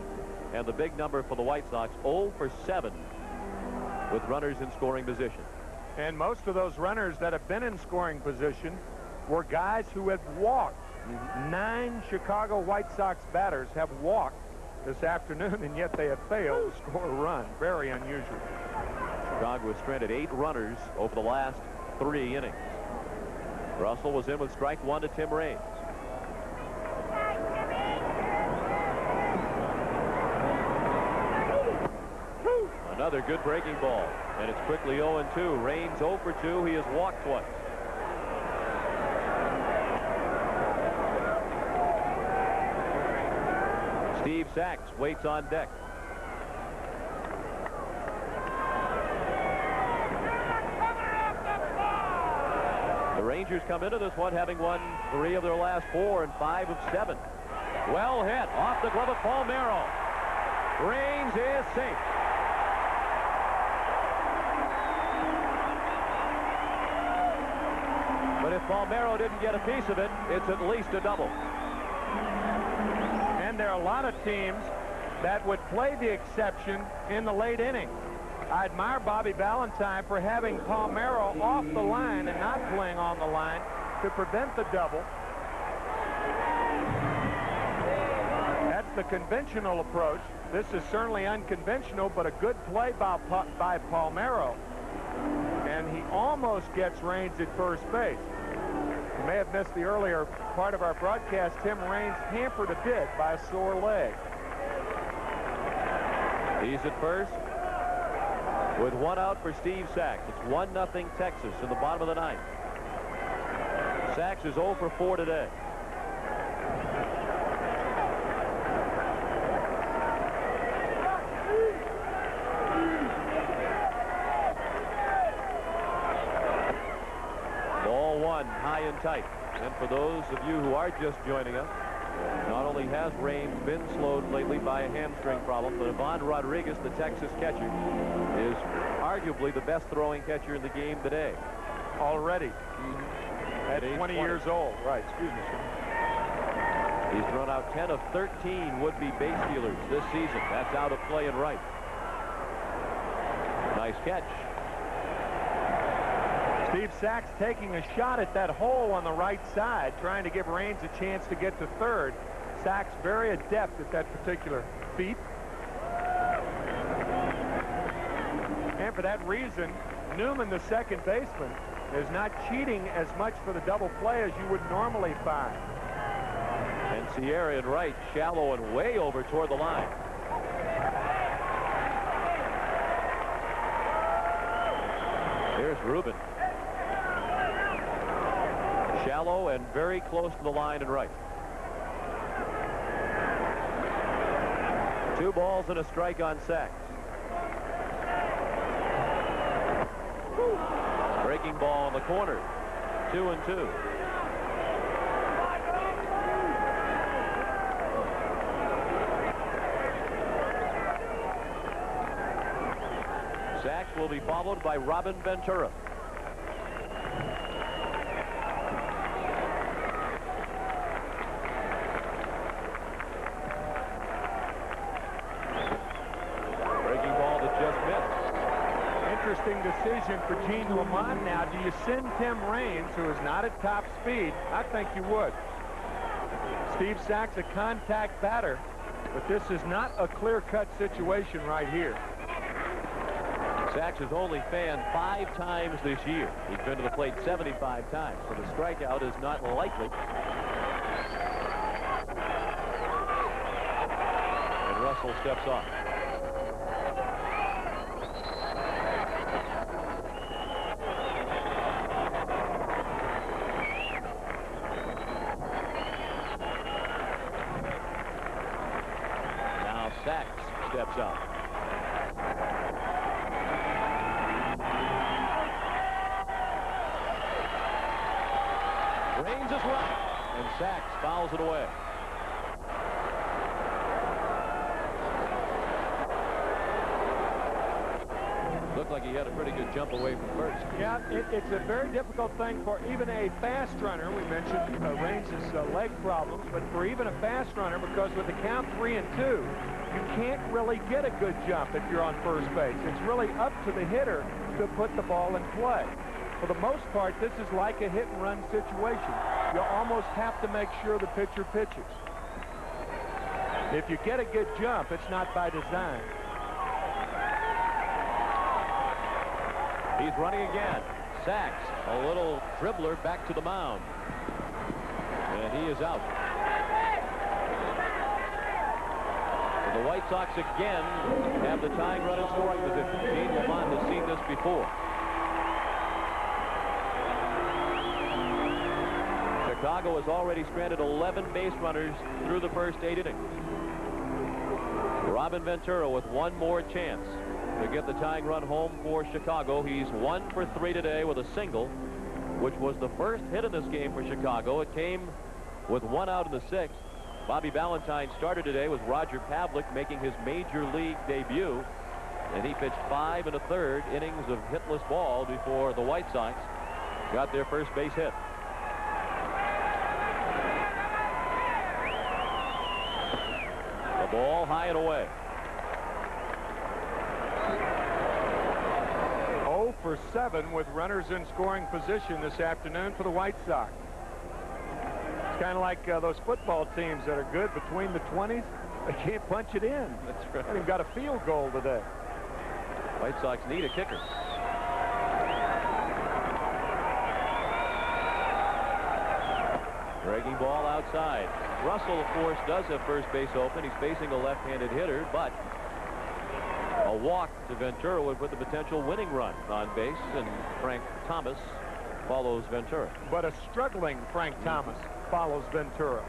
And the big number for the White Sox, 0 for 7 with runners in scoring position. And most of those runners that have been in scoring position were guys who had walked. 9 Chicago White Sox batters have walked this afternoon, and yet they have failed to score a run. Very unusual. Chicago has stranded 8 runners over the last 3 innings. Russell was in with strike 1 to Tim Raines. Another good breaking ball, and it's quickly 0-2. Raines 0 for 2. He has walked twice. Steve Sachs waits on deck. The Rangers come into this one having won 3 of their last 4 and 5 of 7. Well hit off the glove of Palmeiro. Raines is safe. But if Palmeiro didn't get a piece of it, it's at least a double. And there are a lot of teams that would play the exception in the late inning. I admire Bobby Valentine for having Palmeiro off the line and not playing on the line to prevent the double. That's the conventional approach. This is certainly unconventional, but a good play by Palmeiro. And he almost gets Raines at first base. You may have missed the earlier part of our broadcast. Tim Raines hampered a bit by a sore leg. He's at first with 1 out for Steve Sachs. It's 1-0 Texas in the bottom of the 9th. Sachs is 0 for 4 today. Ball 1, high and tight. And for those of you who are just joining us, not only has Raines been slowed lately by a hamstring problem, but Ivan Rodriguez, the Texas catcher, is arguably the best throwing catcher in the game today. Already. At 20 years old. Right, excuse me, sir. He's thrown out 10 of 13 would-be base stealers this season. That's out of play and right. Nice catch. Steve Sachs taking a shot at that hole on the right side, trying to give Raines a chance to get to third. Sachs very adept at that particular feat. And for that reason, Newman, the second baseman, is not cheating as much for the double play as you would normally find. And Sierra in right, shallow and way over toward the line. Here's Rubin. Shallow and very close to the line and right. 2 balls and a strike on Sachs. Breaking ball in the corner. 2-2. Sachs will be followed by Robin Ventura. interesting decision for Gene Lamont now. Do you send Tim Raines, who is not at top speed? I think you would. Steve Sax, a contact batter, but this is not a clear-cut situation right here. Sax has only fanned 5 times this year. He's been to the plate 75 times, so the strikeout is not likely. And Russell steps off. Now Sax steps up. Raines is right, and Sax fouls it away. Looked like he had a pretty good jump away from first. Yeah, it's a very difficult thing for even a fast runner. We mentioned Raines' leg problems, but for even a fast runner, because with the count 3 and 2, you can't really get a good jump if you're on first base. It's really up to the hitter to put the ball in play. For the most part, this is like a hit-and-run situation. You almost have to make sure the pitcher pitches. If you get a good jump, it's not by design. He's running again. Sax, a little dribbler back to the mound. And he is out. And the White Sox again have the tying run in scoring position. Gene Lamont has seen this before. Chicago has already stranded 11 base runners through the first 8 innings. Robin Ventura with one more chance to get the tying run home for Chicago. He's 1 for 3 today with a single, which was the first hit in this game for Chicago. It came with 1 out in the 6th. Bobby Valentine started today with Roger Pavlik making his major league debut, and he pitched 5 1/3 innings of hitless ball before the White Sox got their first base hit. The ball high and away. 0 for 7 with runners in scoring position this afternoon for the White Sox. It's kind of like those football teams that are good between the 20s. They can't punch it in. That's right. They've got a field goal today. White Sox need a kicker. Breaking ball outside. Russell, of course, does have first base open. He's facing a left-handed hitter, but a walk to Ventura would put the potential winning run on base, and Frank Thomas follows Ventura. But a struggling Frank Thomas follows Ventura.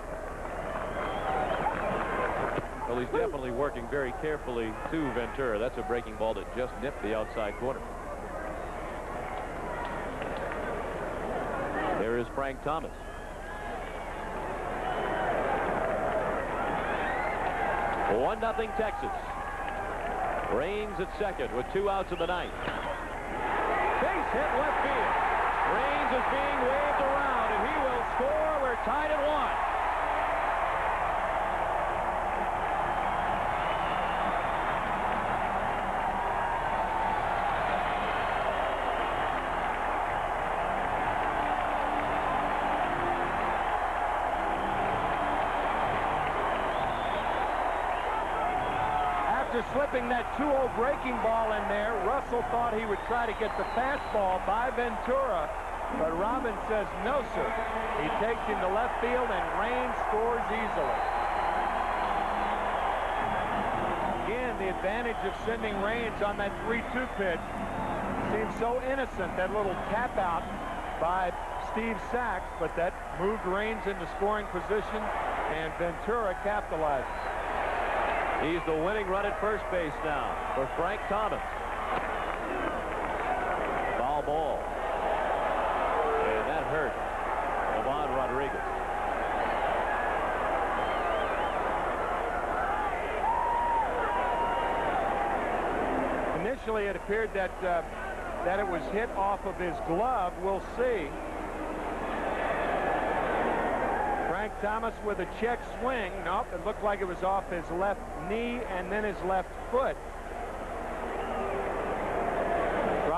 Well, he's definitely working very carefully to Ventura. That's a breaking ball that just nipped the outside corner. There is Frank Thomas. One 0 Texas. Raines at second with 2 outs in the 9th. Base hit left field. Raines is being waved around, and he will score. We're tied at 1. After slipping that 2-0 breaking ball in there, Russell thought he would try to get the fastball by Ventura, but Robin says no, sir. He takes him to left field, and Raines scores easily. Again, the advantage of sending Raines on that 3-2 pitch seems so innocent, that little tap out by Steve Sax, but that moved Raines into scoring position, and Ventura capitalized. He's the winning run at first base now for Frank Thomas. Foul ball. And that hurt Ivan Rodriguez. Initially, it appeared that it was hit off of his glove. We'll see. Frank Thomas with a check swing. Nope, it looked like it was off his left knee and then his left foot.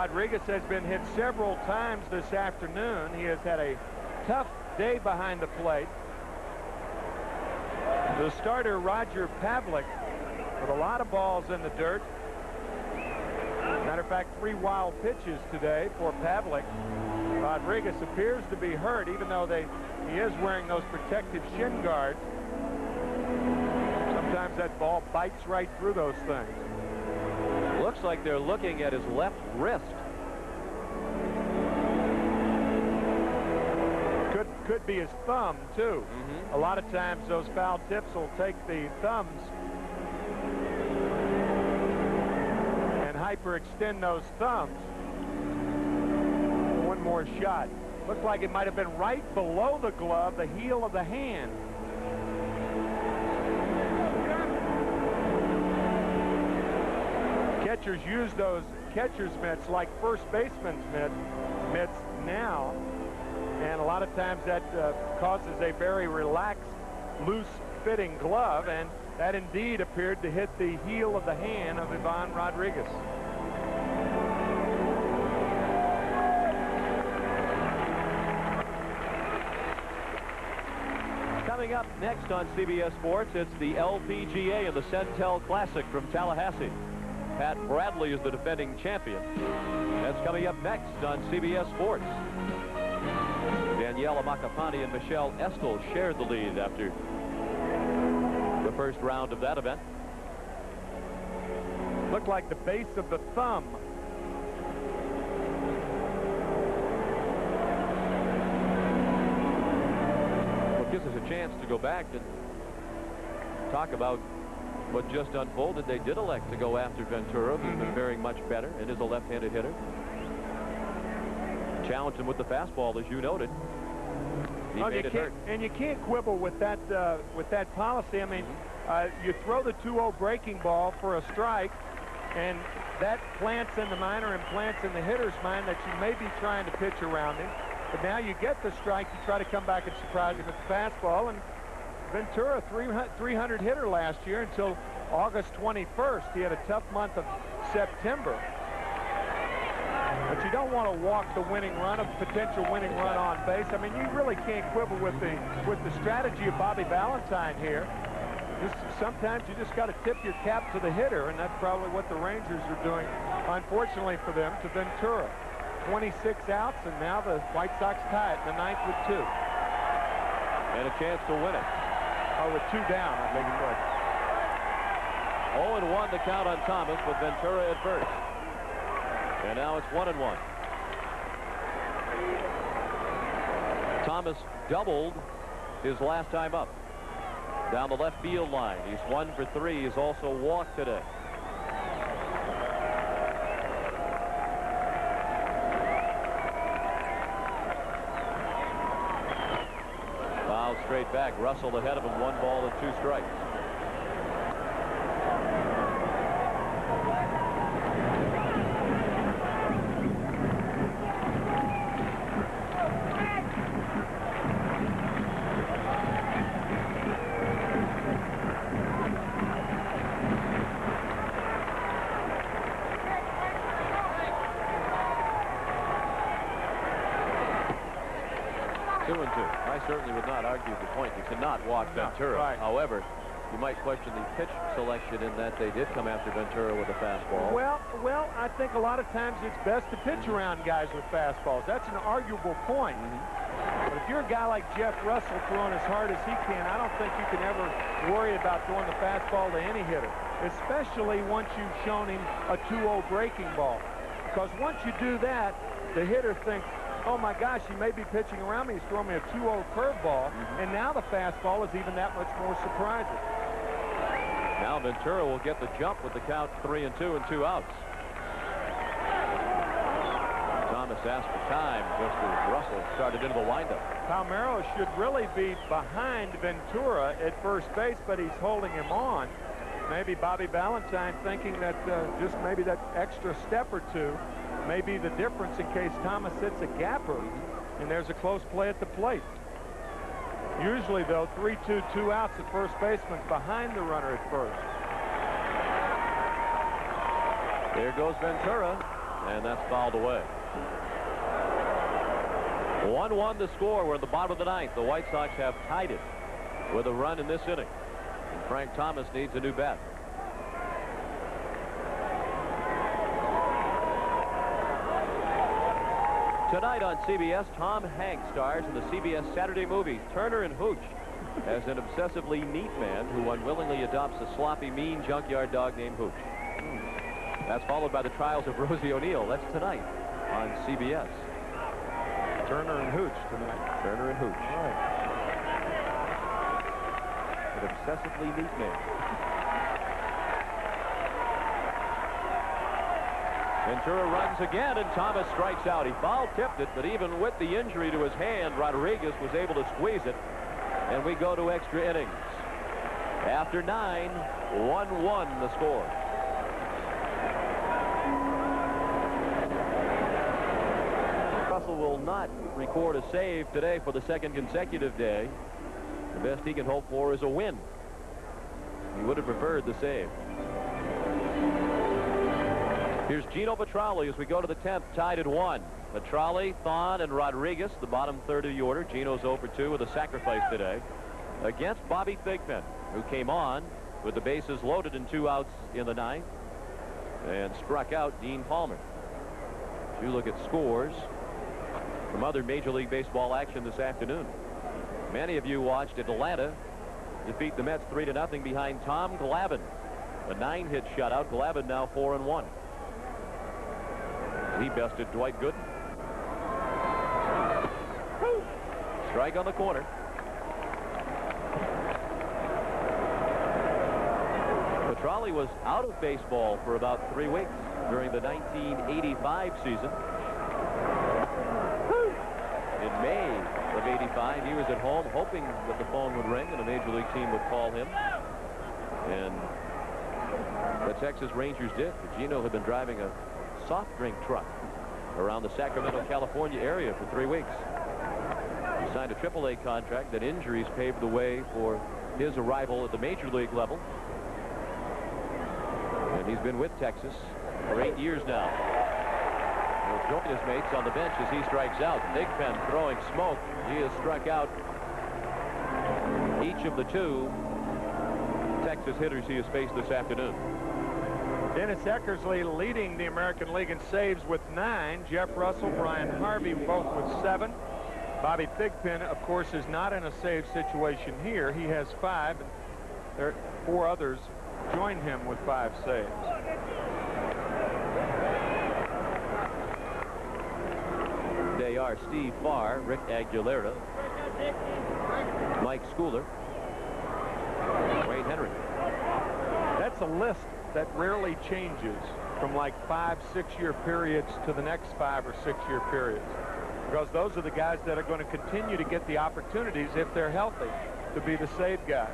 Rodriguez has been hit several times this afternoon. He has had a tough day behind the plate. The starter, Roger Pavlik, with a lot of balls in the dirt. Matter of fact, 3 wild pitches today for Pavlik. Rodriguez appears to be hurt, even though he is wearing those protective shin guards. Sometimes that ball bites right through those things. Looks like they're looking at his left wrist. Could be his thumb, too. A lot of times those foul tips will take the thumbs and hyperextend those thumbs. One more shot. Looks like it might have been right below the glove, the heel of the hand. Catchers use those catcher's mitts like first baseman's mitts now, and a lot of times that causes a very relaxed, loose-fitting glove, and that indeed appeared to hit the heel of the hand of Ivan Rodriguez. Coming up next on CBS Sports, it's the LPGA and the Centel Classic from Tallahassee. Pat Bradley is the defending champion. That's coming up next on CBS Sports. Daniela Macapani and Michelle Estel shared the lead after the first round of that event. Looked like the base of the thumb. Well, it gives us a chance to go back and talk about what just unfolded. They did elect to go after Ventura, who's been faring much better and is a left-handed hitter. Challenged him with the fastball, as you noted. He made it hurt. And you can't quibble with that policy. I mean, you throw the 2-0 breaking ball for a strike, and that plants in the minor and plants in the hitter's mind that you may be trying to pitch around him. But now you get the strike, you try to come back and surprise him with the fastball. And Ventura, 300 hitter last year until August 21st. He had a tough month of September. But you don't want to walk the winning run, a potential winning run on base. I mean, you really can't quibble with the strategy of Bobby Valentine here. Sometimes you just got to tip your cap to the hitter, and that's probably what the Rangers are doing, unfortunately for them, to Ventura. 26 outs, and now the White Sox tie it in the 9th with 2. And a chance to win it. Oh, with 2 down, I beg your pardon. 0-1 the count on Thomas, with Ventura at first. And now it's 1-1. Thomas doubled his last time up. Down the left field line. He's 1 for 3. He's also walked today. Foul straight back. Russell ahead of him. 1 ball and 2 strikes. Certainly would not argue the point. You cannot walk Ventura. Right. However, you might question the pitch selection in that they did come after Ventura with a fastball. Well, I think a lot of times it's best to pitch around guys with fastballs. That's an arguable point. But if you're a guy like Jeff Russell throwing as hard as he can, I don't think you can ever worry about throwing the fastball to any hitter, especially once you've shown him a 2-0 breaking ball. Because once you do that, the hitter thinks, oh my gosh, he may be pitching around me. He's throwing me a 2-0 curveball, and now the fastball is even that much more surprising. Now Ventura will get the jump with the count 3-2 and 2 outs. Thomas asked for time just as Russell started into the windup. Palmeiro should really be behind Ventura at first base, but he's holding him on. Maybe Bobby Valentine thinking that just maybe that extra step or two may be the difference in case Thomas hits a gapper and there's a close play at the plate. Usually, though, 3-2, 2 outs, the first baseman behind the runner at first. There goes Ventura. and that's fouled away. 1-1 the score. We're at the bottom of the ninth. The White Sox have tied it with a run in this inning. And Frank Thomas needs a new bat. Tonight on CBS, Tom Hanks stars in the CBS Saturday movie Turner and Hooch as an obsessively neat man who unwillingly adopts a sloppy, mean junkyard dog named Hooch. That's followed by the trials of Rosie O'Neill. That's tonight on CBS. Turner and Hooch tonight. Turner and Hooch. All right. An obsessively neat man. Ventura runs again, and Thomas strikes out. He foul-tipped it, but even with the injury to his hand, Rodriguez was able to squeeze it, and we go to extra innings. After 9, 1-1 the score. Russell will not record a save today for the second consecutive day. The best he can hope for is a win. He would have preferred the save. Here's Gino Petralli as we go to the 10th, tied at 1. Petralli, Thon, and Rodriguez, the bottom third of the order. Gino's 0 for 2 with a sacrifice today against Bobby Thigpen, who came on with the bases loaded and 2 outs in the 9th and struck out Dean Palmer. If you look at scores from other Major League Baseball action this afternoon, many of you watched Atlanta defeat the Mets 3-0 behind Tom Glavine. A 9-hit shutout. Glavine now 4-1. He bested Dwight Gooden. Strike on the corner. Petralli was out of baseball for about 3 weeks during the 1985 season. In May of '85, he was at home hoping that the phone would ring and a Major League team would call him. And the Texas Rangers did. Gino had been driving a soft drink truck around the Sacramento, California area for 3 weeks. He signed a AAA contract. That injuries paved the way for his arrival at the Major League level. And he's been with Texas for 8 years now. He'll join his mates on the bench as he strikes out. Thigpen throwing smoke. He has struck out each of the 2 Texas hitters he has faced this afternoon. Dennis Eckersley leading the American League in saves with 9. Jeff Russell, Brian Harvey both with 7. Bobby Thigpen, of course, is not in a save situation here. He has 5. And there are 4 others join him with 5 saves. They are Steve Farr, Rick Aguilera, Mike Schooler, Wayne Henry. That's a list that rarely changes from like 5 6-year periods to the next 5 or 6-year periods, because those are the guys that are going to continue to get the opportunities, if they're healthy, to be the save guys.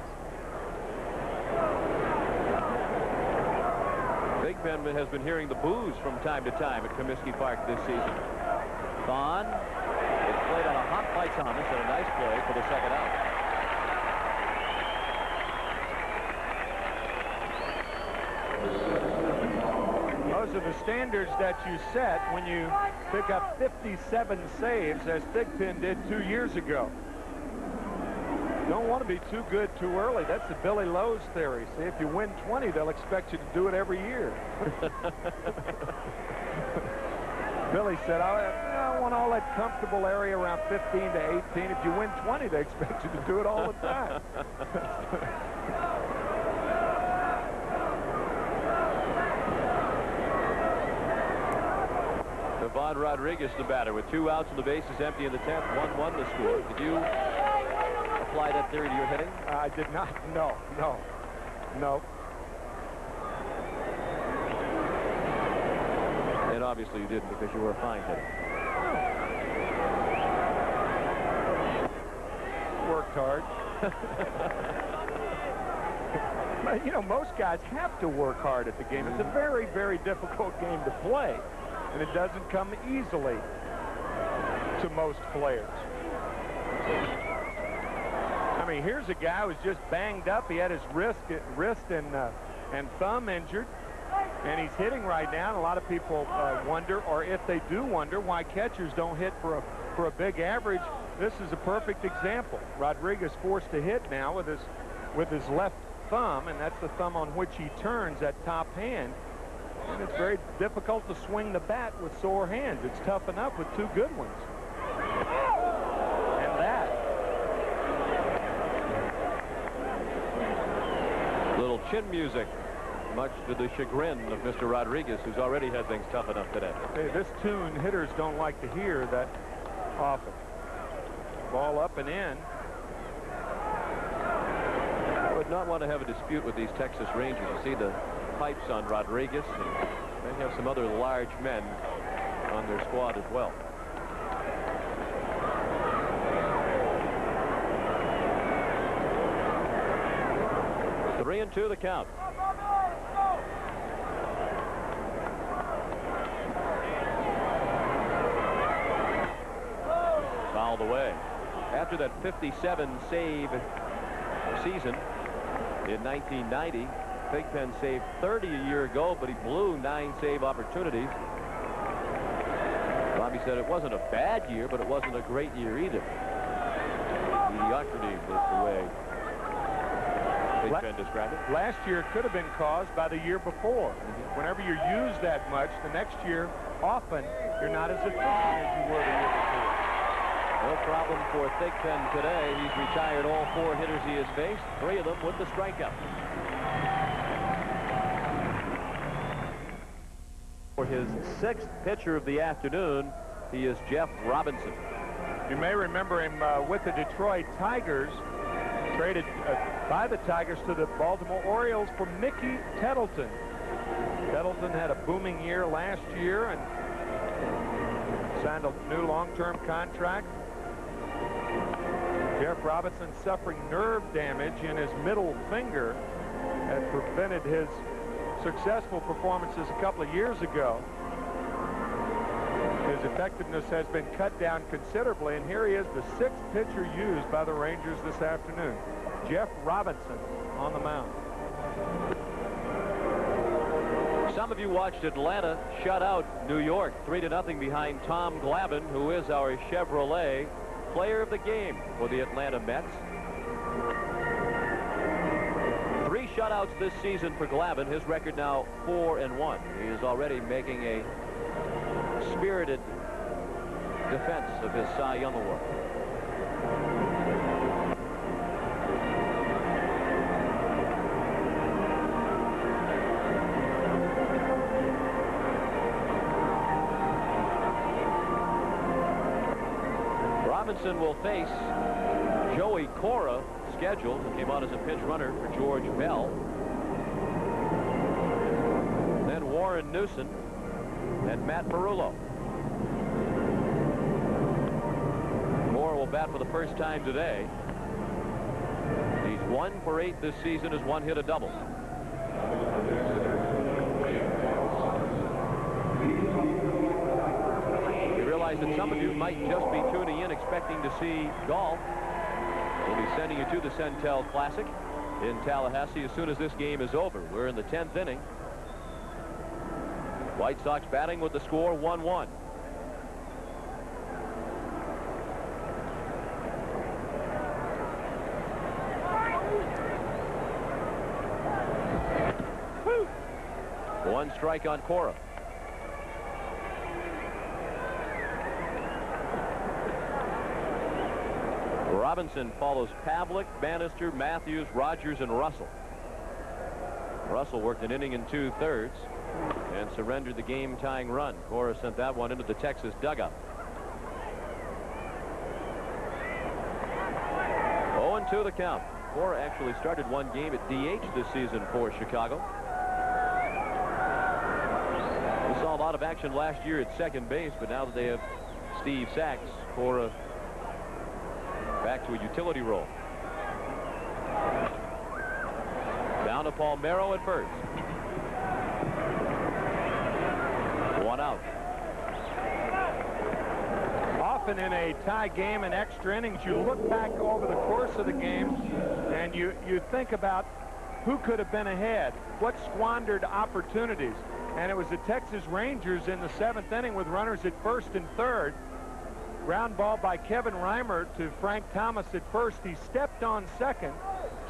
Thigpen has been hearing the boos from time to time at Comiskey Park this season. Thon is played on a hop by Thomas, and a nice play for the second out. Those are the standards that you set when you pick up 57 saves, as Thigpen did 2 years ago. Don't want to be too good too early. That's the Billy Lowe's theory. See, if you win 20, they'll expect you to do it every year. Billy said, I want all that comfortable area around 15 to 18. If you win 20, they expect you to do it all the time. Devon Rodriguez, the batter, with 2 outs and the bases empty in the 10th. 1-1 the score. Did you apply that theory to your hitting? I did not. No. And obviously you didn't, because you were a fine hitter. Worked hard. But, you know, most guys have to work hard at the game. It's a very, very difficult game to play, and it doesn't come easily to most players. I mean, here's a guy who's just banged up. He had his wrist and thumb injured. And he's hitting right now, and a lot of people wonder, or if they do wonder, why catchers don't hit for a big average. This is a perfect example. Rodriguez forced to hit now with his left thumb, and that's the thumb on which he turns that top hand. And it's very difficult to swing the bat with sore hands. It's tough enough with two good ones. And that. Little chin music, much to the chagrin of Mr. Rodriguez, who's already had things tough enough today. Hey, this tune hitters don't like to hear that often. Ball up and in. I would not want to have a dispute with these Texas Rangers. You see the pipes on Rodriguez, and they have some other large men on their squad as well. Three and two the count. Fouled away. After that 57 save season in 1990, Thigpen saved 30 a year ago, but he blew 9 save opportunities. Bobby said it wasn't a bad year, but it wasn't a great year either. Mediocrity was the way Thigpen described it. Last year could have been caused by the year before. Whenever you're used that much, the next year, often, you're not as efficient as you were the year before. No problem for Thigpen today. He's retired all 4 hitters he has faced, 3 of them with the strikeout. For his 6th pitcher of the afternoon, he is Jeff Robinson. You may remember him with the Detroit Tigers, traded by the Tigers to the Baltimore Orioles for Mickey Tettleton. Tettleton had a booming year last year and signed a new long-term contract. Jeff Robinson suffering nerve damage in his middle finger had prevented his successful performances a couple of years ago. His effectiveness has been cut down considerably, and here he is, the 6th pitcher used by the Rangers this afternoon. Jeff Robinson on the mound. Some of you watched Atlanta shut out New York 3-0 behind Tom Glavine, who is our Chevrolet player of the game for the Atlanta Mets. 3 shutouts this season for Glavine. His record now 4-1. He is already making a spirited defense of his Cy Young Award. Robinson will face Joey Cora, scheduled, who came out as a pinch runner for George Bell. Then Warren Newson and Matt Marullo. Cora will bat for the first time today. He's 1 for 8 this season, has 1 hit, a double. That some of you might just be tuning in expecting to see golf. We'll be sending you to the Centel Classic in Tallahassee as soon as this game is over. We're in the 10th inning. White Sox batting with the score 1-1. One strike on Cora. Robinson follows Pavlik, Bannister, Matthews, Rogers, and Russell. Russell worked an inning and 2/3 and surrendered the game-tying run. Cora sent that one into the Texas dugout. 0-2 the count. Cora actually started one game at DH this season for Chicago. We saw a lot of action last year at second base, but now that they have Steve Sachs, Cora back to a utility role. Down to Palmeiro at first. 1 out. Often in a tie game and extra innings, you look back over the course of the game and you think about who could have been ahead, what squandered opportunities. And it was the Texas Rangers in the 7th inning with runners at first and third. Ground ball by Kevin Reimer to Frank Thomas at first. He stepped on second,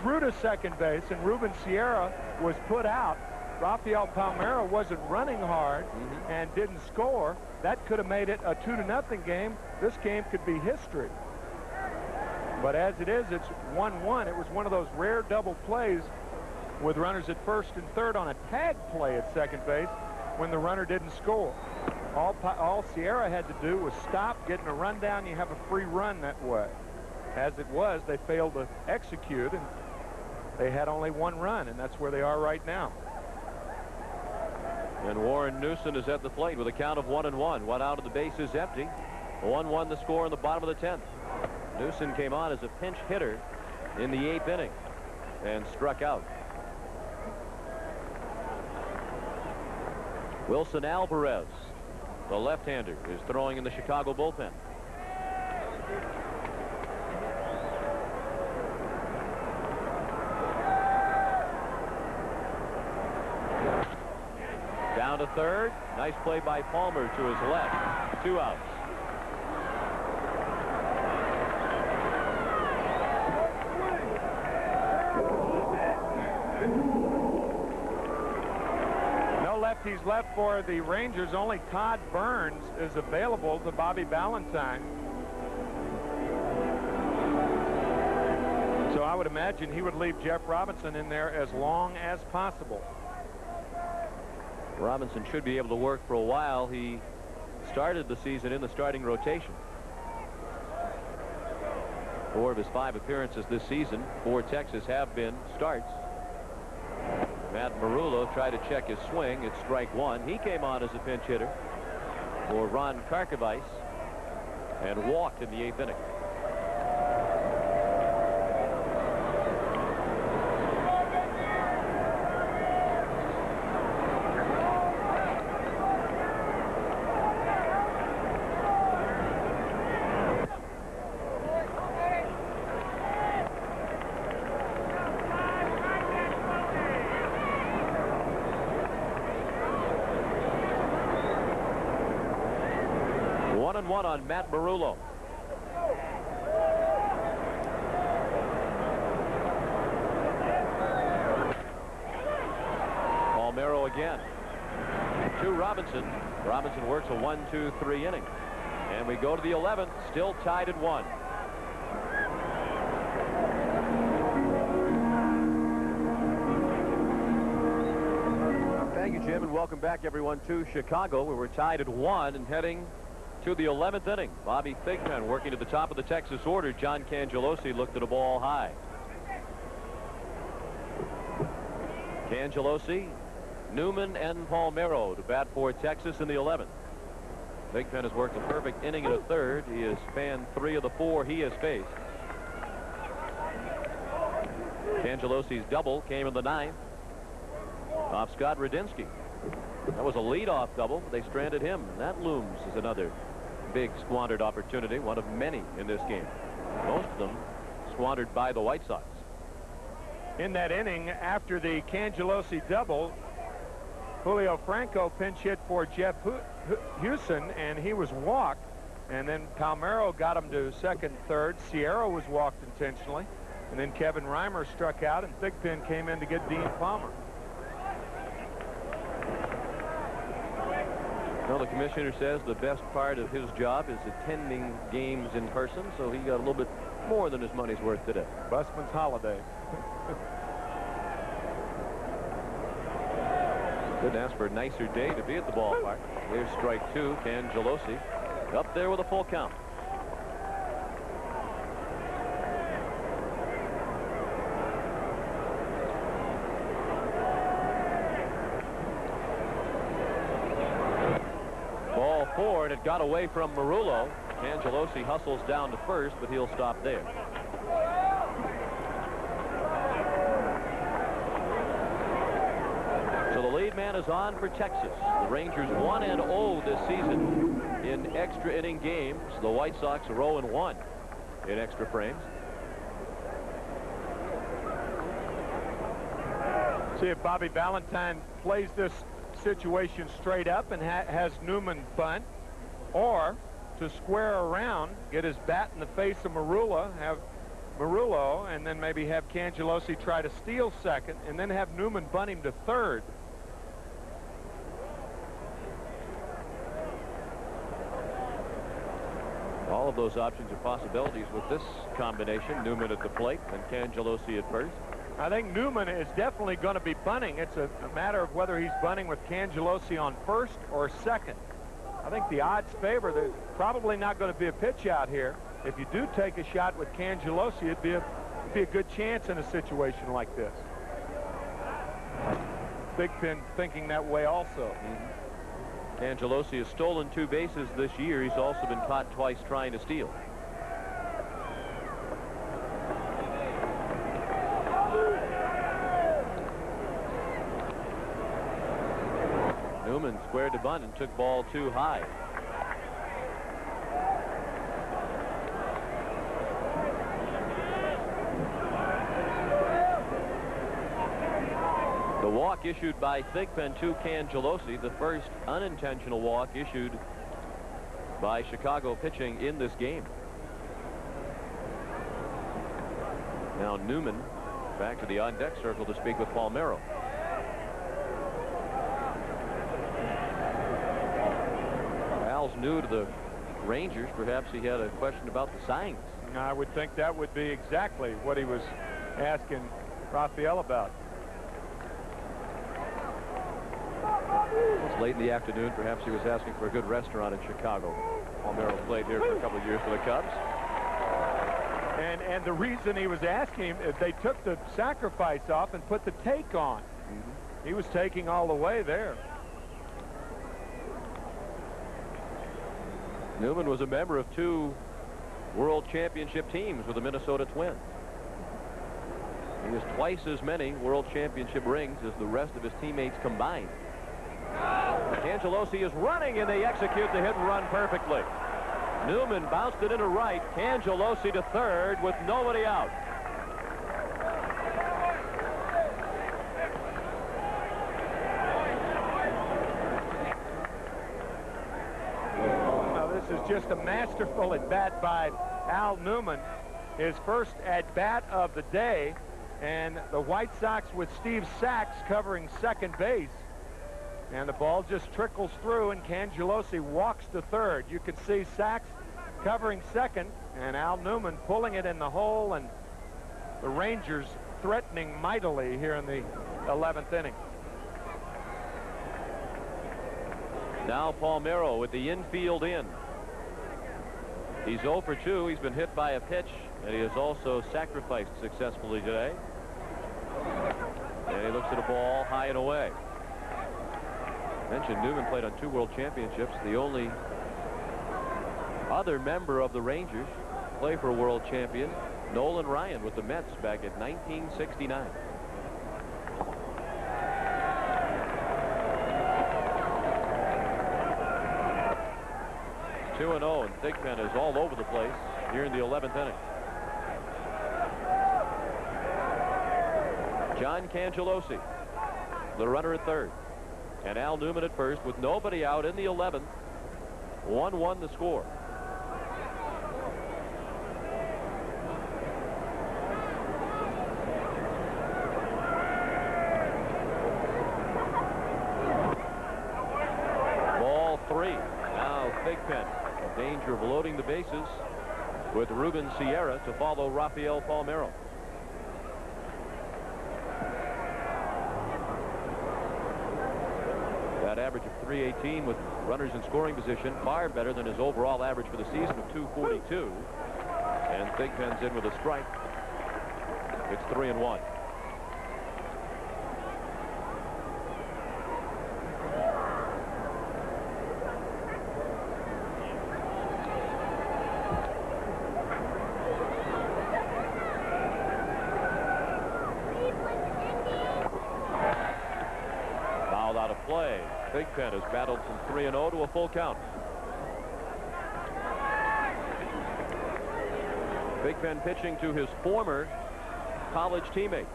threw to second base, and Ruben Sierra was put out. Rafael Palmeiro wasn't running hard and didn't score. That could have made it a 2-0 game. This game could be history. But as it is, it's 1-1. It was one of those rare double plays with runners at first and third on a tag play at second base when the runner didn't score. All Sierra had to do was stop, getting a run down. You have a free run that way. As it was, they failed to execute, and they had only one run, and that's where they are right now. And Warren Newson is at the plate with a count of 1-1. One out of the base is empty. 1-1 the score in the bottom of the 10th. Newson came on as a pinch hitter in the 8th inning and struck out. Wilson Alvarez, the left-hander, is throwing in the Chicago bullpen. Down to third. Nice play by Palmer to his left. 2 outs. Lefties left for the Rangers. Only Todd Burns is available to Bobby Valentine. So I would imagine he would leave Jeff Robinson in there as long as possible. Robinson should be able to work for a while. He started the season in the starting rotation. 4 of his 5 appearances this season for Texas have been starts. Matt Marullo tried to check his swing. It's strike 1. He came on as a pinch hitter for Ron Karkovice and walked in the 8th inning. One on Matt Marullo. Palmeiro again. To Robinson. Robinson works a 1-2-3 inning. And we go to the 11th, still tied at 1. Thank you, Jim, and welcome back, everyone, to Chicago, where we're tied at 1 and heading to the 11th inning. Bobby Thigpen working to the top of the Texas order. John Cangelosi looked at a ball high. Cangelosi, Newman, and Palmeiro to bat for Texas in the 11th. Thigpen has worked a perfect inning and a third. He has fanned 3 of the 4 he has faced. Cangelosi's double came in the 9th off Scott Radinsky. That was a leadoff double. They stranded him. That looms as another big squandered opportunity, one of many in this game. Most of them squandered by the White Sox. In that inning, after the Cangelosi double, Julio Franco pinch hit for Jeff Hewson, and he was walked. And then Palmeiro got him to second, third. Sierra was walked intentionally. And then Kevin Reimer struck out, and Thigpen came in to get Dean Palmer. Well, the commissioner says the best part of his job is attending games in person, so he got a little bit more than his money's worth today. Busman's holiday. Couldn't ask for a nicer day to be at the ballpark. Here's strike 2, Cangelosi up there with a full count. Ball 4, and it got away from Marullo. Cangelosi hustles down to first, but he'll stop there. So the lead man is on for Texas. The Rangers 1-0 this season in extra inning games. The White Sox are 0-1 in extra frames. See if Bobby Valentine plays this situation straight up and has Newman bunt, or to square around, get his bat in the face of Marullo, have Marullo, and then maybe have Cangelosi try to steal second, and then have Newman bunt him to third. All of those options are possibilities with this combination. Newman at the plate and Cangelosi at first. I think Newman is definitely going to be bunting. It's a matter of whether he's bunting with Cangelosi on first or second. I think the odds favor. There's probably not going to be a pitch out here. If you do take a shot with Cangelosi, it'd be a good chance in a situation like this. Thigpen thinking that way also. Cangelosi has stolen 2 bases this year. He's also been caught twice trying to steal. Newman squared to bunt and took ball 2 high. The walk issued by Thigpen to Cangelosi, the first unintentional walk issued by Chicago pitching in this game. Now Newman back to the on-deck circle to speak with Palmeiro. Al's new to the Rangers. Perhaps he had a question about the signs. I would think that would be exactly what he was asking Rafael about. It's late in the afternoon. Perhaps he was asking for a good restaurant in Chicago. Palmeiro played here for a couple of years for the Cubs. And the reason he was asking him, they took the sacrifice off and put the take on. He was taking all the way there. Newman was a member of 2 World Championship teams with the Minnesota Twins. He has twice as many World Championship rings as the rest of his teammates combined. Cangelosi is running, and they execute the hit and run perfectly. Newman bounced it into right. Cangelosi to third with nobody out. Now this is just a masterful at bat by Al Newman. His first at bat of the day, and the White Sox with Steve Sax covering second base. And the ball just trickles through, and Cangelosi walks to third. You can see Sax covering second, and Al Newman pulling it in the hole, and the Rangers threatening mightily here in the 11th inning. Now Palmeiro with the infield in. He's 0 for 2. He's been hit by a pitch, and he has also sacrificed successfully today. And he looks at a ball high and away. Mentioned Newman played on 2 World Championships. The only other member of the Rangers play for a world champion, Nolan Ryan with the Mets back in 1969. Two and 0, and Thigpen is all over the place here in the 11th inning. John Cangelosi, the runner at third. And Al Newman at first with nobody out in the 11th. 1-1 the score. Ball 3. Now Thigpen in danger of loading the bases with Ruben Sierra to follow Rafael Palmeiro. Average of 318 with runners in scoring position, far better than his overall average for the season of 242. And Thigpen's in with a strike. It's 3-1. Fouled out of play. Thigpen has battled from 3-0 to a full count. Thigpen pitching to his former college teammate.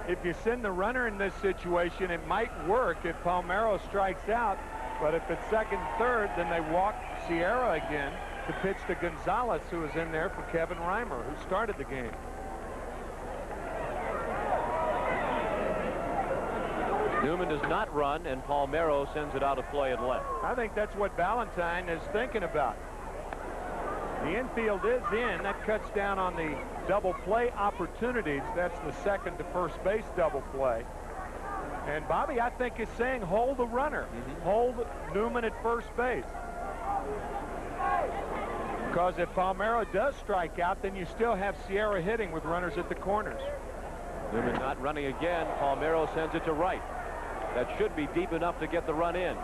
if you send the runner in this situation, it might work if Palmeiro strikes out. But if it's second, third, then they walk Sierra again to pitch to Gonzalez, who was in there for Kevin Reimer, who started the game. Newman does not run, and Palmeiro sends it out of play and left. I think that's what Valentine is thinking about. The infield is in. That cuts down on the double play opportunities. That's the second to first base double play. And Bobby, I think, is saying hold the runner. Hold Newman at first base. Because if Palmeiro does strike out, then you still have Sierra hitting with runners at the corners. Newman not running again. Palmeiro sends it to right. That should be deep enough to get the run in.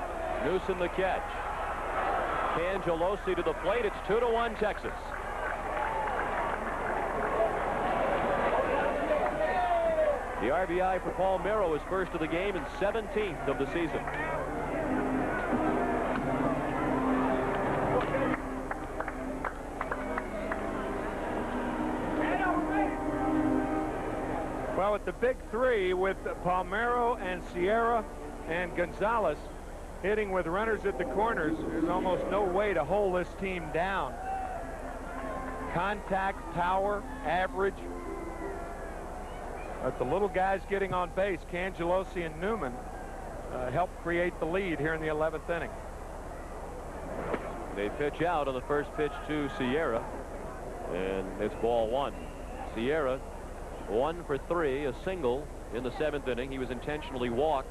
Newsom the catch. Cangelosi to the plate. It's 2-1 Texas. The RBI for Palmeiro is first of the game and 17th of the season. Well, with the big three, with Palmeiro and Sierra and Gonzalez hitting with runners at the corners, there's almost no way to hold this team down. Contact, power, average. But the little guys getting on base, Cangelosi and Newman, help create the lead here in the 11th inning. They pitch out on the first pitch to Sierra, and it's ball one. Sierra 1 for 3, a single in the 7th inning. He was intentionally walked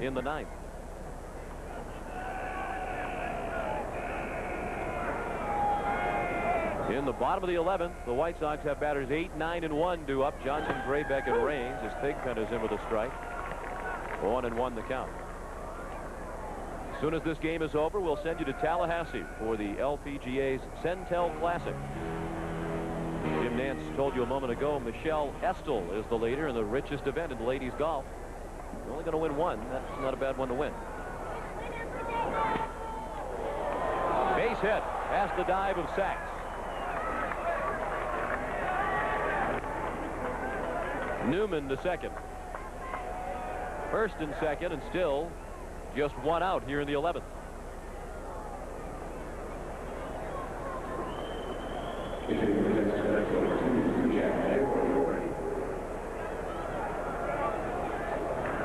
in the 9th. In the bottom of the 11th, the White Sox have batters 8, 9, and 1 due up. Johnson, Graybeck, and Raines as Thigpen is in with a strike. 1-1 the count. As soon as this game is over, we'll send you to Tallahassee for the LPGA's Centel Classic. Jim Nance told you a moment ago, Michelle Estel is the leader in the richest event in ladies golf. You're only going to win one. That's not a bad one to win. Base hit past the dive of Sachs. Newman to second. First and second, and still just one out here in the 11th.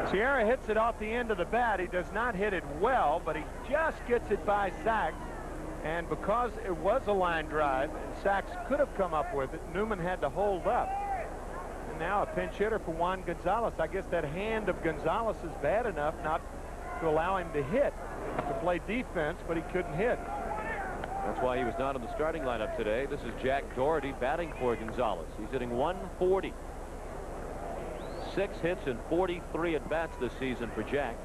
Sierra hits it off the end of the bat. He does not hit it well, but he just gets it by Sachs. And because it was a line drive, and Sachs could have come up with it, Newman had to hold up. And now a pinch hitter for Juan Gonzalez. I guess that hand of Gonzalez is bad enough not to allow him to hit, to play defense, but he couldn't hit. That's why he was not in the starting lineup today. This is Jack Doherty batting for Gonzalez. He's hitting 140. 6 hits and 43 at-bats this season for Jack.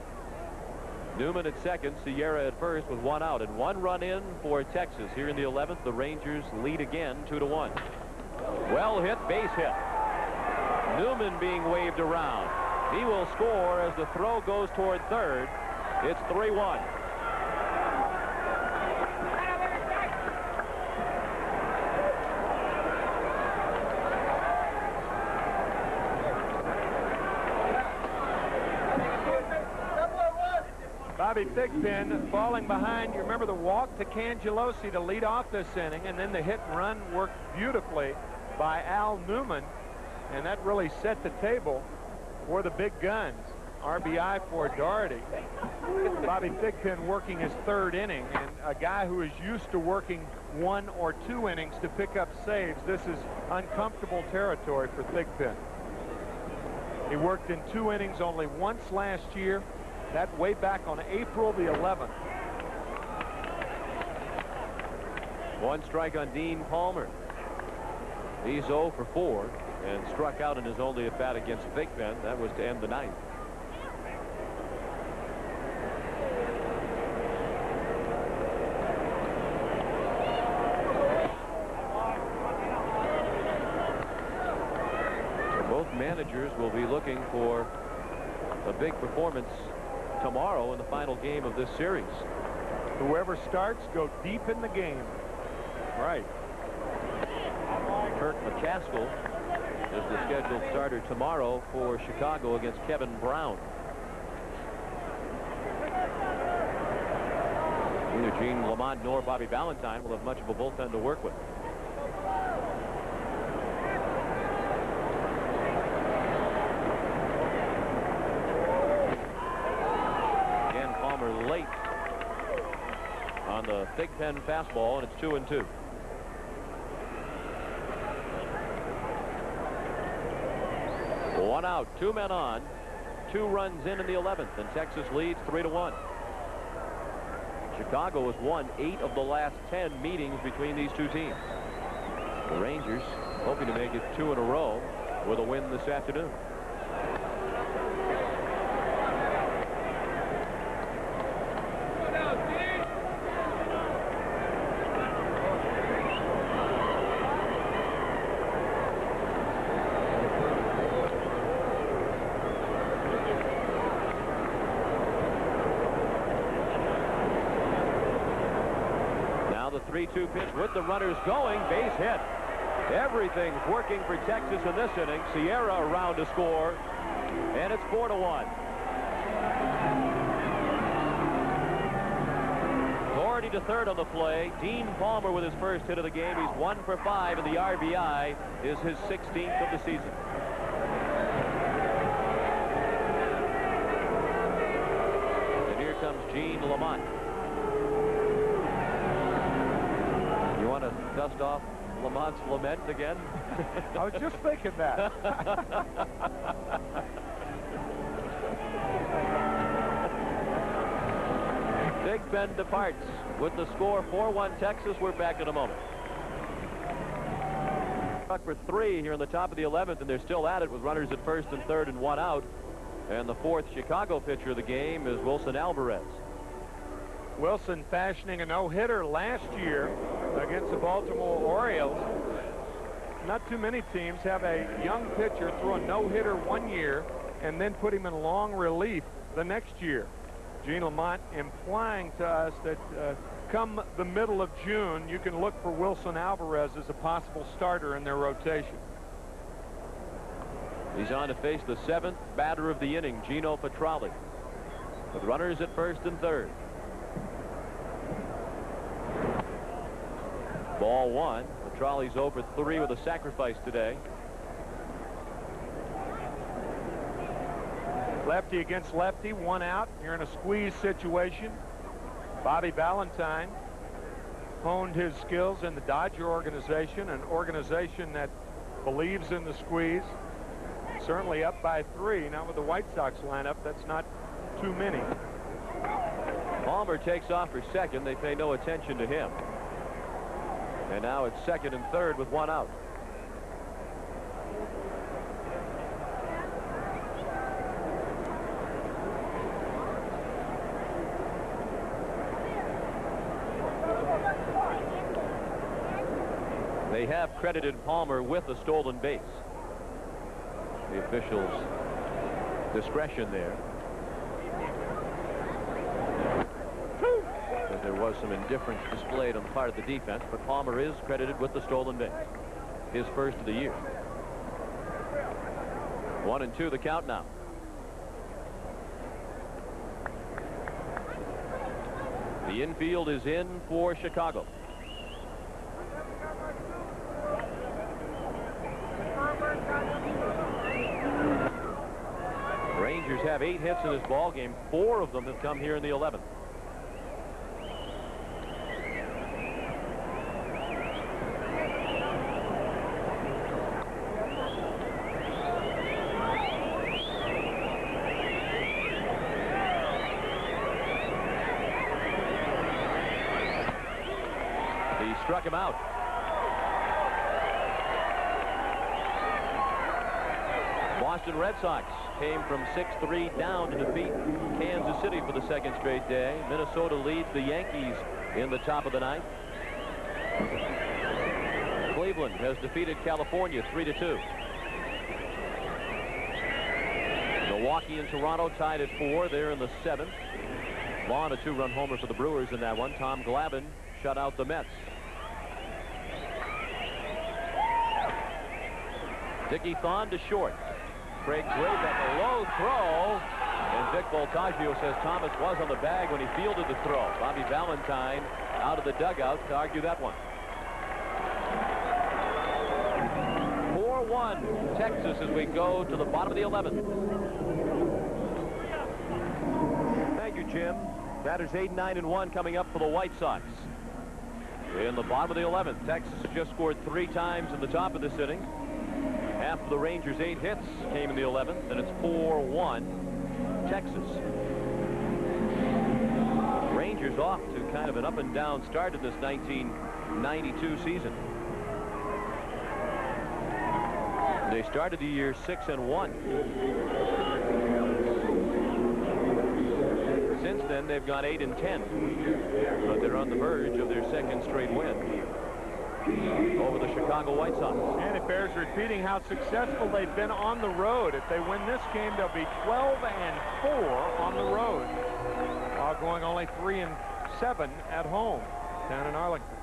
Newman at second, Sierra at first with one out, and one run in for Texas. Here in the 11th, the Rangers lead again 2-1. Well hit, base hit. Newman being waved around. He will score as the throw goes toward third. It's 3-1. Bobby Thigpen falling behind. You remember the walk to Cangelosi to lead off this inning, and then the hit and run worked beautifully by Al Newman, and that really set the table for the big guns. RBI for Doherty. Bobby Thigpen working his 3rd inning, and a guy who is used to working 1 or 2 innings to pick up saves. This is uncomfortable territory for Thigpen. He worked in 2 innings only once last year. That way back on April the 11th. 1 strike on Dean Palmer. He's 0 for 4 and struck out in his only at bat against Thigpen. That was to end the 9th. So both managers will be looking for a big performance tomorrow in the final game of this series. Whoever starts, go deep in the game. Right. Kirk McCaskill is the scheduled starter tomorrow for Chicago against Kevin Brown. Neither Gene Lamont nor Bobby Valentine will have much of a bullpen to work with. Again, Palmer late on the Big Pen fastball, and it's 2-2. One out, 2 men on, 2 runs in the 11th, and Texas leads 3-1. Chicago has won 8 of the last 10 meetings between these two teams. The Rangers hoping to make it 2 in a row with a win this afternoon. The 3-2 pitch with the runners going, base hit. Everything's working for Texas in this inning. Sierra around to score, and it's 4-1. Doherty to third on the play. Dean Palmer with his first hit of the game. He's 1 for 5, and the RBI is his 16th of the season. And here comes Gene Lamont. You want to dust off Lamont's lament again? I was just thinking that. Big Ben departs with the score 4-1 Texas. We're back in a moment. Struck for 3 here in the top of the 11th, and they're still at it with runners at first and third and 1 out. And the 4th Chicago pitcher of the game is Wilson Alvarez. Wilson fashioning a no-hitter last year against the Baltimore Orioles. Not too many teams have a young pitcher throw a no-hitter one year and then put him in long relief the next year. Gene Lamont implying to us that come the middle of June, you can look for Wilson Alvarez as a possible starter in their rotation. He's on to face the 7th batter of the inning, Gino Petralli, with runners at first and third. Ball 1. Petralli's over 3 with a sacrifice today. Lefty against lefty, 1 out. You're in a squeeze situation. Bobby Valentine honed his skills in the Dodger organization, an organization that believes in the squeeze. Certainly up by 3. Now with the White Sox lineup, that's not too many. Palmer takes off for second. They pay no attention to him. And now it's second and third with 1 out. They have credited Palmer with a stolen base. The officials' discretion there. There was some indifference displayed on the part of the defense, but Palmer is credited with the stolen base. His first of the year. 1-2 the count now. The infield is in for Chicago. Rangers have 8 hits in this ball game. 4 of them have come here in the 11th. Struck him out. Boston Red Sox came from 6-3 down to defeat Kansas City for the second straight day. Minnesota leads the Yankees in the top of the ninth. Cleveland has defeated California 3-2. Milwaukee and Toronto tied at 4. They're in the 7th. Vaughn, a 2-run homer for the Brewers in that one. Tom Glavine shut out the Mets. Dickie Thon to short. Craig Graybeck, a low throw. And Vic Voltaggio says Thomas was on the bag when he fielded the throw. Bobby Valentine out of the dugout to argue that one. 4-1 Texas as we go to the bottom of the 11th. Thank you, Jim. Batters 8, 9, and 1 coming up for the White Sox. In the bottom of the 11th, Texas has just scored 3 times in the top of this inning. Half of the Rangers' 8 hits came in the 11th, and it's 4-1 Texas. Rangers off to kind of an up and down start in this 1992 season. They started the year 6-1. Since then, they've gone 8-10, but they're on the verge of their second straight win over the Chicago White Sox. And it bears repeating how successful they've been on the road. If they win this game, they'll be 12-4 on the road, while going only 3-7 at home down in Arlington.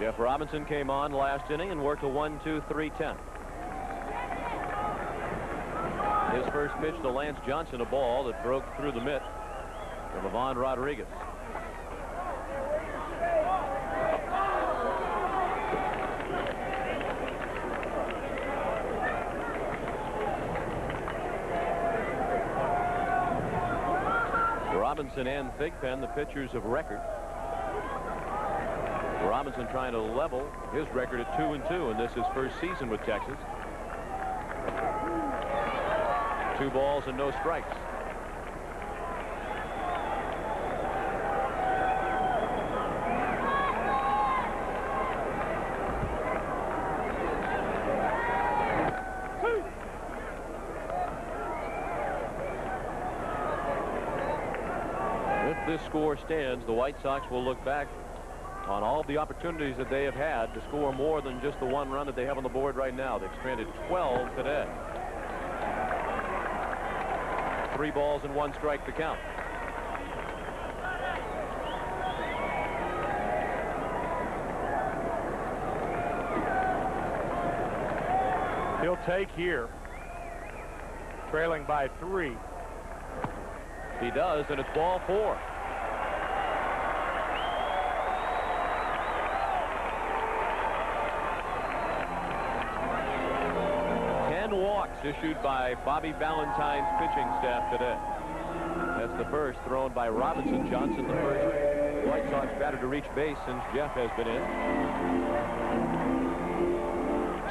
Jeff Robinson came on last inning and worked a 1-2-3-10. His first pitch to Lance Johnson, a ball that broke through the mitt for Livan Rodriguez. Robinson and Thigpen, the pitchers of record. Robinson trying to level his record at 2-2, and this is his first season with Texas. 2 balls and no strikes. If this score stands, the White Sox will look back on all the opportunities that they have had to score more than just the 1 run that they have on the board right now. They've stranded 12 today. 3 balls and 1 strike to count. He'll take here, trailing by 3. He does, and it's ball 4. Walks issued by Bobby Valentine's pitching staff today. That's the first thrown by Robinson. Johnson, the first White Sox batter to reach base since Jeff has been in.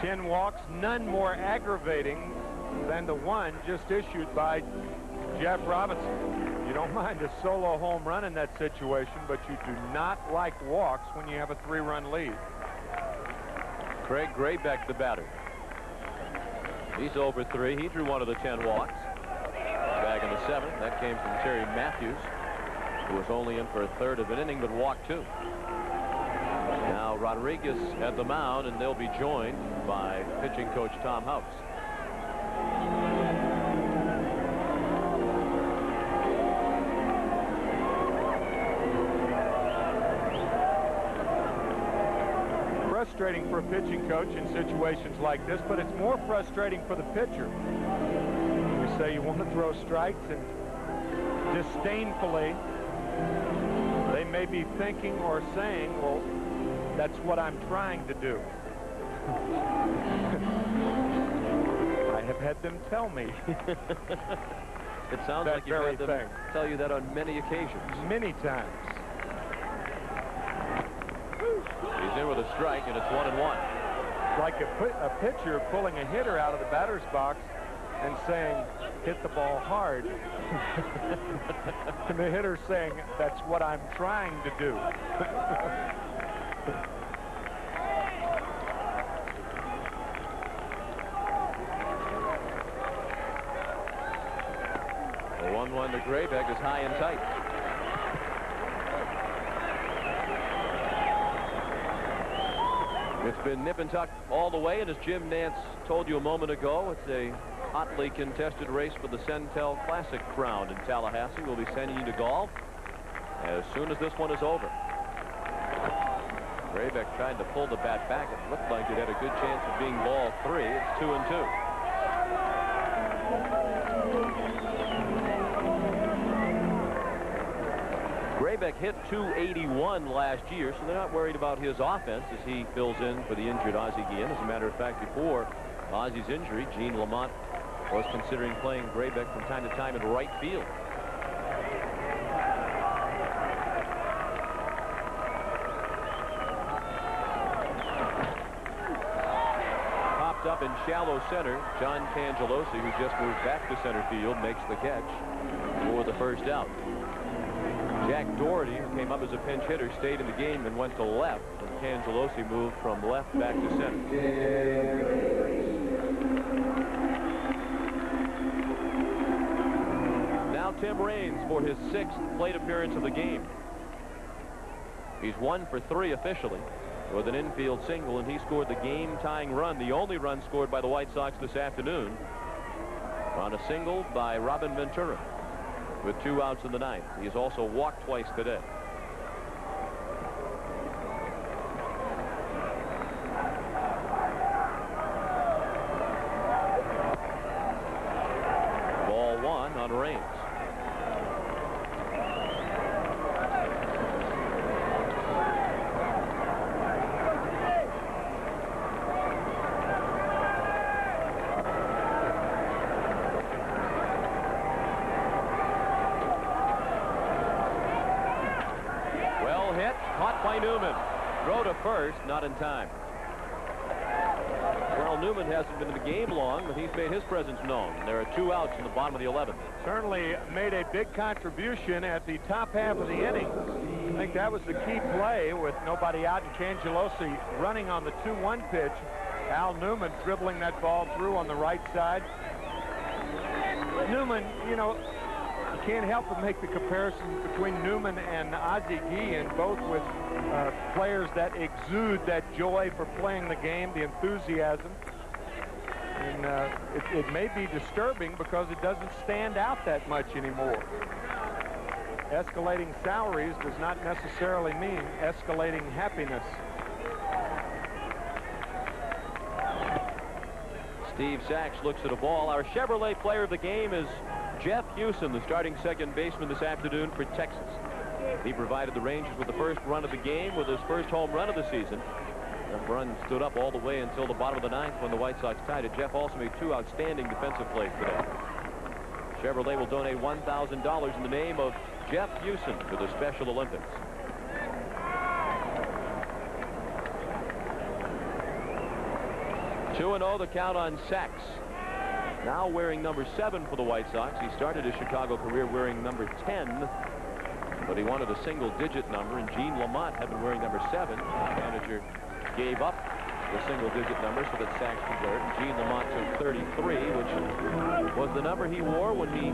10 walks, none more aggravating than the one just issued by Jeff Robinson. You don't mind a solo home run in that situation, but you do not like walks when you have a 3-run lead. Craig Graybeck, the batter. He's over 3. He drew one of the 10 walks. Back in the 7th. That came from Terry Matthews, who was only in for a third of an inning, but walked 2. Now Rodriguez at the mound, and they'll be joined by pitching coach Tom House. Frustrating for a pitching coach in situations like this, but it's more frustrating for the pitcher. You say you want to throw strikes, and disdainfully they may be thinking or saying, well, that's what I'm trying to do. I have had them tell me. It sounds like you've had them tell you that on many occasions. Many times. He's in with a strike, and it's 1-1. Like a pitcher pulling a hitter out of the batter's box and saying, hit the ball hard. And the hitter saying, that's what I'm trying to do. The 1-1 to Graybeck is high and tight. It's been nip and tuck all the way, and as Jim Nance told you a moment ago, it's a hotly contested race for the Centel Classic crown in Tallahassee. We'll be sending you to golf as soon as this one is over. Graybeck tried to pull the bat back. It looked like it had a good chance of being ball 3. It's 2-2. Graybeck hit .281 last year, so they're not worried about his offense as he fills in for the injured Ozzie Guillen. As a matter of fact, before Ozzie's injury, Gene Lamont was considering playing Graybeck from time to time in right field. Popped up in shallow center. John Cangelosi, who just moved back to center field, makes the catch for the first out. Jack Doherty, who came up as a pinch hitter, stayed in the game and went to left. And Cangelosi moved from left back to center. Now Tim Raines for his 6th plate appearance of the game. He's 1 for 3 officially with an infield single, and he scored the game-tying run, the only run scored by the White Sox this afternoon, on a single by Robin Ventura, with 2 outs in the 9th. He has also walked twice today. Ball 1 on Raines. Newman. Throw to first, not in time. Well, Newman hasn't been in the game long, but he's made his presence known. There are 2 outs in the bottom of the 11th. Certainly made a big contribution at the top half of the inning. I think that was the key play with nobody out and Cangelosi running on the 2-1 pitch. Al Newman dribbling that ball through on the right side. Newman, you know, you can't help but make the comparison between Newman and Ozzie Guillen, both with players that exude that joy for playing the game, the enthusiasm. And it may be disturbing because it doesn't stand out that much anymore. Escalating salaries does not necessarily mean escalating happiness. Steve Sachs looks at a ball. Our Chevrolet player of the game is Jeff Huson, the starting second baseman this afternoon for Texas. He provided the Rangers with the first run of the game with his first home run of the season. That run stood up all the way until the bottom of the 9th when the White Sox tied it. Jeff also made 2 outstanding defensive plays today. Chevrolet will donate $1,000 in the name of Jeff Huson to the Special Olympics. (2-0) the count on Sachs. Now wearing number 7 for the White Sox. He started his Chicago career wearing number 10, but he wanted a single-digit number, and Gene Lamont had been wearing number 7. The manager gave up the single-digit number so that Sachs could wear it, and Gene Lamont took 33, which was the number he wore when he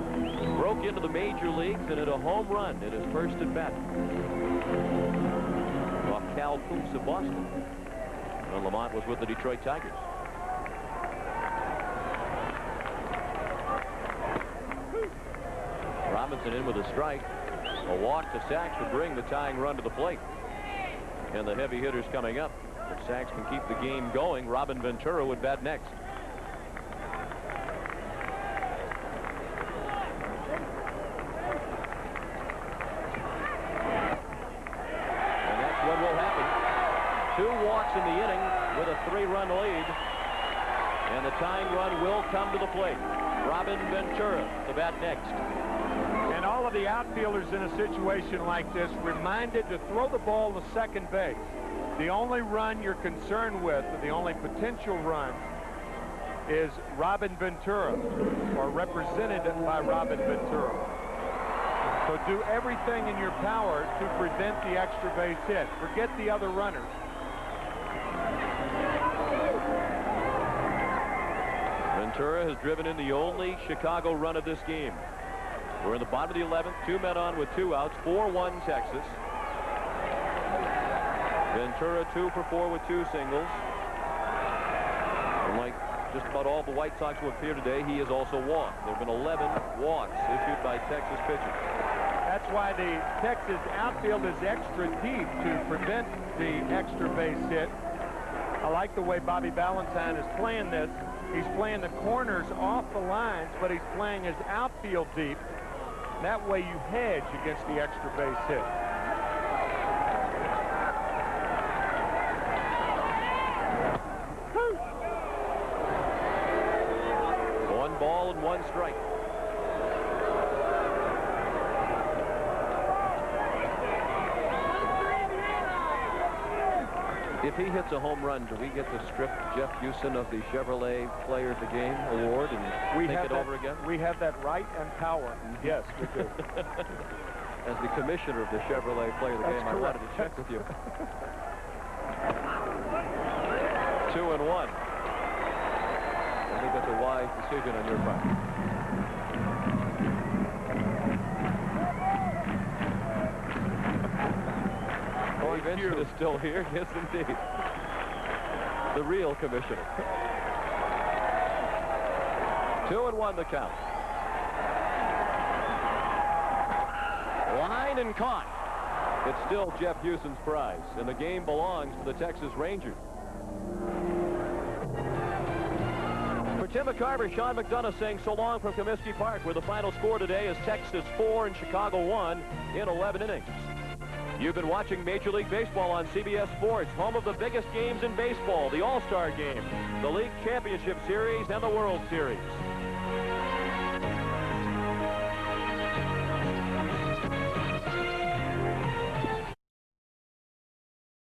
broke into the major leagues and hit a home run in his first at-bat off Cal Coops of Boston. And Lamont was with the Detroit Tigers. Robinson in with a strike. A walk to Sachs would bring the tying run to the plate. And the heavy hitters coming up. If Sachs can keep the game going, Robin Ventura would bat next. And that's what will happen. 2 walks in the inning with a 3-run lead. And the tying run will come to the plate. Robin Ventura, the bat next. And all of the outfielders in a situation like this reminded to throw the ball to second base. The only run you're concerned with, or the only potential run, is Robin Ventura, or represented by Robin Ventura. So do everything in your power to prevent the extra base hit. Forget the other runners. Ventura has driven in the only Chicago run of this game. We're in the bottom of the 11th, 2 men on with 2 outs, 4-1 Texas. Ventura 2 for 4 with 2 singles. And like just about all the White Sox who appear today, he has also walked. There have been 11 walks issued by Texas pitchers. That's why the Texas outfield is extra deep to prevent the extra base hit. I like the way Bobby Valentine is playing this. He's playing the corners off the lines, but he's playing his outfield deep. That way you hedge against the extra base hit. One ball and one strike. If he hits a home run, do we get to strip Jeff Houston of the Chevrolet Player of the Game award and think it over again? We have that right and power. Yes, we do. As the commissioner of the Chevrolet Player of the Game, I wanted to check with you. 2-1. I think that's a wise decision on your part. Vincent is still here. Yes, indeed. The real commissioner. 2-1 the count. Line and caught. It's still Jeff Houston's prize, and the game belongs to the Texas Rangers. For Tim McCarver, Sean McDonough saying so long from Comiskey Park, where the final score today is Texas 4 and Chicago 1 in 11 innings. You've been watching Major League Baseball on CBS Sports, home of the biggest games in baseball, the All-Star Game, the League Championship Series, and the World Series.